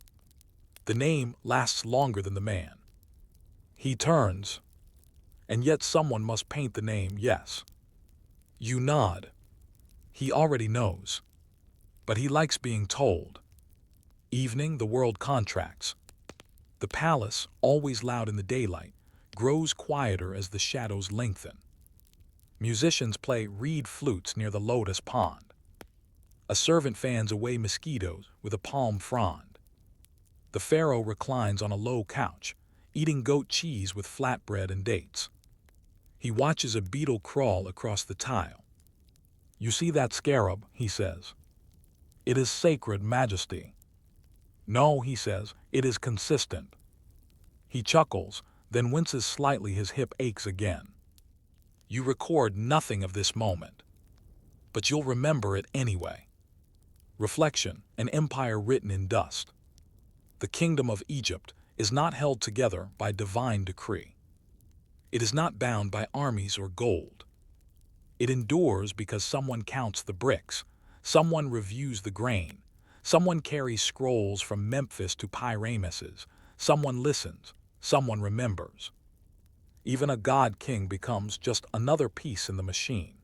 [SPEAKER 1] The name lasts longer than the man. He turns. And yet someone must paint the name, yes. You nod. He already knows. But he likes being told. Evening, the world contracts. The palace, always loud in the daylight, grows quieter as the shadows lengthen. Musicians play reed flutes near the lotus pond. A servant fans away mosquitoes with a palm frond. The pharaoh reclines on a low couch, eating goat cheese with flatbread and dates. He watches a beetle crawl across the tile. You see that scarab, he says. It is sacred, Majesty. No, he says, it is consistent. He chuckles, then winces slightly. His hip aches again. You record nothing of this moment, but you'll remember it anyway. Reflection, an empire written in dust. The kingdom of Egypt is not held together by divine decree. It is not bound by armies or gold. It endures because someone counts the bricks, someone reviews the grain, someone carries scrolls from Memphis to Pyramuses, someone listens, someone remembers. Even a god-king becomes just another piece in the machine.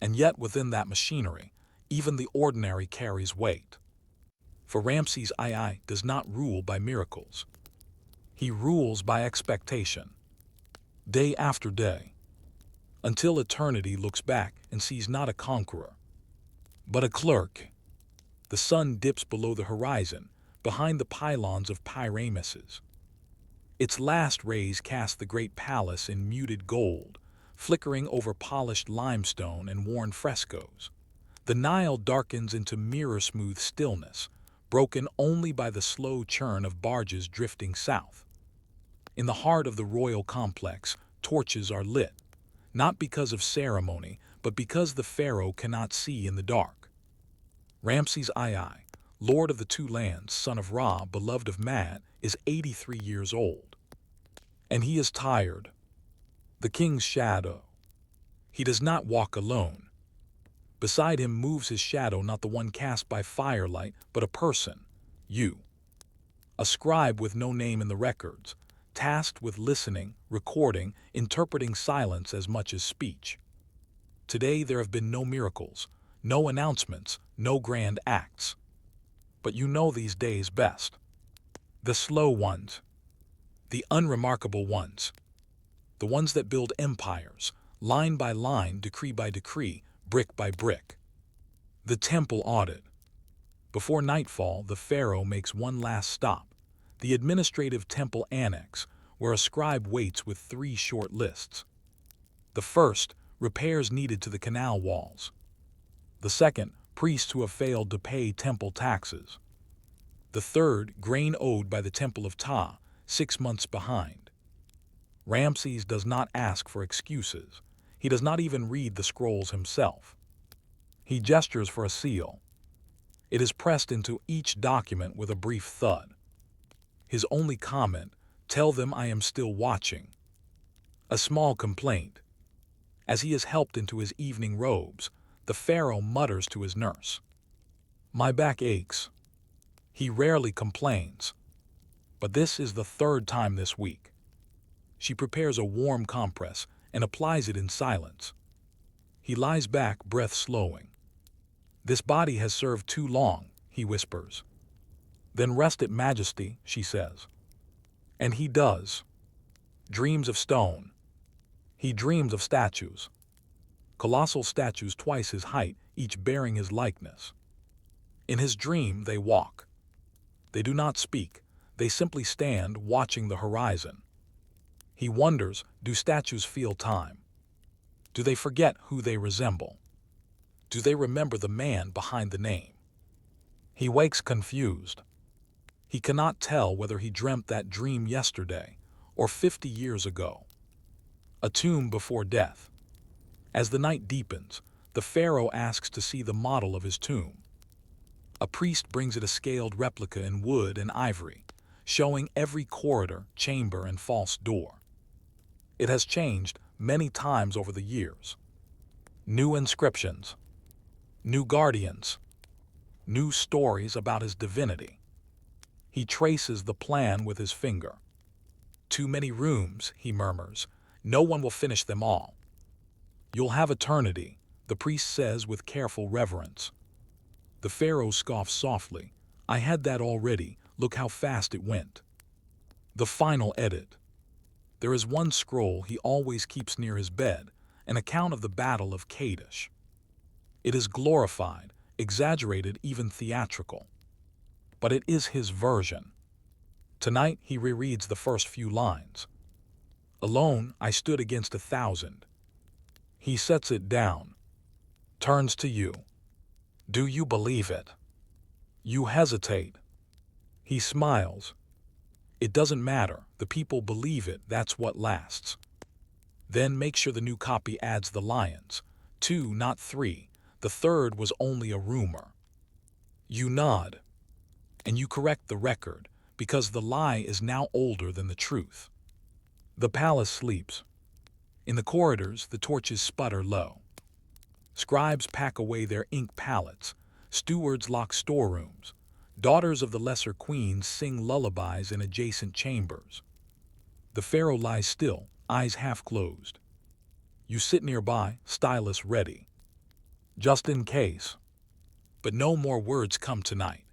[SPEAKER 1] And yet within that machinery, even the ordinary carries weight. For Ramses II does not rule by miracles. He rules by expectation, day after day, until eternity looks back and sees not a conqueror, but a clerk. The sun dips below the horizon, behind the pylons of Pyramuses. Its last rays cast the great palace in muted gold, flickering over polished limestone and worn frescoes. The Nile darkens into mirror-smooth stillness, broken only by the slow churn of barges drifting south. In the heart of the royal complex, torches are lit, not because of ceremony, but because the pharaoh cannot see in the dark. Ramses II, lord of the two lands, son of Ra, beloved of Mad, is 83 years old. And he is tired. The king's shadow. He does not walk alone. Beside him moves his shadow, not the one cast by firelight, but a person, you. A scribe with no name in the records, tasked with listening, recording, interpreting silence as much as speech. Today there have been no miracles, no announcements, no grand acts. But you know these days best. The slow ones. The unremarkable ones. The ones that build empires, line by line, decree by decree, brick by brick. The temple audit. Before nightfall, the pharaoh makes one last stop, the administrative temple annex, where a scribe waits with 3 short lists. The first, repairs needed to the canal walls. The second, priests who have failed to pay temple taxes. The third, grain owed by the temple of Ptah, 6 months behind. Ramses does not ask for excuses. He does not even read the scrolls himself. He gestures for a seal. It is pressed into each document with a brief thud. His only comment, "Tell them I am still watching." A small complaint. As he is helped into his evening robes, the pharaoh mutters to his nurse, "My back aches." He rarely complains, but this is the 3rd time this week. She prepares a warm compress and applies it in silence. He lies back, breath slowing. "This body has served too long," he whispers. "Then rest it, Majesty," she says. And he does. Dreams of stone. He dreams of statues. Colossal statues twice his height, each bearing his likeness. In his dream they walk. They do not speak. They simply stand, watching the horizon. He wonders, do statues feel time? Do they forget who they resemble? Do they remember the man behind the name? He wakes confused. He cannot tell whether he dreamt that dream yesterday or 50 years ago. A tomb before death. As the night deepens, the pharaoh asks to see the model of his tomb. A priest brings it, a scaled replica in wood and ivory, showing every corridor, chamber, and false door. It has changed many times over the years. New inscriptions, new guardians, new stories about his divinity. He traces the plan with his finger. "Too many rooms," he murmurs. "No one will finish them all." "You'll have eternity," the priest says with careful reverence. The pharaoh scoffs softly. "I had that already. Look how fast it went." The final edit. There is one scroll he always keeps near his bed, an account of the Battle of Kadesh. It is glorified, exaggerated, even theatrical. But it is his version. Tonight he rereads the first few lines. "Alone I stood against 1,000. He sets it down, turns to you. "Do you believe it?" You hesitate. He smiles. "It doesn't matter. The people believe it. That's what lasts." Then make sure the new copy adds the lions. 2, not 3. The third was only a rumor. You nod. And you correct the record, because the lie is now older than the truth. The palace sleeps. In the corridors, the torches sputter low. Scribes pack away their ink palettes. Stewards lock storerooms. Daughters of the lesser queens sing lullabies in adjacent chambers. The pharaoh lies still, eyes half closed. You sit nearby, stylus ready, just in case. But no more words come tonight.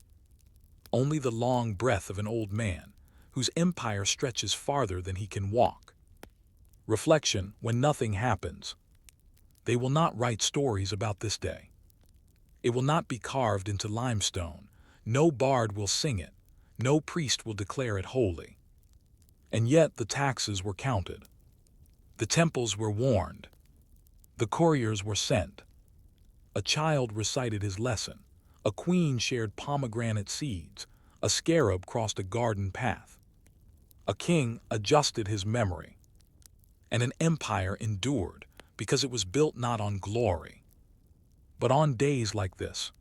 [SPEAKER 1] Only the long breath of an old man, whose empire stretches farther than he can walk. Reflection when nothing happens. They will not write stories about this day. It will not be carved into limestone. No bard will sing it. No priest will declare it holy. And yet the taxes were counted. The temples were warned. The couriers were sent. A child recited his lesson. A queen shared pomegranate seeds. A scarab crossed a garden path. A king adjusted his memory. And an empire endured because it was built not on glory, but on days like this.